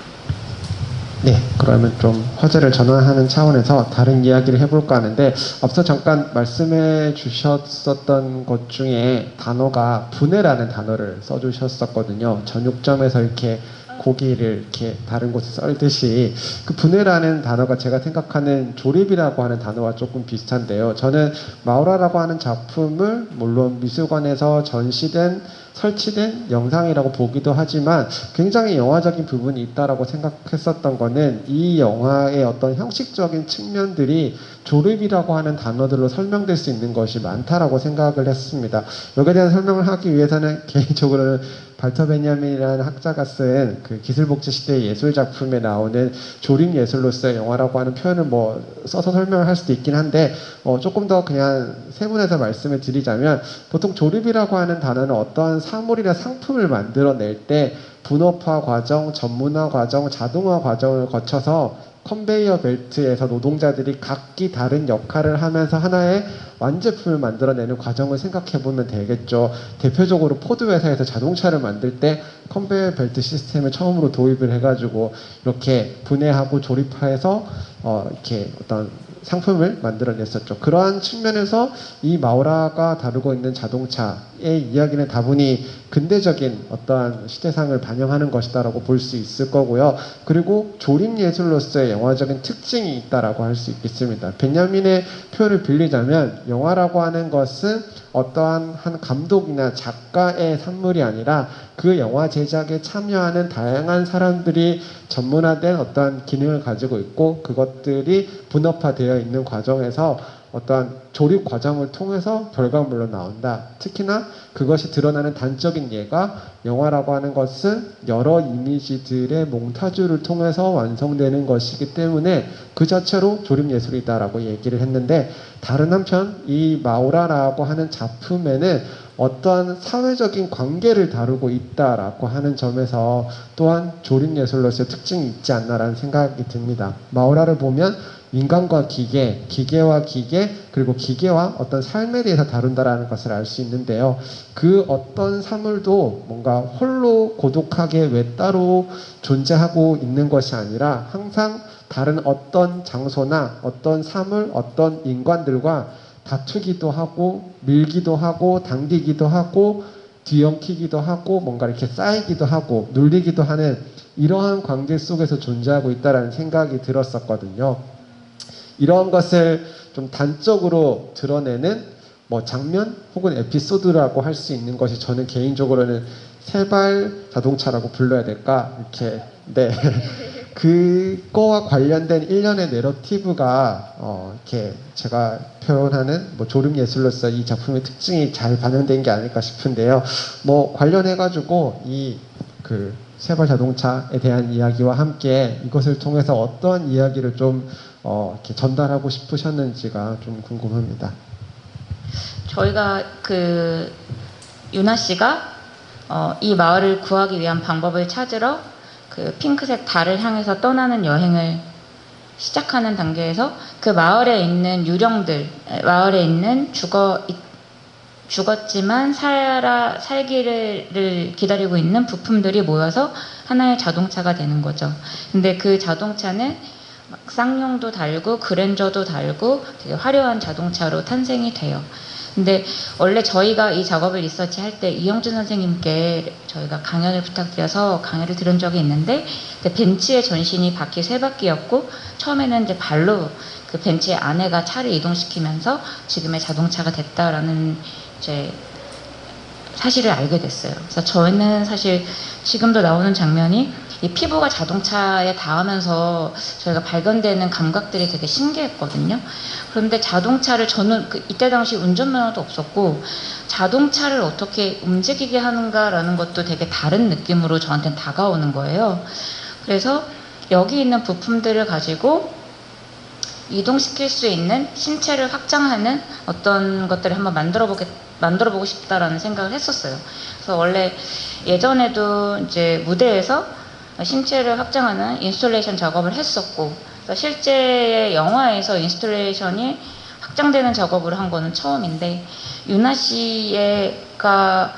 네, 그러면 좀 화제를 전환하는 차원에서 다른 이야기를 해볼까 하는데, 앞서 잠깐 말씀해 주셨었던 것 중에 단어가 분해라는 단어를 써주셨었거든요. 전육점에서 이렇게 고기를 이렇게 다른 곳에 썰듯이, 그 분해라는 단어가 제가 생각하는 조립이라고 하는 단어와 조금 비슷한데요. 저는 마우라라고 하는 작품을 물론 미술관에서 전시된 설치된 영상이라고 보기도 하지만 굉장히 영화적인 부분이 있다라고 생각했었던 거는 이 영화의 어떤 형식적인 측면들이 조립이라고 하는 단어들로 설명될 수 있는 것이 많다라고 생각을 했습니다. 여기에 대한 설명을 하기 위해서는 개인적으로는 발터 베냐민이라는 학자가 쓴 그 기술복제 시대의 예술 작품에 나오는 조립 예술로서의 영화라고 하는 표현을 뭐 써서 설명을 할 수도 있긴 한데, 조금 더 그냥 세분해서 말씀을 드리자면, 보통 조립이라고 하는 단어는 어떠한 사물이나 상품을 만들어낼 때 분업화 과정, 전문화 과정, 자동화 과정을 거쳐서 컨베이어 벨트에서 노동자들이 각기 다른 역할을 하면서 하나의 완제품을 만들어내는 과정을 생각해 보면 되겠죠. 대표적으로 포드 회사에서 자동차를 만들 때 컨베이어 벨트 시스템을 처음으로 도입을 해가지고 이렇게 분해하고 조립해서 이렇게 어떤 상품을 만들어냈었죠. 그러한 측면에서 이 마우라가 다루고 있는 자동차의 이야기는 다분히 근대적인 어떠한 시대상을 반영하는 것이다라고 볼 수 있을 거고요. 그리고 조립 예술로서의 영화적인 특징이 있다라고 할 수 있겠습니다. 베냐민의 표현을 빌리자면 영화라고 하는 것은 어떠한 한 감독이나 작가의 산물이 아니라 그 영화 제작에 참여하는 다양한 사람들이 전문화된 어떠한 기능을 가지고 있고, 그것들이 분업화되어 있는 과정에서 어떠한 조립 과정을 통해서 결과물로 나온다. 특히나 그것이 드러나는 단적인 예가, 영화라고 하는 것은 여러 이미지들의 몽타주를 통해서 완성되는 것이기 때문에 그 자체로 조립 예술이다라고 얘기를 했는데, 다른 한편 이 마우라라고 하는 작품에는 어떠한 사회적인 관계를 다루고 있다라고 하는 점에서 또한 조립 예술로서의 특징이 있지 않나라는 생각이 듭니다. 마우라를 보면 인간과 기계, 기계와 기계, 그리고 기계와 어떤 삶에 대해서 다룬다라는 것을 알 수 있는데요. 그 어떤 사물도 뭔가 홀로 고독하게 외따로 존재하고 있는 것이 아니라 항상 다른 어떤 장소나 어떤 사물, 어떤 인간들과 다투기도 하고 밀기도 하고 당기기도 하고 뒤엉키기도 하고 뭔가 이렇게 쌓이기도 하고 눌리기도 하는 이러한 관계 속에서 존재하고 있다는 생각이 들었었거든요. 이러한 것을 좀 단적으로 드러내는 뭐 장면 혹은 에피소드라고 할 수 있는 것이, 저는 개인적으로는 세발 자동차라고 불러야 될까, 이렇게 네 그거와 관련된 일련의 내러티브가 이렇게 제가 표현하는 뭐 조립 예술로서 이 작품의 특징이 잘 반영된 게 아닐까 싶은데요. 뭐 관련해가지고 이 그 세발 자동차에 대한 이야기와 함께 이것을 통해서 어떠한 이야기를 좀 이렇게 전달하고 싶으셨는지가 좀 궁금합니다. 저희가 유나 씨가 이 마을을 구하기 위한 방법을 찾으러 그 핑크색 달을 향해서 떠나는 여행을 시작하는 단계에서 그 마을에 있는 유령들, 마을에 있는 죽었지만 살기를 기다리고 있는 부품들이 모여서 하나의 자동차가 되는 거죠. 근데 그 자동차는 막 쌍용도 달고 그랜저도 달고 되게 화려한 자동차로 탄생이 돼요. 근데 원래 저희가 이 작업을 리서치 할 때 이영준 선생님께 저희가 강연을 부탁드려서 강연을 들은 적이 있는데, 그 벤츠의 전신이 바퀴 3바퀴였고 처음에는 이제 발로 그 벤츠의 아내가 차를 이동시키면서 지금의 자동차가 됐다라는 이제 사실을 알게 됐어요. 그래서 저희는 사실 지금도 나오는 장면이 이 피부가 자동차에 닿으면서 저희가 발견되는 감각들이 되게 신기했거든요. 그런데 자동차를 저는 이때 당시 운전면허도 없었고 자동차를 어떻게 움직이게 하는가라는 것도 되게 다른 느낌으로 저한테는 다가오는 거예요. 그래서 여기 있는 부품들을 가지고 이동시킬 수 있는 신체를 확장하는 어떤 것들을 한번 만들어보고 싶다라는 생각을 했었어요. 그래서 원래 예전에도 이제 무대에서 신체를 확장하는 인스톨레이션 작업을 했었고, 실제 영화에서 인스톨레이션이 확장되는 작업을 한 거는 처음인데, 유나 씨가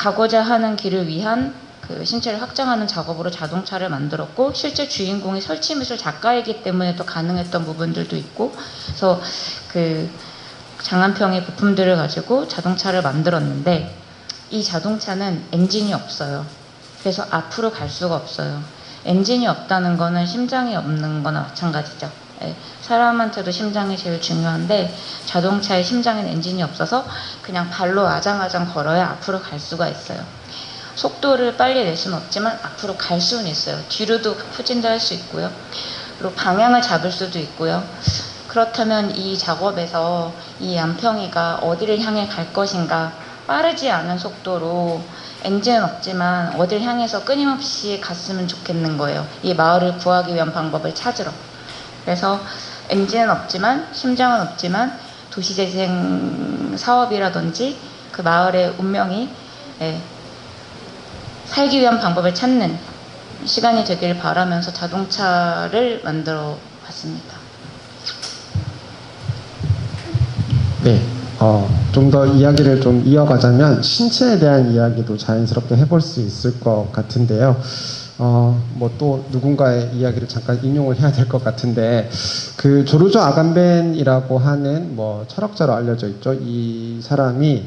가고자 하는 길을 위한 그 신체를 확장하는 작업으로 자동차를 만들었고, 실제 주인공이 설치미술 작가이기 때문에 또 가능했던 부분들도 있고, 그래서 그 장안평의 부품들을 가지고 자동차를 만들었는데, 이 자동차는 엔진이 없어요. 그래서 앞으로 갈 수가 없어요. 엔진이 없다는 거는 심장이 없는 거나 마찬가지죠. 예, 사람한테도 심장이 제일 중요한데 자동차의 심장엔 엔진이 없어서 그냥 발로 아장아장 걸어야 앞으로 갈 수가 있어요. 속도를 빨리 낼 수는 없지만 앞으로 갈 수는 있어요. 뒤로도 후진도 할 수 있고요. 그리고 방향을 잡을 수도 있고요. 그렇다면 이 작업에서 이 안평이가 어디를 향해 갈 것인가, 빠르지 않은 속도로 엔진은 없지만 어딜 향해서 끊임없이 갔으면 좋겠는 거예요. 이 마을을 구하기 위한 방법을 찾으러. 그래서 엔진은 없지만, 심장은 없지만 도시재생 사업이라든지 그 마을의 운명이 살기 위한 방법을 찾는 시간이 되길 바라면서 자동차를 만들어 봤습니다. 네, 좀 더 이야기를 좀 이어가자면 신체에 대한 이야기도 자연스럽게 해볼 수 있을 것 같은데요. 뭐 또 누군가의 이야기를 잠깐 인용을 해야 될 것 같은데, 그 조르조 아간벤이라고 하는 뭐 철학자로 알려져 있죠. 이 사람이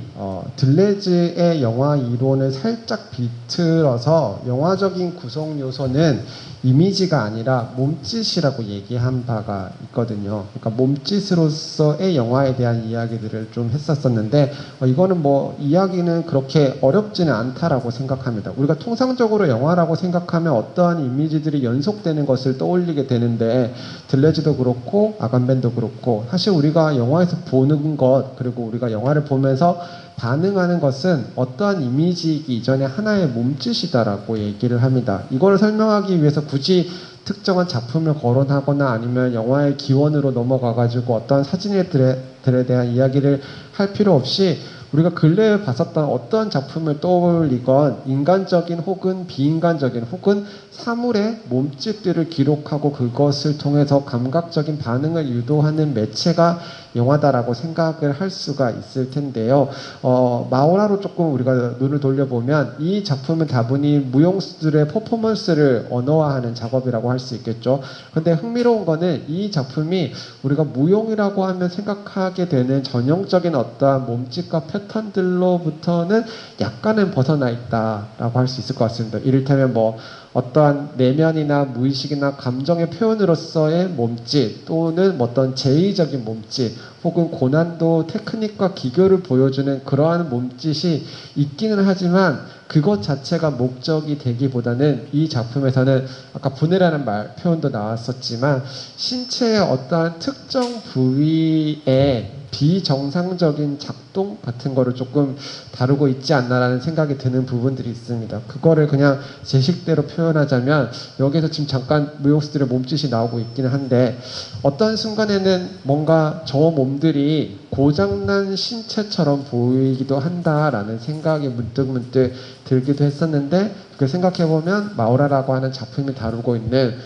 들레즈의 영화 이론을 살짝 비틀어서 영화적인 구성 요소는 이미지가 아니라 몸짓이라고 얘기한 바가 있거든요. 그러니까 몸짓으로서의 영화에 대한 이야기들을 좀 했었었는데, 이거는 뭐 이야기는 그렇게 어렵지는 않다라고 생각합니다. 우리가 통상적으로 영화라고 생각하면 어떠한 이미지들이 연속되는 것을 떠올리게 되는데, 들레즈도 그렇고 아간벤도 그렇고, 사실 우리가 영화에서 보는 것, 그리고 우리가 영화를 보면서 반응하는 것은 어떠한 이미지이기 이전에 하나의 몸짓이다라고 얘기를 합니다. 이걸 설명하기 위해서 굳이 특정한 작품을 거론하거나 아니면 영화의 기원으로 넘어가가지고 어떠한 사진들에 대한 이야기를 할 필요 없이 우리가 근래에 봤었던 어떤 작품을 떠올리건 인간적인 혹은 비인간적인 혹은 사물의 몸짓들을 기록하고 그것을 통해서 감각적인 반응을 유도하는 매체가 영화다라고 생각을 할 수가 있을 텐데요. 마오라로 조금 우리가 눈을 돌려보면 이 작품은 다분히 무용수들의 퍼포먼스를 언어화하는 작업이라고 할 수 있겠죠. 근데 흥미로운 거는 이 작품이 우리가 무용이라고 하면 생각하게 되는 전형적인 어떠한 몸짓과 패턴들로부터는 약간은 벗어나 있다라고 할 수 있을 것 같습니다. 이를테면 뭐 어떠한 내면이나 무의식이나 감정의 표현으로서의 몸짓, 또는 어떤 제의적인 몸짓, 혹은 고난도 테크닉과 기교를 보여주는 그러한 몸짓이 있기는 하지만 그것 자체가 목적이 되기보다는 이 작품에서는 아까 분해라는 표현도 나왔었지만 신체의 어떠한 특정 부위에 비정상적인 작동 같은 거를 조금 다루고 있지 않나라는 생각이 드는 부분들이 있습니다. 그거를 그냥 제 식대로 표현하자면 여기서 지금 잠깐 무용수들의 몸짓이 나오고 있기는 한데, 어떤 순간에는 뭔가 저 몸들이 고장난 신체처럼 보이기도 한다라는 생각이 문득문득 들기도 했었는데, 그 생각해보면 마오라라고 하는 작품이 다루고 있는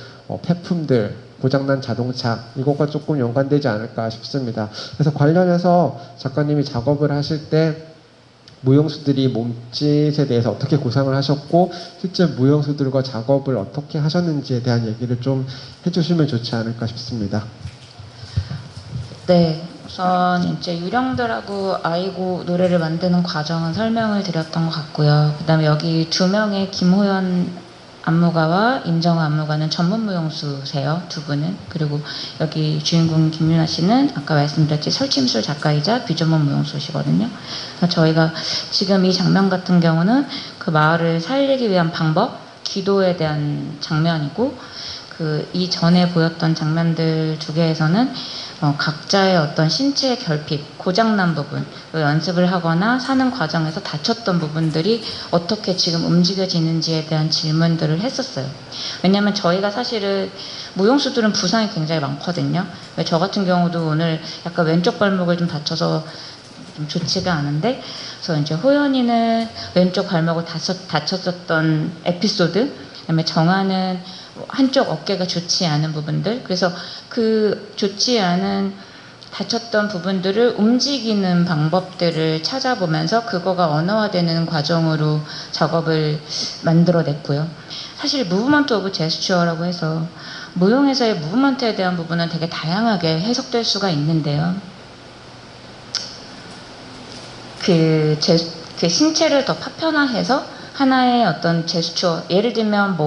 폐품들, 고장난 자동차, 이것과 조금 연관되지 않을까 싶습니다. 그래서 관련해서 작가님이 작업을 하실 때 무용수들이 몸짓에 대해서 어떻게 구상을 하셨고 실제 무용수들과 작업을 어떻게 하셨는지에 대한 얘기를 좀 해주시면 좋지 않을까 싶습니다. 네, 우선 이제 유령들하고 아이고 노래를 만드는 과정은 설명을 드렸던 것 같고요. 그 다음에 여기 두 명의 김호연 안무가와 임정화 안무가는 전문 무용수세요, 두 분은. 그리고 여기 주인공 김유나 씨는 아까 말씀드렸지 설치미술 작가이자 비전문 무용수시거든요. 그래서 저희가 지금 이 장면 같은 경우는 그 마을을 살리기 위한 방법, 기도에 대한 장면이고, 그 이전에 보였던 장면들 두 개에서는 각자의 어떤 신체의 결핍, 고장난 부분, 연습을 하거나 사는 과정에서 다쳤던 부분들이 어떻게 지금 움직여지는지에 대한 질문들을 했었어요. 왜냐하면 저희가 사실은 무용수들은 부상이 굉장히 많거든요. 저 같은 경우도 오늘 약간 왼쪽 발목을 좀 다쳐서 좀 좋지가 않은데, 그래서 이제 호연이는 왼쪽 발목을 다쳤었던 에피소드, 그다음에 정아는 한쪽 어깨가 좋지 않은 부분들, 그래서 그 좋지 않은 다쳤던 부분들을 움직이는 방법들을 찾아보면서 그거가 언어화되는 과정으로 작업을 만들어냈고요. 사실 무브먼트 오브 제스처라고 해서 무용에서의 무브먼트에 대한 부분은 되게 다양하게 해석될 수가 있는데요. 그 신체를 더 파편화해서 하나의 어떤 제스처, 예를 들면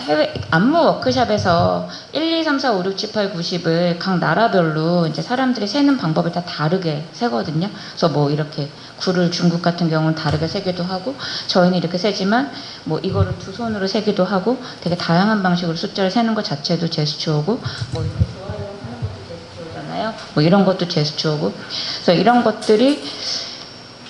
해외 안무 워크숍에서 1, 2, 3, 4, 5, 6, 7, 8, 90을 각 나라별로 이제 사람들이 세는 방법을 다 다르게 세거든요. 그래서 이렇게 굴을 중국 같은 경우는 다르게 세기도 하고, 저희는 이렇게 세지만 이거를 두 손으로 세기도 하고, 되게 다양한 방식으로 숫자를 세는 것 자체도 제스처고, 이렇게 좋아요 하는 것도 제스처잖아요. 이런 것도 제스처고, 그래서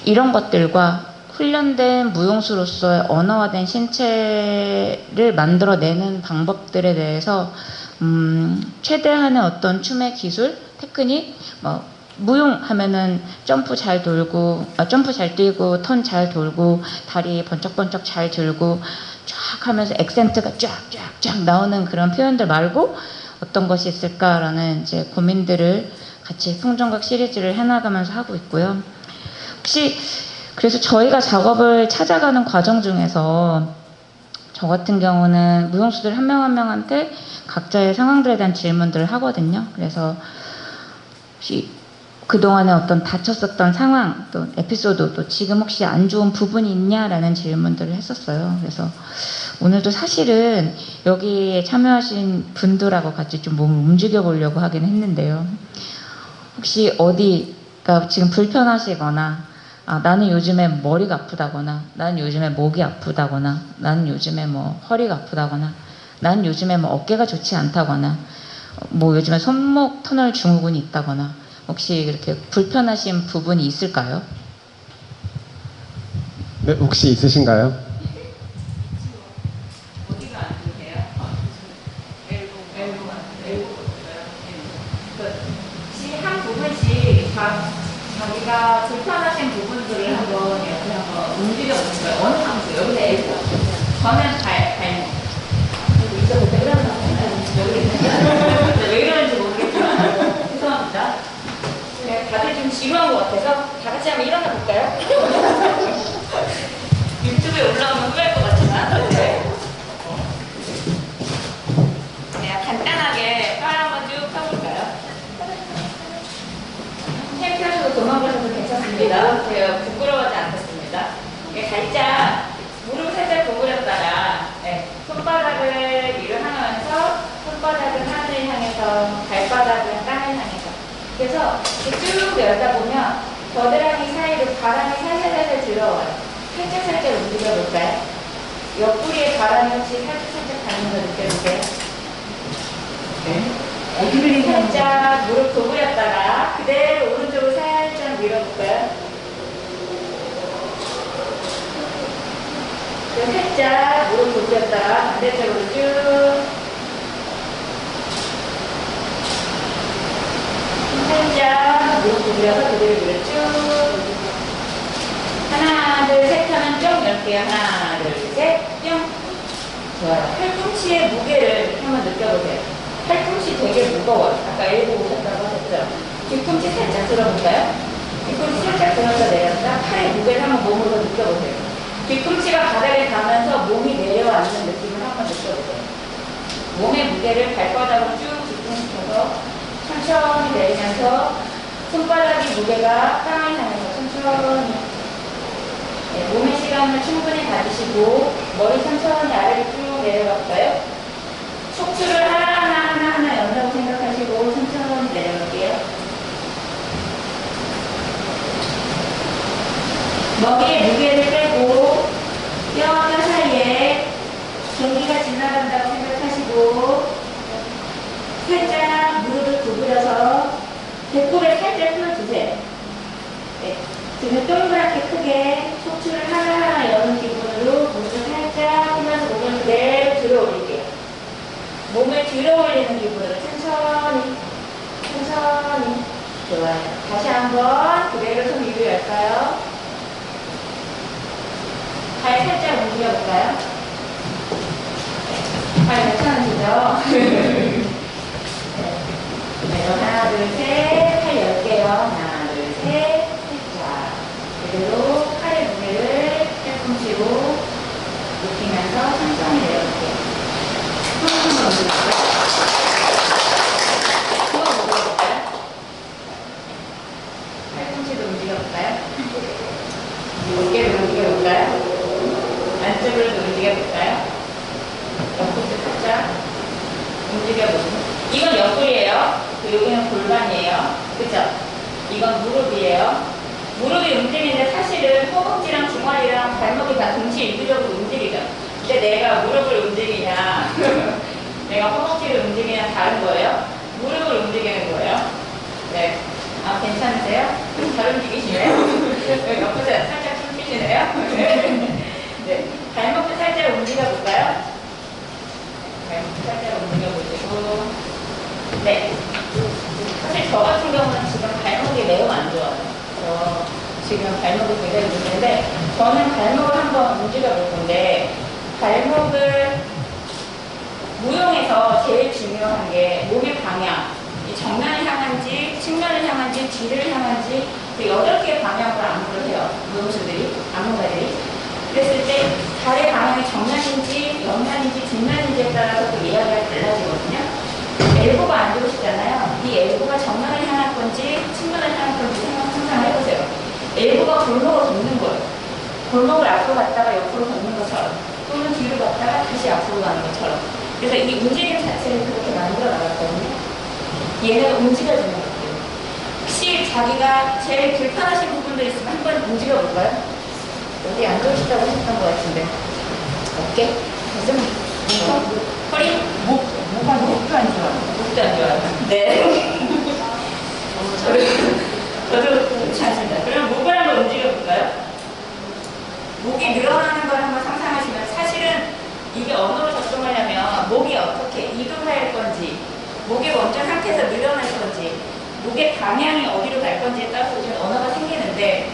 이런 것들과 훈련된 무용수로서의 언어화된 신체를 만들어내는 방법들에 대해서 최대한의 어떤 춤의 기술, 테크닉, 무용 하면은 점프 잘 뛰고 턴 잘 돌고 다리 번쩍번쩍 잘 들고 쫙 하면서 액센트가 쫙쫙쫙 나오는 그런 표현들 말고 어떤 것이 있을까라는 이제 고민들을 같이 풍정각 시리즈를 해나가면서 하고 있고요. 혹시 그래서 저희가 작업을 찾아가는 과정 중에서 저 같은 경우는 무용수들 한 명 한 명한테 각자의 상황들에 대한 질문들을 하거든요. 그래서 혹시 그동안에 어떤 다쳤었던 상황, 또 에피소드, 또 지금 혹시 안 좋은 부분이 있냐라는 질문들을 했었어요. 그래서 오늘도 사실은 여기에 참여하신 분들하고 같이 좀 몸을 움직여 보려고 하긴 했는데요. 혹시 어디가 지금 불편하시거나, 나는 요즘에 머리가 아프다거나, 나는 요즘에 목이 아프다거나, 나는 요즘에 허리가 아프다거나, 나는 요즘에 어깨가 좋지 않다거나, 요즘에 손목 터널 증후군이 있다거나, 혹시 이렇게 불편하신 부분이 있을까요? 네, 혹시 있으신가요? 어디가 안 좋으세요? 엘보가. 혹시 한 부분씩 자기가 불편하신 부분들을 한번 움직여 보세요. 어느 부분이세요? 여기서 엘보. 저는 발목. 그리고 이쪽부터 일어나잖아요. 여기 왜 이러는지 모르겠지만 죄송합니다. 다들 좀 지루한 것 같아서 다 같이 한번 일어나 볼까요? 유튜브에 올라오면 후회할 것 같지만 네. 간단하게 팔 한번 쭉 펴볼까요? 창피하셔도 도망가셔도 괜찮습니다. 제가 부끄러워하지 않겠습니다. 살짝 무릎을 살짝 구부렸다가 손바닥을 위로 향하면서 손바닥은 하늘을 향해서 발바닥은 땅을 향해서, 그래서 쭉 열다 보면 겨드랑이 사이로 바람이 살살살살 들어와요. 살짝 움직여 볼까요? 옆구리에 바람이 혹시 살짝 닿는 거 느껴지세요? 네. 살짝 무릎 구부렸다가 그대로 오른쪽으로 살짝 밀어볼까요? 살짝 무릎 구부렸다가 반대쪽으로 쭉 살짝 무릎 구부려서 그대로 밀어 쭉. 하나 둘 셋 하면 쭉 열게요. 하나 둘 셋 뿅. 좋아요. 팔꿈치의 무게를 한번 느껴보세요. 팔꿈치 되게 무거워요. 아까 엘보 오셨다고 하셨죠? 뒤꿈치 살짝 들어볼까요? 뒤꿈치 살짝 들어서 내렸다. 팔의 무게를 한번 몸으로 느껴보세요. 뒤꿈치가 바닥에 닿으면서 몸이 내려앉는 느낌을 한번 느껴보세요. 몸의 무게를 발바닥으로 쭉 집중시켜서 천천히 내리면서 손바닥의 무게가 땅을 향해서 천천히 몸의 시간을 충분히 가지시고 머리 천천히 아래로 쭉 내려가 볼까요? 척추를 하나하나 연다고 생각하시고 천천히 내려갈게요. 머리에 무게를 빼고 뼈와 뼈 사이에 전기가 지나간다고 생각하시고 살짝 무릎을 구부려서 배꼽을 살짝 풀어주세요. 등을 동그랗게 크게 척추를 하나하나 여는 기분으로 몸을 살짝 하면서 몸을 그대로 들어 올릴게요. 몸을 들어 올리는 기분으로 천천히 좋아요. 다시 한번 그대로 손 위로 열까요? 발 살짝 움직여볼까요? 발 괜찮으시죠? 네. 둘, 셋. 팔 열게요. 하나, 둘, 셋. 자, 그대로 팔의 무게를 팔꿈치로 높이면서 천천히 내려올게요. 손으로 움직여볼까요? 손으로 움직여볼까요? 팔꿈치도 움직여볼까요? 어깨를 움직여볼까요? 안쪽으로도 움직여볼까요? 옆구리 살짝 움직여보세요. 이건 옆구리예요. 여기는 골반이에요. 그죠? 이건 무릎이에요. 무릎이 움직이는데 사실은 허벅지랑 종아리랑 발목이 다 동시에 일부적으로 움직이죠. 근데 내가 무릎을 움직이냐, 내가 허벅지를 움직이냐 다른 거예요. 무릎을 움직이는 거예요. 네. 아, 괜찮으세요? 잘 움직이시네요? 옆구리 살짝 숨기시네요? 네. 발목도 살짝 움직여볼까요? 발목 살짝 움직여보시고. 네. 사실 저 같은 경우는 지금 발목이 매우 안 좋아요. 지금 발목이 굉장히 문제인데, 저는 발목을 한번 움직여 볼 건데, 발목을 무용에서 제일 중요한 게 몸의 방향, 이 정면을 향한지, 측면을 향한지, 뒤를 향한지, 8개의 방향으로 안무를 해요. 무용수들이, 안무가들이. 그랬을 때, 발의 방향이 정면인지, 옆면인지, 뒷면인지에 따라서 그 이야기가 달라지거든요. 엘보가 안 좋으시잖아요. 이 엘보가 정면을 향할 건지, 측면을 향할 건지 상상해보세요. 엘보가 골목을 걷는 거예요. 골목을 앞으로 갔다가 옆으로 걷는 것처럼, 또는 뒤로 갔다가 다시 앞으로 가는 것처럼. 그래서 이 움직임 자체를 그렇게 만들어 나갔거든요. 얘네가 움직여지는 것들. 혹시 자기가 제일 불편하신 부분들 있으면 한번 움직여 볼까요? 어디 안 좋으시다고 하셨던 것 같은데. 어깨? 가슴? 허리? 목도 안 좋아요. 목도 안 좋아요. 네. 저도 괜찮습니다. 그럼 목을 한번 움직여 볼까요? 목이 늘어나는 걸 한번 상상하시면 사실은 이게 언어로 접종하려면 목이 어떻게 이동할 건지, 목의 원전 상태에서 늘어날 건지, 목의 방향이 어디로 갈 건지에 따라서 지금 언어가 생기는데,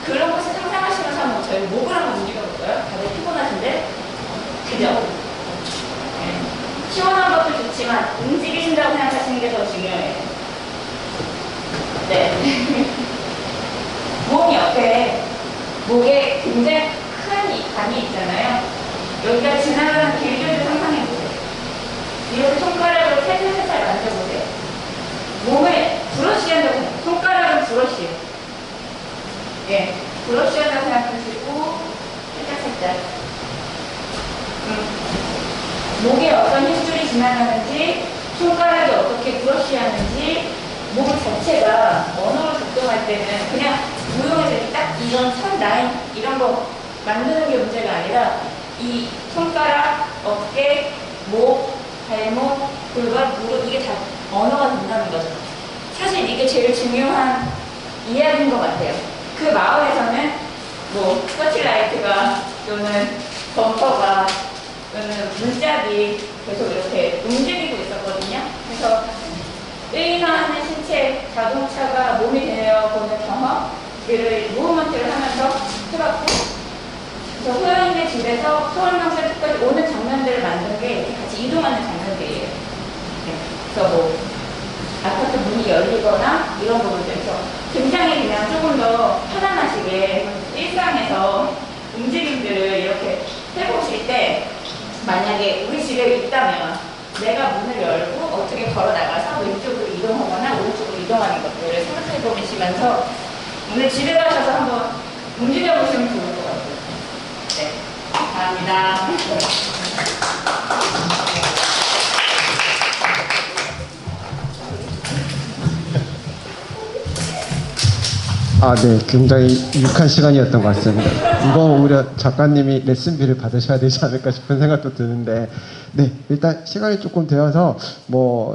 그런 것을 상상하시면서 한번 저희 목을 한번 움직여 볼까요? 다들 피곤하신데? 그죠? 네. 시원한 것도 좋지만 움직이신다고 생각하시는 게 더 중요해요. 네. 몸 옆에 목에 굉장히 큰 이 간이 있잖아요. 여기가 지나가는 길들을 상상해보세요. 이렇게 손가락으로 살살 만져보세요. 몸을 브러쉬한다고 생각해요. 손가락은 브러쉬. 예, 브러쉬한다고 생각하시고 살짝 목에 어떤 힘줄이 지나가는지, 손가락이 어떻게 브러쉬하는지, 목 자체가 언어로 작동할 때는 그냥 무용에서 딱 이런 선 라인 이런 거 만드는 게 문제가 아니라 이 손가락, 어깨, 목, 발목, 골반, 무릎 이게 다 언어가 된다는 거죠. 사실 이게 제일 중요한 이야기인 것 같아요. 그 마을에서는 뭐 스포트라이트가 또는 범퍼가 또는 문짝이 계속 이렇게 움직이고 있었거든요. 그래서 의인화하는 신체, 자동차가 몸이 되어보는 경험을 무브먼트를 하면서 해봤고, 그래서 호연이네 집에서 서울명설까지 오는 장면들을 만든 게 이렇게 같이 이동하는 장면들이에요. 네. 그래서 뭐 아파트 문이 열리거나 이런 부분들에서 굉장히 그냥 조금 더 편안하시게 일상에서 움직임들을 이렇게 해보실 때, 만약에 우리 집에 있다면 내가 문을 열고 어떻게 걸어 나가서 왼쪽으로 이동하거나 오른쪽으로 이동하는 것들을 생각해 보시면서 오늘 집에 가셔서 한번 움직여 보시면 좋을 것 같아요. 네, 감사합니다. 아, 네. 굉장히 유익한 시간이었던 것 같습니다. 이거 오히려 작가님이 레슨비를 받으셔야 되지 않을까 싶은 생각도 드는데, 네. 일단 시간이 조금 되어서,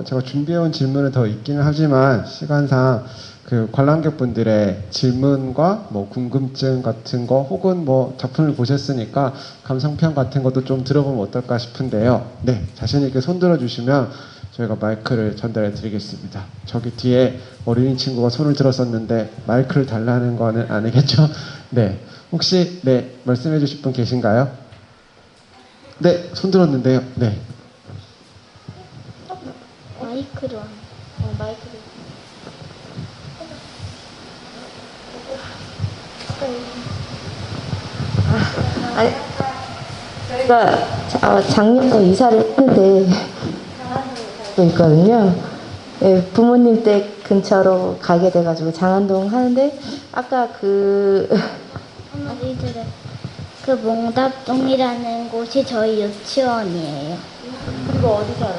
제가 준비해온 질문은 더 있기는 하지만, 시간상 그 관람객분들의 질문과 궁금증 같은 거, 혹은 작품을 보셨으니까 감상평 같은 것도 좀 들어보면 어떨까 싶은데요. 네. 자신있게 손 들어주시면 저희가 마이크를 전달해 드리겠습니다. 저기 뒤에 어린이 친구가 손을 들었었는데 마이크를 달라는 거는 아니겠죠? 네. 혹시 말씀해 주실 분 계신가요? 네, 손 들었는데요. 네. 마이크로 마이크로 아니, 저희가 작년에 이사를 했는데 또 있거든요. 예, 부모님 댁 근처로 가게 돼가지고 장안동 하는데 아까 우리들의 그 몽답동이라는 곳이 저희 유치원이에요. 그리고 어디 살아요?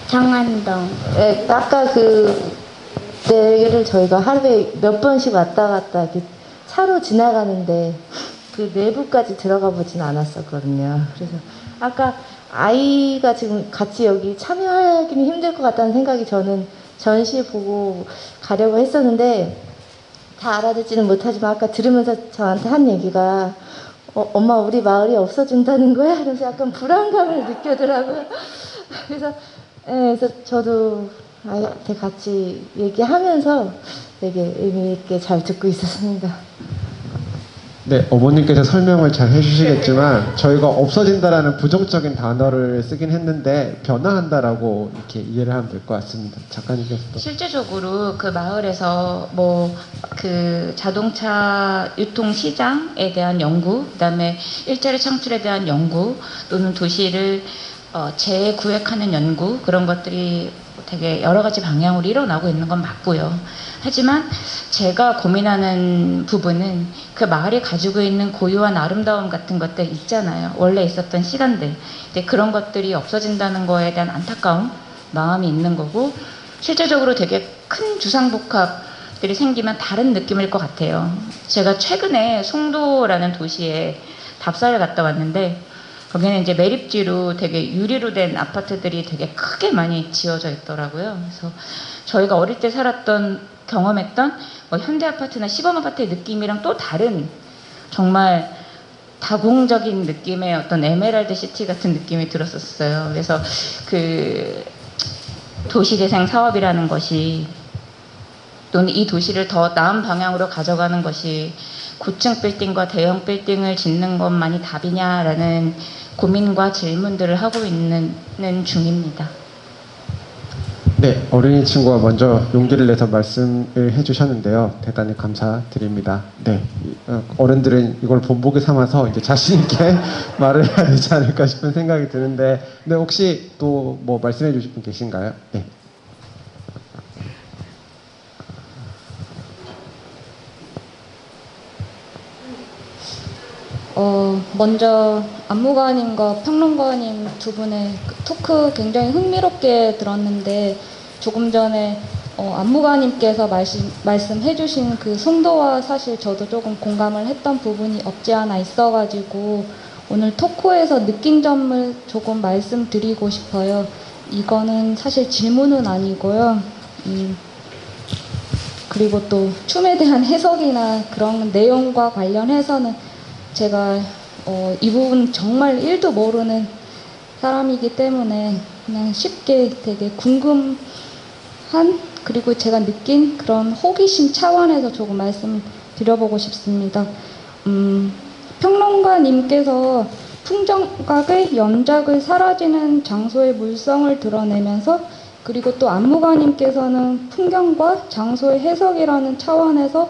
장안동. 예, 아까 때를 저희가 하루에 몇 번씩 왔다 갔다 이렇게 차로 지나가는데 그 내부까지 들어가 보진 않았었거든요. 그래서 아까 아이가 지금 같이 여기 참여하기는 힘들 것 같다는 생각이 저는 전시 보고 가려고 했었는데 다 알아듣지는 못하지만 아까 들으면서 저한테 한 얘기가 엄마 우리 마을이 없어진다는 거야? 이러면서 약간 불안감을 느끼더라고요. 그래서 저도 아이한테 같이 얘기하면서 되게 의미 있게 잘 듣고 있었습니다. 네, 어머님께서 설명을 잘 해주시겠지만 저희가 없어진다라는 부정적인 단어를 쓰긴 했는데 변화한다라고 이렇게 이해를 하면 될 것 같습니다. 작가님께서도. 실제적으로 그 마을에서 뭐 그 자동차 유통 시장에 대한 연구, 그다음에 일자리 창출에 대한 연구 또는 도시를 재구획하는 연구, 그런 것들이 되게 여러 가지 방향으로 일어나고 있는 건 맞고요. 하지만 제가 고민하는 부분은 그 마을이 가지고 있는 고유한 아름다움 같은 것들 있잖아요. 원래 있었던 시간들. 근데 그런 것들이 없어진다는 거에 대한 안타까움, 마음이 있는 거고, 실제적으로 되게 큰 주상복합들이 생기면 다른 느낌일 것 같아요. 제가 최근에 송도라는 도시에 답사를 갔다 왔는데, 거기는 이제 매립지로 되게 유리로 된 아파트들이 되게 크게 많이 지어져 있더라고요. 그래서 저희가 어릴 때 살았던, 경험했던 뭐 현대 아파트나 시범 아파트의 느낌이랑 또 다른 정말 다공적인 느낌의 어떤 에메랄드 시티 같은 느낌이 들었었어요. 그래서 그 도시재생 사업이라는 것이 또는 이 도시를 더 나은 방향으로 가져가는 것이 고층 빌딩과 대형 빌딩을 짓는 것만이 답이냐라는 고민과 질문들을 하고 있는 중입니다. 네, 어린이 친구가 먼저 용기를 내서 말씀을 해주셨는데요. 대단히 감사드립니다. 네, 어른들은 이걸 본보기 삼아서 이제 자신 있게 말을 해야 되지 않을까 싶은 생각이 드는데, 네, 혹시 또 뭐 말씀해 주실 분 계신가요? 네. 먼저 안무가님과 평론가님 두 분의 토크 굉장히 흥미롭게 들었는데 조금 전에 안무가님께서 말씀해주신 그 송도와 사실 저도 조금 공감을 했던 부분이 없지 않아 있어가지고 오늘 토크에서 느낀 점을 조금 말씀드리고 싶어요. 이거는 사실 질문은 아니고요. 그리고 또 춤에 대한 해석이나 그런 내용과 관련해서는 제가 이 부분 정말 1도 모르는 사람이기 때문에 그냥 쉽게 되게 궁금한, 그리고 제가 느낀 그런 호기심 차원에서 조금 말씀을 드려보고 싶습니다. 평론가님께서 풍정각의 연작의 사라지는 장소의 물성을 드러내면서, 그리고 또 안무가님께서는 풍경과 장소의 해석이라는 차원에서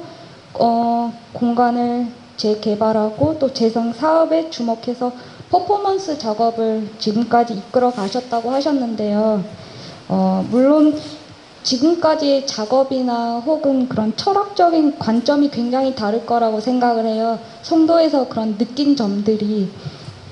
공간을 재개발하고 또 재생 사업에 주목해서 퍼포먼스 작업을 지금까지 이끌어 가셨다고 하셨는데요. 물론 지금까지의 작업이나 혹은 그런 철학적인 관점이 굉장히 다를 거라고 생각을 해요. 송도에서 그런 느낀 점들이.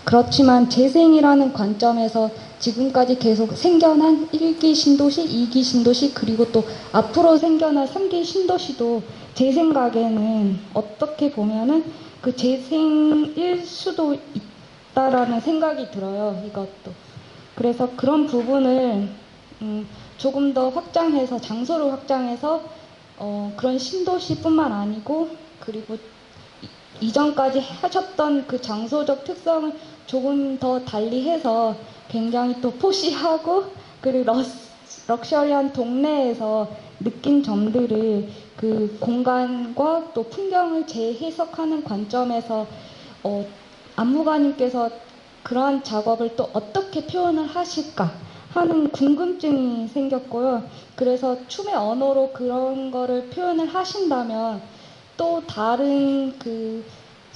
그렇지만 재생이라는 관점에서 지금까지 계속 생겨난 1기 신도시, 2기 신도시, 그리고 또 앞으로 생겨날 3기 신도시도 제 생각에는 어떻게 보면은 그 재생일 수도 있다라는 생각이 들어요, 이것도. 그래서 그런 부분을 조금 더 확장해서, 장소를 확장해서 그런 신도시뿐만 아니고, 그리고 이전까지 하셨던 그 장소적 특성을 조금 더 달리해서 굉장히 또 포시하고, 그리고 럭셔리한 동네에서 느낀 점들을 그 공간과 또 풍경을 재해석하는 관점에서 안무가님께서 그러한 작업을 또 어떻게 표현을 하실까 하는 궁금증이 생겼고요. 그래서 춤의 언어로 그런 거를 표현을 하신다면 또 다른 그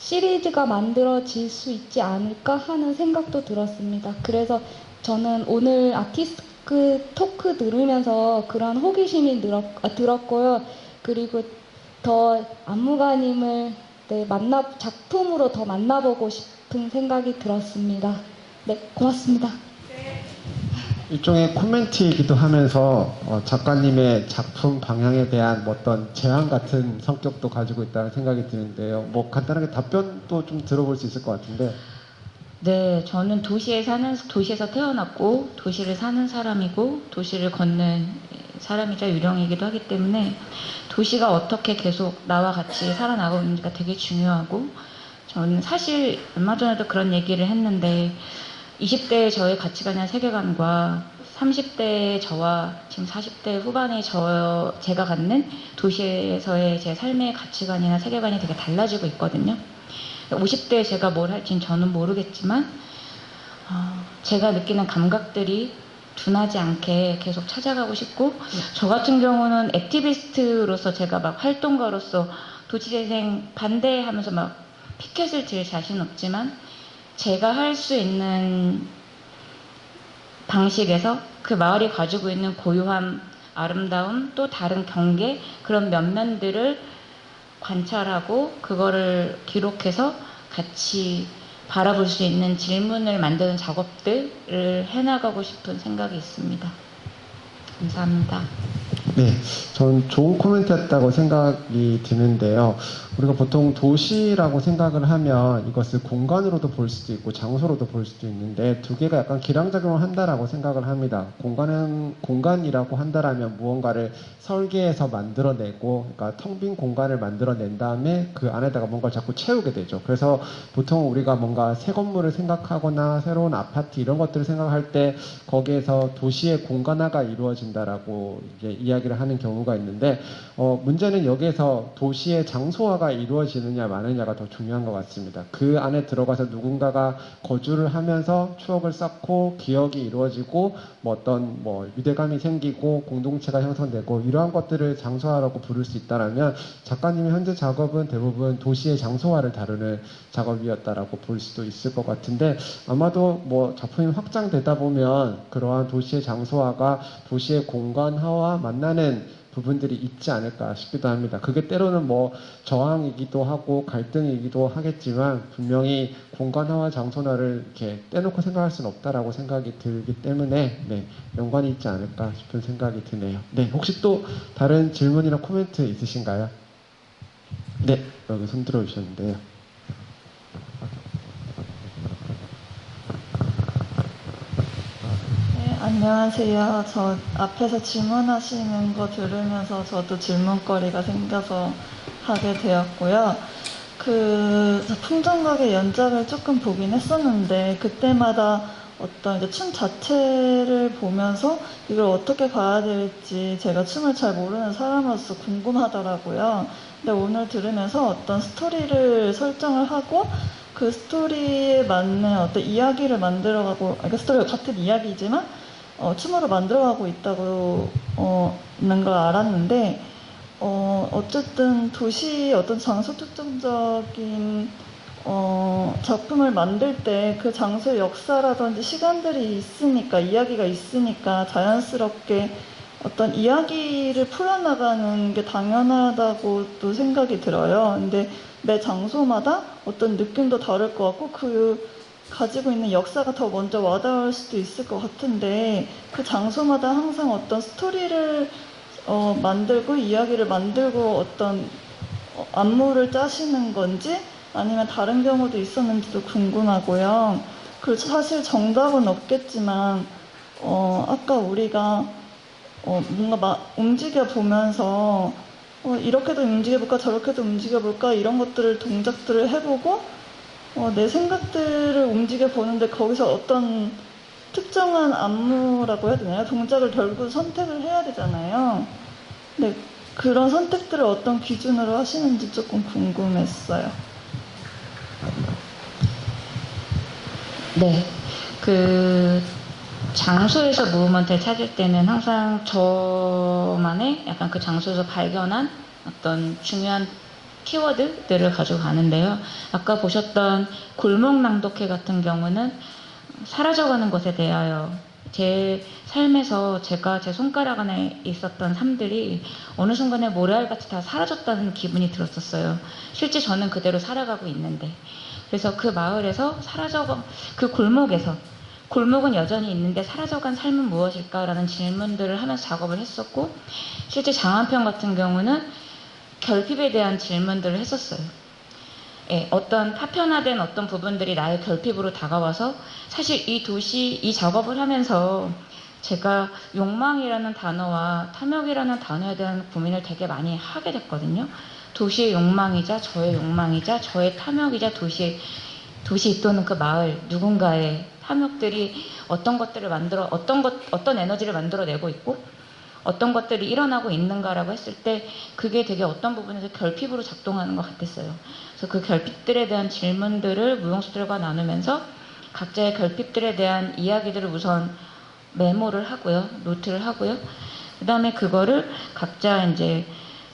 시리즈가 만들어질 수 있지 않을까 하는 생각도 들었습니다. 그래서 저는 오늘 아티스트 토크 들으면서 그런 호기심이 들었고요. 그리고 더 안무가님을 작품으로 더 만나보고 싶은 생각이 들었습니다. 네, 고맙습니다. 일종의 코멘트이기도 하면서 작가님의 작품 방향에 대한 어떤 제안 같은 성격도 가지고 있다는 생각이 드는데요. 뭐 간단하게 답변도 좀 들어볼 수 있을 것 같은데. 네, 저는 도시에서 태어났고 도시를 사는 사람이고 도시를 걷는 사람이자 유령이기도 하기 때문에 도시가 어떻게 계속 나와 같이 살아나가고 있는지가 되게 중요하고, 저는 사실 얼마 전에도 그런 얘기를 했는데 20대의 저의 가치관이나 세계관과 30대의 저와 지금 40대 후반의 제가 갖는 도시에서의 제 삶의 가치관이나 세계관이 되게 달라지고 있거든요. 50대에 제가 뭘 할지는 저는 모르겠지만 제가 느끼는 감각들이 둔하지 않게 계속 찾아가고 싶고, 저 같은 경우는 액티비스트로서 제가 막 활동가로서 도시재생 반대하면서 막 피켓을 들 자신 없지만 제가 할 수 있는 방식에서 그 마을이 가지고 있는 고유함, 아름다움, 또 다른 경계, 그런 면면들을 관찰하고 그거를 기록해서 같이 바라볼 수 있는 질문을 만드는 작업들을 해나가고 싶은 생각이 있습니다. 감사합니다. 네, 전 좋은 코멘트였다고 생각이 드는데요. 우리가 보통 도시라고 생각을 하면 이것을 공간으로도 볼 수도 있고 장소로도 볼 수도 있는데 두 개가 약간 기량작용을 한다라고 생각을 합니다. 공간이라고 한다라면 무언가를 설계해서 만들어내고, 그러니까 텅 빈 공간을 만들어낸 다음에 그 안에다가 뭔가를 자꾸 채우게 되죠. 그래서 보통 우리가 뭔가 새 건물을 생각하거나 새로운 아파트 이런 것들을 생각할 때 거기에서 도시의 공간화가 이루어진다라고 이제 이야기를 하는 경우가 있는데, 문제는 여기에서 도시의 장소화가 이루어지느냐 마느냐가 더 중요한 것 같습니다. 그 안에 들어가서 누군가가 거주를 하면서 추억을 쌓고 기억이 이루어지고 어떤 유대감이 생기고 공동체가 형성되고 이러한 것들을 장소화라고 부를 수 있다면, 작가님의 현재 작업은 대부분 도시의 장소화를 다루는 작업이었다라고 볼 수도 있을 것 같은데, 아마도 작품이 확장되다 보면 그러한 도시의 장소화가 도시의 공간화와 만나는 부분들이 있지 않을까 싶기도 합니다. 그게 때로는 저항이기도 하고 갈등이기도 하겠지만 분명히 공간화와 장소화를 이렇게 떼놓고 생각할 수는 없다라고 생각이 들기 때문에 연관이 있지 않을까 싶은 생각이 드네요. 네, 혹시 또 다른 질문이나 코멘트 있으신가요? 네, 여기 손 들어주셨는데요. 안녕하세요. 저 앞에서 질문하시는 거 들으면서 저도 질문거리가 생겨서 하게 되었고요. 그 풍정각의 연작을 조금 보긴 했었는데 그때마다 어떤 이제 춤 자체를 보면서 이걸 어떻게 봐야 될지 제가 춤을 잘 모르는 사람으로서 궁금하더라고요. 근데 오늘 들으면서 어떤 스토리를 설정을 하고 그 스토리에 맞는 어떤 이야기를 만들어가고, 그러니까 스토리가 같은 이야기지만 춤으로 만들어가고 있다고 있는 걸 알았는데, 어쨌든 도시 어떤 장소 특정적인 작품을 만들 때 그 장소의 역사라든지 시간들이 있으니까, 이야기가 있으니까 자연스럽게 어떤 이야기를 풀어나가는 게 당연하다고 또 생각이 들어요. 근데 매 장소마다 어떤 느낌도 다를 것 같고 그 가지고 있는 역사가 더 먼저 와닿을 수도 있을 것 같은데, 그 장소마다 항상 어떤 스토리를 만들고 이야기를 만들고 어떤 안무를 짜시는 건지 아니면 다른 경우도 있었는지도 궁금하고요. 그리고 사실 정답은 없겠지만 아까 우리가 뭔가 움직여 보면서 이렇게도 움직여볼까 저렇게도 움직여볼까 이런 것들을 동작들을 해보고 내 생각들을 움직여 보는데 거기서 어떤 특정한 안무라고 해야 되나요? 동작을 결국 선택을 해야 되잖아요. 근데 그런 선택들을 어떤 기준으로 하시는지 조금 궁금했어요. 네, 그 장소에서 무브먼트를 찾을 때는 항상 저만의 약간 그 장소에서 발견한 어떤 중요한 키워드들을 가지고 가는데요. 아까 보셨던 골목 낭독회 같은 경우는 사라져가는 것에 대하여 제 삶에서 제가 제 손가락 안에 있었던 삶들이 어느 순간에 모래알같이 다 사라졌다는 기분이 들었었어요. 실제 저는 그대로 살아가고 있는데. 그래서 그 마을에서 그 골목에서 골목은 여전히 있는데 사라져간 삶은 무엇일까라는 질문들을 하면서 작업을 했었고, 실제 장안편 같은 경우는 결핍에 대한 질문들을 했었어요. 예, 어떤 파편화된 어떤 부분들이 나의 결핍으로 다가와서 사실 이 작업을 하면서 제가 욕망이라는 단어와 탐욕이라는 단어에 대한 고민을 되게 많이 하게 됐거든요. 도시의 욕망이자 저의 욕망이자 저의 탐욕이자 도시 또는 그 마을 누군가의 탐욕들이 어떤 것들을 어떤 에너지를 만들어내고 있고 어떤 것들이 일어나고 있는가라고 했을 때 그게 되게 어떤 부분에서 결핍으로 작동하는 것 같았어요. 그래서 그 결핍들에 대한 질문들을 무용수들과 나누면서 각자의 결핍들에 대한 이야기들을 우선 메모를 하고요. 노트를 하고요. 그 다음에 그거를 각자 이제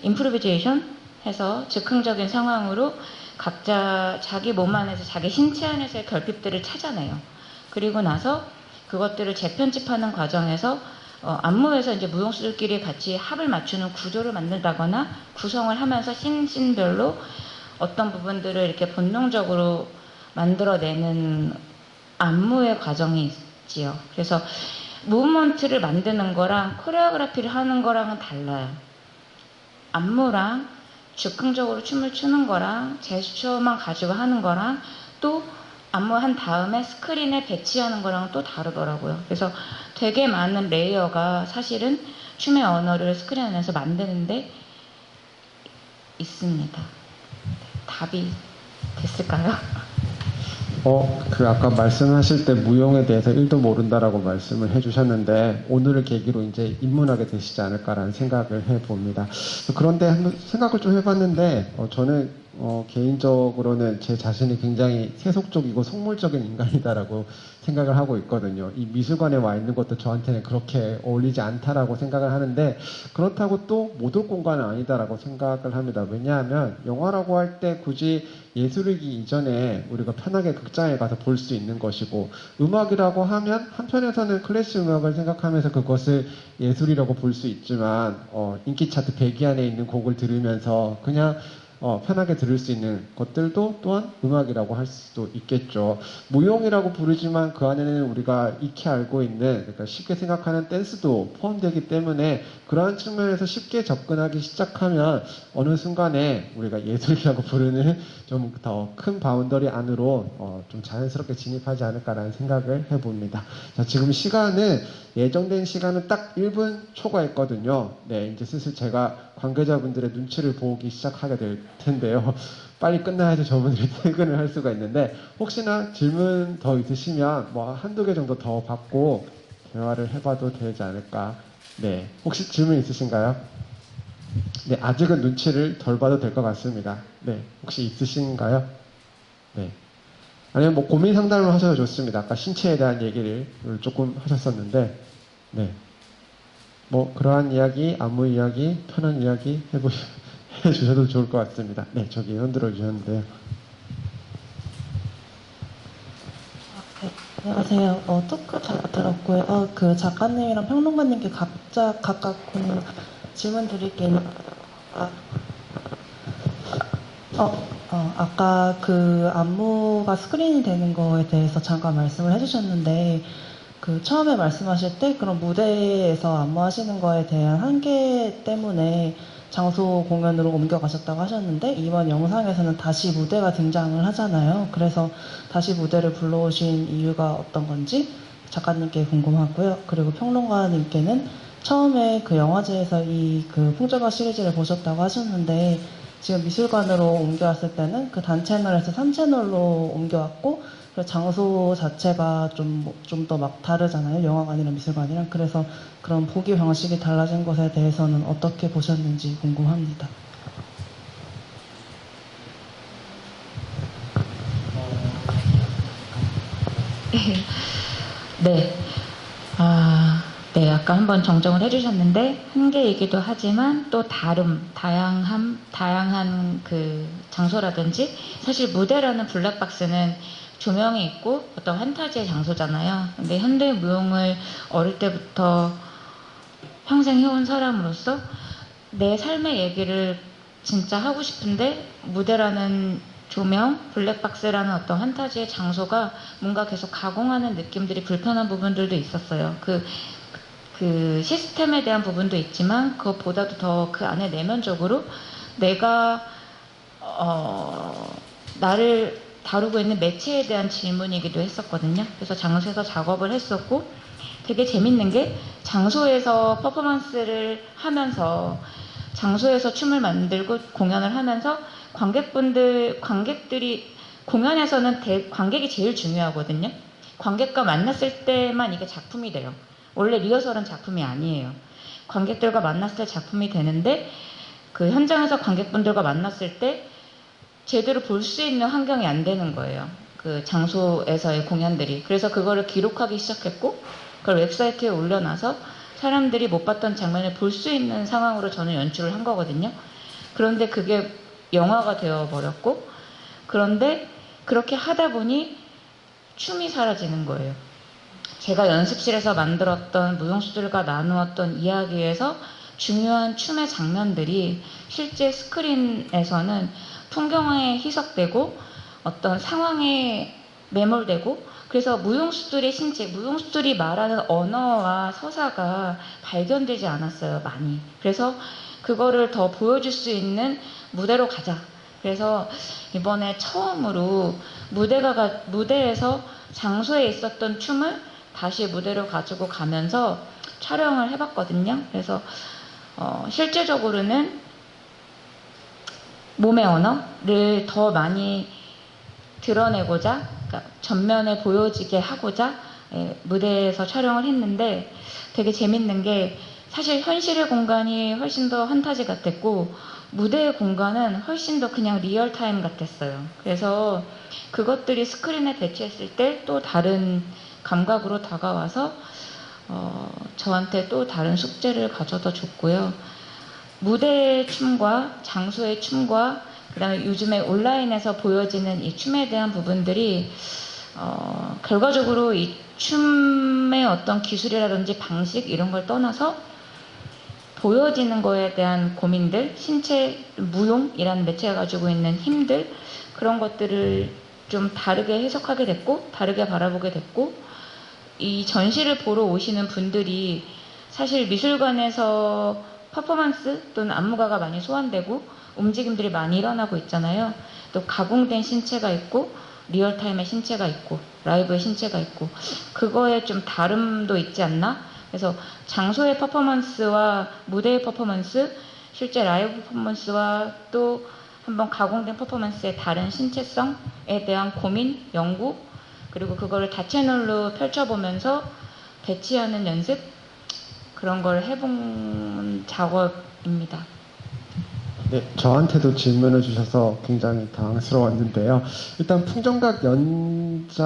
임프로비제이션 해서 즉흥적인 상황으로 각자 자기 몸 안에서 자기 신체 안에서의 결핍들을 찾아내요. 그리고 나서 그것들을 재편집하는 과정에서 안무에서 이제 무용수들끼리 같이 합을 맞추는 구조를 만든다거나 구성을 하면서 신별로 어떤 부분들을 이렇게 본능적으로 만들어내는 안무의 과정이 있지요. 그래서 무브먼트를 만드는 거랑 코레오그라피를 하는 거랑은 달라요. 안무랑 즉흥적으로 춤을 추는 거랑 제스처만 가지고 하는 거랑 또 안무한 다음에 스크린에 배치하는 거랑 또 다르더라고요. 그래서 되게 많은 레이어가 사실은 춤의 언어를 스크린 안에서 만드는데 있습니다. 답이 됐을까요? 아까 말씀하실 때 무용에 대해서 1도 모른다라고 말씀을 해주셨는데 오늘을 계기로 이제 입문하게 되시지 않을까라는 생각을 해봅니다. 그런데 한번 생각을 좀 해봤는데 저는 개인적으로는 제 자신이 굉장히 세속적이고 속물적인 인간이다라고 생각을 하고 있거든요. 이 미술관에 와 있는 것도 저한테는 그렇게 어울리지 않다라고 생각을 하는데 그렇다고 또 못 올 공간은 아니다라고 생각을 합니다. 왜냐하면 영화라고 할 때 굳이 예술이기 이전에 우리가 편하게 극장에 가서 볼 수 있는 것이고 음악이라고 하면 한편에서는 클래식 음악을 생각하면서 그것을 예술이라고 볼 수 있지만 인기 차트 100위 안에 있는 곡을 들으면서 그냥 편하게 들을 수 있는 것들도 또한 음악이라고 할 수도 있겠죠. 무용이라고 부르지만 그 안에는 우리가 익히 알고 있는, 그러니까 쉽게 생각하는 댄스도 포함되기 때문에 그러한 측면에서 쉽게 접근하기 시작하면 어느 순간에 우리가 예술이라고 부르는 좀 더 큰 바운더리 안으로 좀 자연스럽게 진입하지 않을까라는 생각을 해봅니다. 자, 지금 시간은 예정된 시간은 딱 1분 초과했거든요. 네, 이제 슬슬 제가 관계자분들의 눈치를 보기 시작하게 될 텐데요. 빨리 끝나야지 저분들이 퇴근을 할 수가 있는데 혹시나 질문 더 있으시면 뭐 한두 개 정도 더 받고 대화를 해봐도 되지 않을까. 네, 혹시 질문 있으신가요? 네, 아직은 눈치를 덜 봐도 될 것 같습니다. 네, 혹시 있으신가요? 네. 아니면 뭐 고민 상담을 하셔도 좋습니다. 아까 신체에 대한 얘기를 조금 하셨었는데, 네. 뭐 그러한 이야기, 안무 이야기, 편한 이야기 해주셔도 좋을 것 같습니다. 네, 저기 흔들어 주셨는데요. 안녕하세요. 토크 잘 들었고요. 그 작가님이랑 평론가님께 각각 질문 드릴 게 있는데, 아까 그 안무가 스크린이 되는 거에 대해서 잠깐 말씀을 해주셨는데, 그 처음에 말씀하실 때 그런 무대에서 안무하시는 거에 대한 한계 때문에 장소 공연으로 옮겨가셨다고 하셨는데 이번 영상에서는 다시 무대가 등장을 하잖아요. 그래서 다시 무대를 불러오신 이유가 어떤 건지 작가님께 궁금하고요. 그리고 평론가님께는 처음에 그 영화제에서 이 그 풍조가 시리즈를 보셨다고 하셨는데 지금 미술관으로 옮겨왔을 때는 그 단채널에서 3채널로 옮겨왔고 장소 자체가 좀 더 막 다르잖아요. 영화관이랑 미술관이랑. 그래서 그런 보기 방식이 달라진 것에 대해서는 어떻게 보셨는지 궁금합니다. 네. 네, 아까 한번 정정을 해주셨는데 한계이기도 하지만 또 다양한 그 장소라든지 사실 무대라는 블랙박스는 조명이 있고 어떤 환타지의 장소잖아요. 근데 현대 무용을 어릴 때부터 평생 해온 사람으로서 내 삶의 얘기를 진짜 하고 싶은데 무대라는 조명, 블랙박스라는 어떤 환타지의 장소가 뭔가 계속 가공하는 느낌들이 불편한 부분들도 있었어요. 그 시스템에 대한 부분도 있지만 그것보다도 더 그 안에 내면적으로 내가 나를 다루고 있는 매체에 대한 질문이기도 했었거든요. 그래서 장소에서 작업을 했었고 되게 재밌는 게 장소에서 퍼포먼스를 하면서 장소에서 춤을 만들고 공연을 하면서 관객들이 공연에서는 관객이 제일 중요하거든요. 관객과 만났을 때만 이게 작품이 돼요. 원래 리허설은 작품이 아니에요. 관객들과 만났을 때 작품이 되는데 그 현장에서 관객분들과 만났을 때 제대로 볼 수 있는 환경이 안 되는 거예요. 그 장소에서의 공연들이. 그래서 그거를 기록하기 시작했고 그걸 웹사이트에 올려놔서 사람들이 못 봤던 장면을 볼 수 있는 상황으로 저는 연출을 한 거거든요. 그런데 그게 영화가 되어버렸고 그런데 그렇게 하다 보니 춤이 사라지는 거예요. 제가 연습실에서 만들었던 무용수들과 나누었던 이야기에서 중요한 춤의 장면들이 실제 스크린에서는 풍경에 희석되고 어떤 상황에 매몰되고 그래서 무용수들의 신체, 무용수들이 말하는 언어와 서사가 발견되지 않았어요, 많이. 그래서 그거를 더 보여줄 수 있는 무대로 가자. 그래서 이번에 처음으로 무대에서 장소에 있었던 춤을 다시 무대로 가지고 가면서 촬영을 해봤거든요. 그래서 실제적으로는 몸의 언어를 더 많이 드러내고자 그러니까 전면에 보여지게 하고자 무대에서 촬영을 했는데 되게 재밌는 게 사실 현실의 공간이 훨씬 더 환타지 같았고 무대의 공간은 훨씬 더 그냥 리얼타임 같았어요. 그래서 그것들이 스크린에 배치했을 때 또 다른 감각으로 다가와서 저한테 또 다른 숙제를 가져다 줬고요. 무대의 춤과 장소의 춤과 그 다음에 요즘에 온라인에서 보여지는 이 춤에 대한 부분들이 결과적으로 이 춤의 어떤 기술이라든지 방식 이런 걸 떠나서 보여지는 거에 대한 고민들, 신체 무용이라는 매체가 가지고 있는 힘들 그런 것들을 좀 다르게 해석하게 됐고 다르게 바라보게 됐고 이 전시를 보러 오시는 분들이 사실 미술관에서 퍼포먼스 또는 안무가가 많이 소환되고 움직임들이 많이 일어나고 있잖아요. 또 가공된 신체가 있고 리얼타임의 신체가 있고 라이브의 신체가 있고 그거에 좀 다름도 있지 않나? 그래서 장소의 퍼포먼스와 무대의 퍼포먼스, 실제 라이브 퍼포먼스와 또 한번 가공된 퍼포먼스의 다른 신체성에 대한 고민, 연구 그리고 그거를 다채널로 펼쳐보면서 배치하는 연습 그런 걸 해본 작업입니다. 네, 저한테도 질문을 주셔서 굉장히 당황스러웠는데요. 일단 풍정각 연작이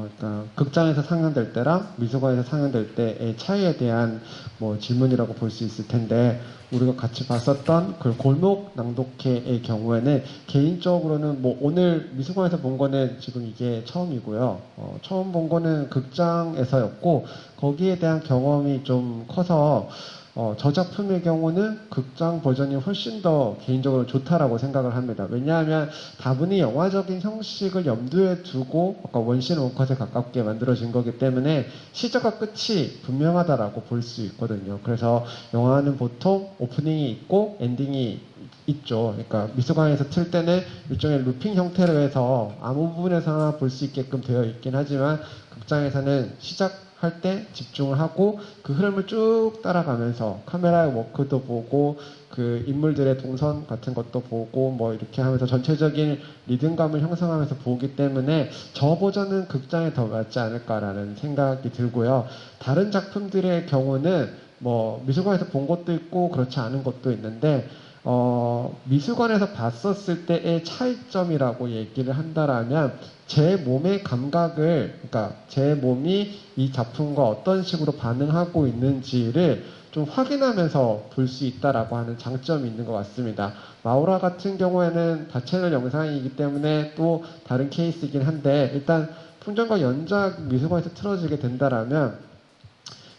일단 극장에서 상영될 때랑 미술관에서 상영될 때의 차이에 대한 뭐 질문이라고 볼 수 있을 텐데 우리가 같이 봤었던 그 골목 낭독회의 경우에는 개인적으로는 뭐 오늘 미술관에서 본 거는 지금 이게 처음이고요. 처음 본 거는 극장에서였고 거기에 대한 경험이 좀 커서 저 작품의 경우는 극장 버전이 훨씬 더 개인적으로 좋다라고 생각을 합니다. 왜냐하면 다분히 영화적인 형식을 염두에 두고 아까 원신 원컷에 가깝게 만들어진 거기 때문에 시작과 끝이 분명하다라고 볼 수 있거든요. 그래서 영화는 보통 오프닝이 있고 엔딩이 있죠. 그러니까 미술관에서 틀 때는 일종의 루핑 형태로 해서 아무 부분에서나 볼 수 있게끔 되어 있긴 하지만 극장에서는 시작할 때 집중을 하고 그 흐름을 쭉 따라가면서 카메라의 워크도 보고 그 인물들의 동선 같은 것도 보고 뭐 이렇게 하면서 전체적인 리듬감을 형성하면서 보기 때문에 저 버전은 극장에 더 맞지 않을까라는 생각이 들고요. 다른 작품들의 경우는 뭐 미술관에서 본 것도 있고 그렇지 않은 것도 있는데 미술관에서 봤었을 때의 차이점이라고 얘기를 한다라면 제 몸의 감각을, 그러니까 제 몸이 이 작품과 어떤 식으로 반응하고 있는지를 좀 확인하면서 볼 수 있다라고 하는 장점이 있는 것 같습니다. 마우라 같은 경우에는 다채널 영상이기 때문에 또 다른 케이스이긴 한데, 일단 풍전과 연작 미술관에서 틀어지게 된다라면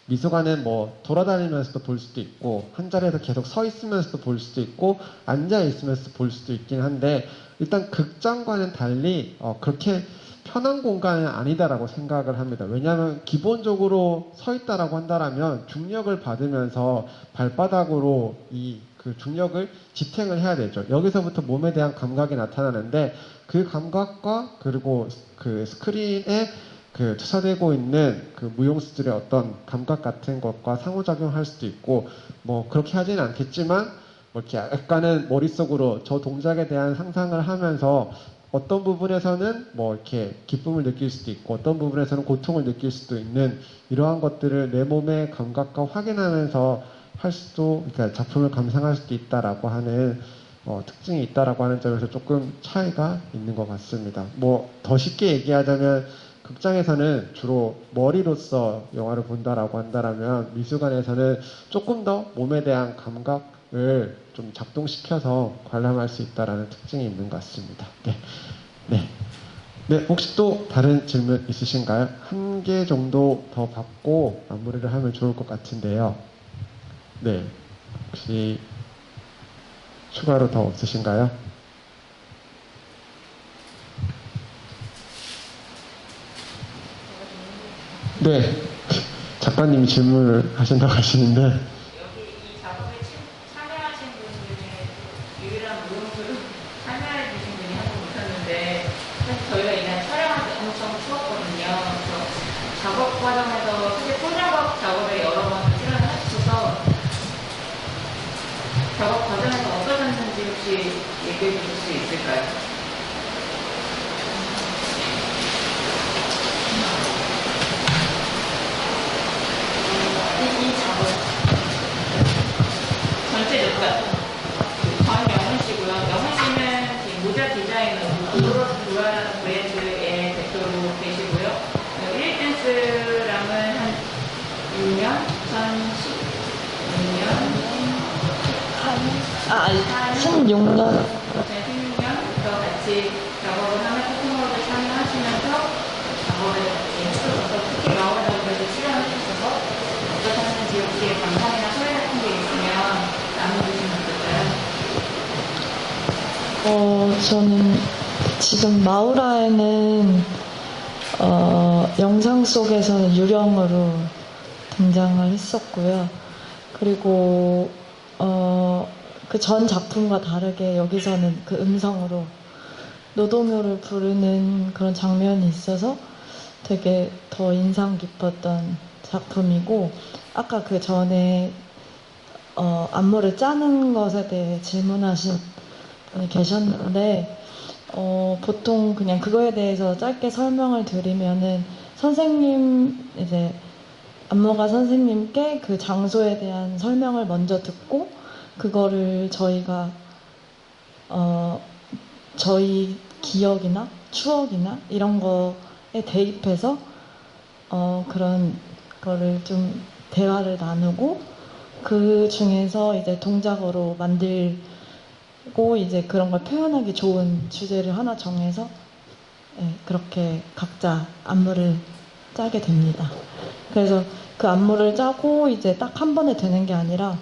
미술관은 뭐 돌아다니면서도 볼 수도 있고 한 자리에서 계속 서 있으면서도 볼 수도 있고 앉아 있으면서 볼 수도 있긴 한데, 일단 극장과는 달리 그렇게 편한 공간은 아니다라고 생각을 합니다. 왜냐하면 기본적으로 서 있다라고 한다라면 중력을 받으면서 발바닥으로 그 중력을 지탱을 해야 되죠. 여기서부터 몸에 대한 감각이 나타나는데, 그 감각과 그리고 그 스크린에 그 투사되고 있는 그 무용수들의 어떤 감각 같은 것과 상호작용할 수도 있고, 뭐 그렇게 하지는 않겠지만 뭐 이렇게 약간은 머릿속으로 저 동작에 대한 상상을 하면서 어떤 부분에서는 뭐 이렇게 기쁨을 느낄 수도 있고 어떤 부분에서는 고통을 느낄 수도 있는 이러한 것들을 내 몸의 감각과 확인하면서 할 수도, 그러니까 작품을 감상할 수도 있다라고 하는 특징이 있다라고 하는 점에서 조금 차이가 있는 것 같습니다. 뭐 더 쉽게 얘기하자면 극장에서는 주로 머리로서 영화를 본다라고 한다라면 미술관에서는 조금 더 몸에 대한 감각을 좀 작동시켜서 관람할 수 있다라는 특징이 있는 것 같습니다. 네, 혹시 또 다른 질문 있으신가요? 한 개 정도 더 받고 마무리를 하면 좋을 것 같은데요. 네, 혹시 추가로 더 없으신가요? 네, 작가님이 질문을 하신다고 하시는데. 여기 이 작업에 참여하신 분 중에 유일한 무용수로 참여해 주신 분이 한 분 오셨는데, 사실 저희가 이날 촬영할 때 엄청 추웠거든요. 그래서 작업 과정에서 사실 포장업 작업에 여러 번 출연을 하셔서 작업 과정에서 어떠셨는지 혹시 얘기해 주실 수 있을까요? 이 작업 전체 녹화 전영훈 씨고요. 영훈 씨는 지금 모자 디자이너고 로라 브랜드의 대표로 계시고요. 1댄스랑은 한 6년, 16년. 16년부터 같이 작업을 하며 소품으로도 참여하시면서 작업에 했었어서 특히 마오라에서 출연을 해주셔서 어떠셨는지 혹시 감상이나 소회 같은 게 있으면 나눠주시면 어떨까요? 저는 지금 마우라에는 영상 속에서는 유령으로 등장을 했었고요. 그리고 그 전 작품과 다르게 여기서는 그 음성으로 노동요를 부르는 그런 장면이 있어서 되게 더 인상 깊었던 작품이고, 아까 그 전에 안무를 짜는 것에 대해 질문하신 분이 계셨는데, 보통 그냥 그거에 대해서 짧게 설명을 드리면은 선생님, 이제 안무가 선생님께 그 장소에 대한 설명을 먼저 듣고 그거를 저희가 저희 기억이나 추억이나 이런 거에 대입해서 그런 거를 좀 대화를 나누고, 그 중에서 이제 동작으로 만들고 이제 그런 걸 표현하기 좋은 주제를 하나 정해서 그렇게 각자 안무를 짜게 됩니다. 그래서 그 안무를 짜고 이제 딱 한 번에 되는 게 아니라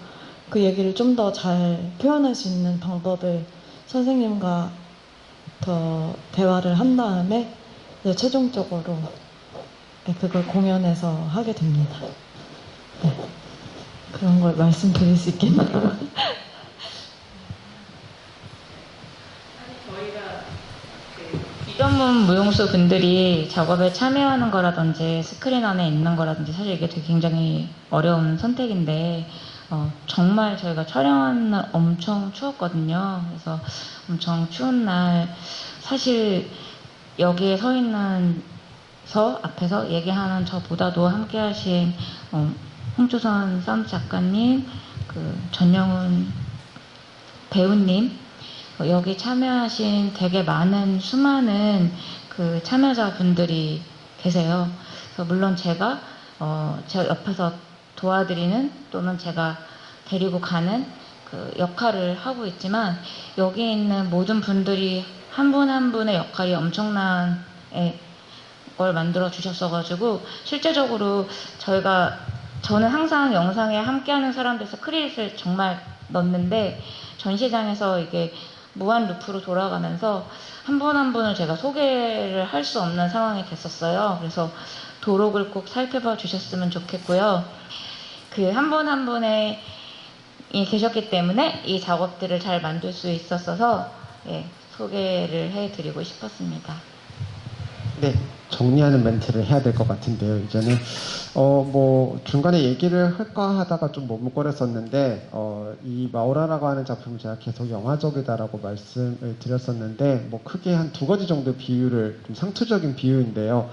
그 얘기를 좀 더 잘 표현할 수 있는 방법을 선생님과 더 대화를 한 다음에 이제 최종적으로 그걸 공연에서 하게 됩니다. 네. 그런 걸 말씀드릴 수 있겠네요. 저희가 비전문 무용수 분들이 작업에 참여하는 거라든지 스크린 안에 있는 거라든지 사실 이게 되게 굉장히 어려운 선택인데, 정말 저희가 촬영하는 날 엄청 추웠거든요. 그래서 엄청 추운 날 사실 여기에 서 있는 앞에서 얘기하는 저보다도 함께 하신 홍조선 사운드 작가님, 그 전영훈 배우님, 여기 참여하신 되게 많은 수많은 그 참여자분들이 계세요. 그래서 물론 제가 제 옆에서 도와드리는 또는 제가 데리고 가는 그 역할을 하고 있지만 여기 있는 모든 분들이 한 분 한 분의 역할이 엄청난 걸 만들어 주셨어가지고 실제적으로 저는 항상 영상에 함께하는 사람들에서 크레딧을 정말 넣는데 전시장에서 이게 무한 루프로 돌아가면서 한 분 한 분을 제가 소개를 할 수 없는 상황이 됐었어요. 그래서 도록을 꼭 살펴봐 주셨으면 좋겠고요. 그 한 분 한 분이 계셨기 때문에 이 작업들을 잘 만들 수 있었어서 소개를 해드리고 싶었습니다. 네, 정리하는 멘트를 해야 될 것 같은데요. 이제는 뭐 중간에 얘기를 할까 하다가 좀 머뭇거렸었는데 이 마우라라고 하는 작품을 제가 계속 영화적이다라고 말씀을 드렸었는데 뭐 크게 한 2가지 정도 비유를 좀 상투적인 비유인데요.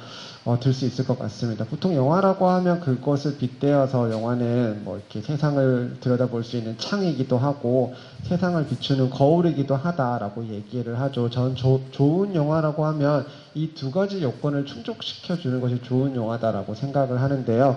들 수 있을 것 같습니다. 보통 영화라고 하면 그것을 빗대어서 영화는 뭐 이렇게 세상을 들여다볼 수 있는 창이기도 하고 세상을 비추는 거울이기도 하다라고 얘기를 하죠. 전 좋은 영화라고 하면 이 2가지 요건을 충족시켜주는 것이 좋은 영화다라고 생각을 하는데요.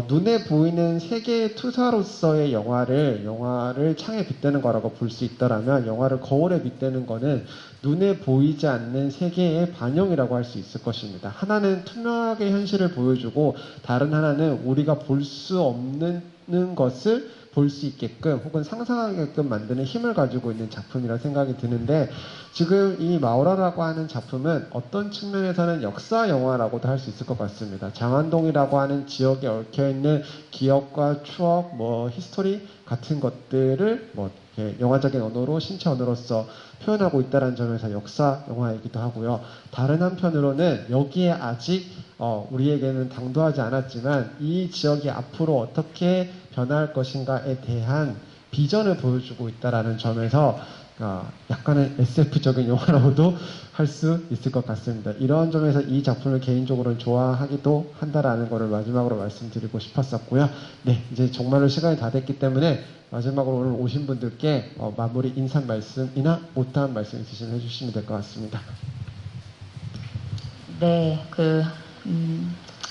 눈에 보이는 세계의 투사로서의 영화를 창에 빗대는 거라고 볼 수 있더라면 영화를 거울에 빗대는 거는 눈에 보이지 않는 세계의 반영이라고 할 수 있을 것입니다. 하나는 투명하게 현실을 보여주고 다른 하나는 우리가 볼 수 없는 것을 볼 수 있게끔 혹은 상상하게끔 만드는 힘을 가지고 있는 작품이라 생각이 드는데 지금 이 마우라라고 하는 작품은 어떤 측면에서는 역사 영화라고도 할 수 있을 것 같습니다. 장안동이라고 하는 지역에 얽혀있는 기억과 추억, 히스토리 같은 것들을 영화적인 언어로 신체 언어로서 표현하고 있다는 점에서 역사 영화이기도 하고요. 다른 한편으로는 여기에 아직 우리에게는 당도하지 않았지만 이 지역이 앞으로 어떻게 변화할 것인가에 대한 비전을 보여주고 있다는 점에서 약간의 SF적인 영화라고도 할 수 있을 것 같습니다. 이런 점에서 이 작품을 개인적으로 좋아하기도 한다라는 것을 마지막으로 말씀드리고 싶었었고요. 네, 이제 정말로 시간이 다 됐기 때문에 마지막으로 오늘 오신 분들께 마무리 인사 말씀이나 못다한 말씀 있으시면 해주시면 될 것 같습니다. 네,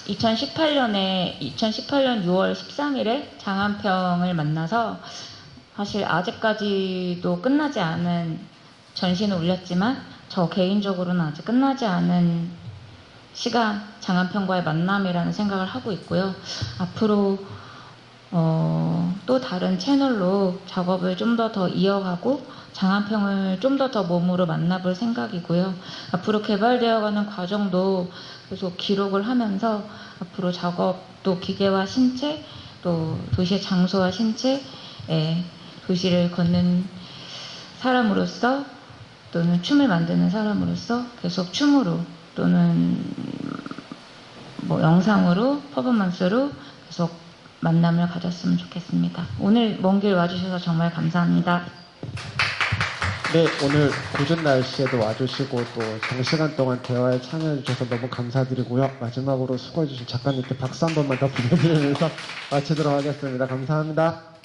2018년 6월 13일에 장안평을 만나서 사실 아직까지도 끝나지 않은 전시는 올렸지만 저 개인적으로는 아직 끝나지 않은 시간 장안평과의 만남이라는 생각을 하고 있고요. 앞으로 또 다른 채널로 작업을 좀 더 이어가고 장안평을 좀 더 몸으로 만나볼 생각이고요. 앞으로 개발되어가는 과정도 계속 기록을 하면서 앞으로 작업도 기계와 신체 또 도시의 장소와 신체 도시를 걷는 사람으로서 또는 춤을 만드는 사람으로서 계속 춤으로 또는 영상으로 퍼포먼스로 계속 만남을 가졌으면 좋겠습니다. 오늘 먼 길 와주셔서 정말 감사합니다. 네, 오늘 궂은 날씨에도 와주시고 또 장시간 동안 대화에 참여해 주셔서 너무 감사드리고요. 마지막으로 수고해 주신 작가님께 박수 한 번만 더 부탁드리면서 마치도록 하겠습니다. 감사합니다.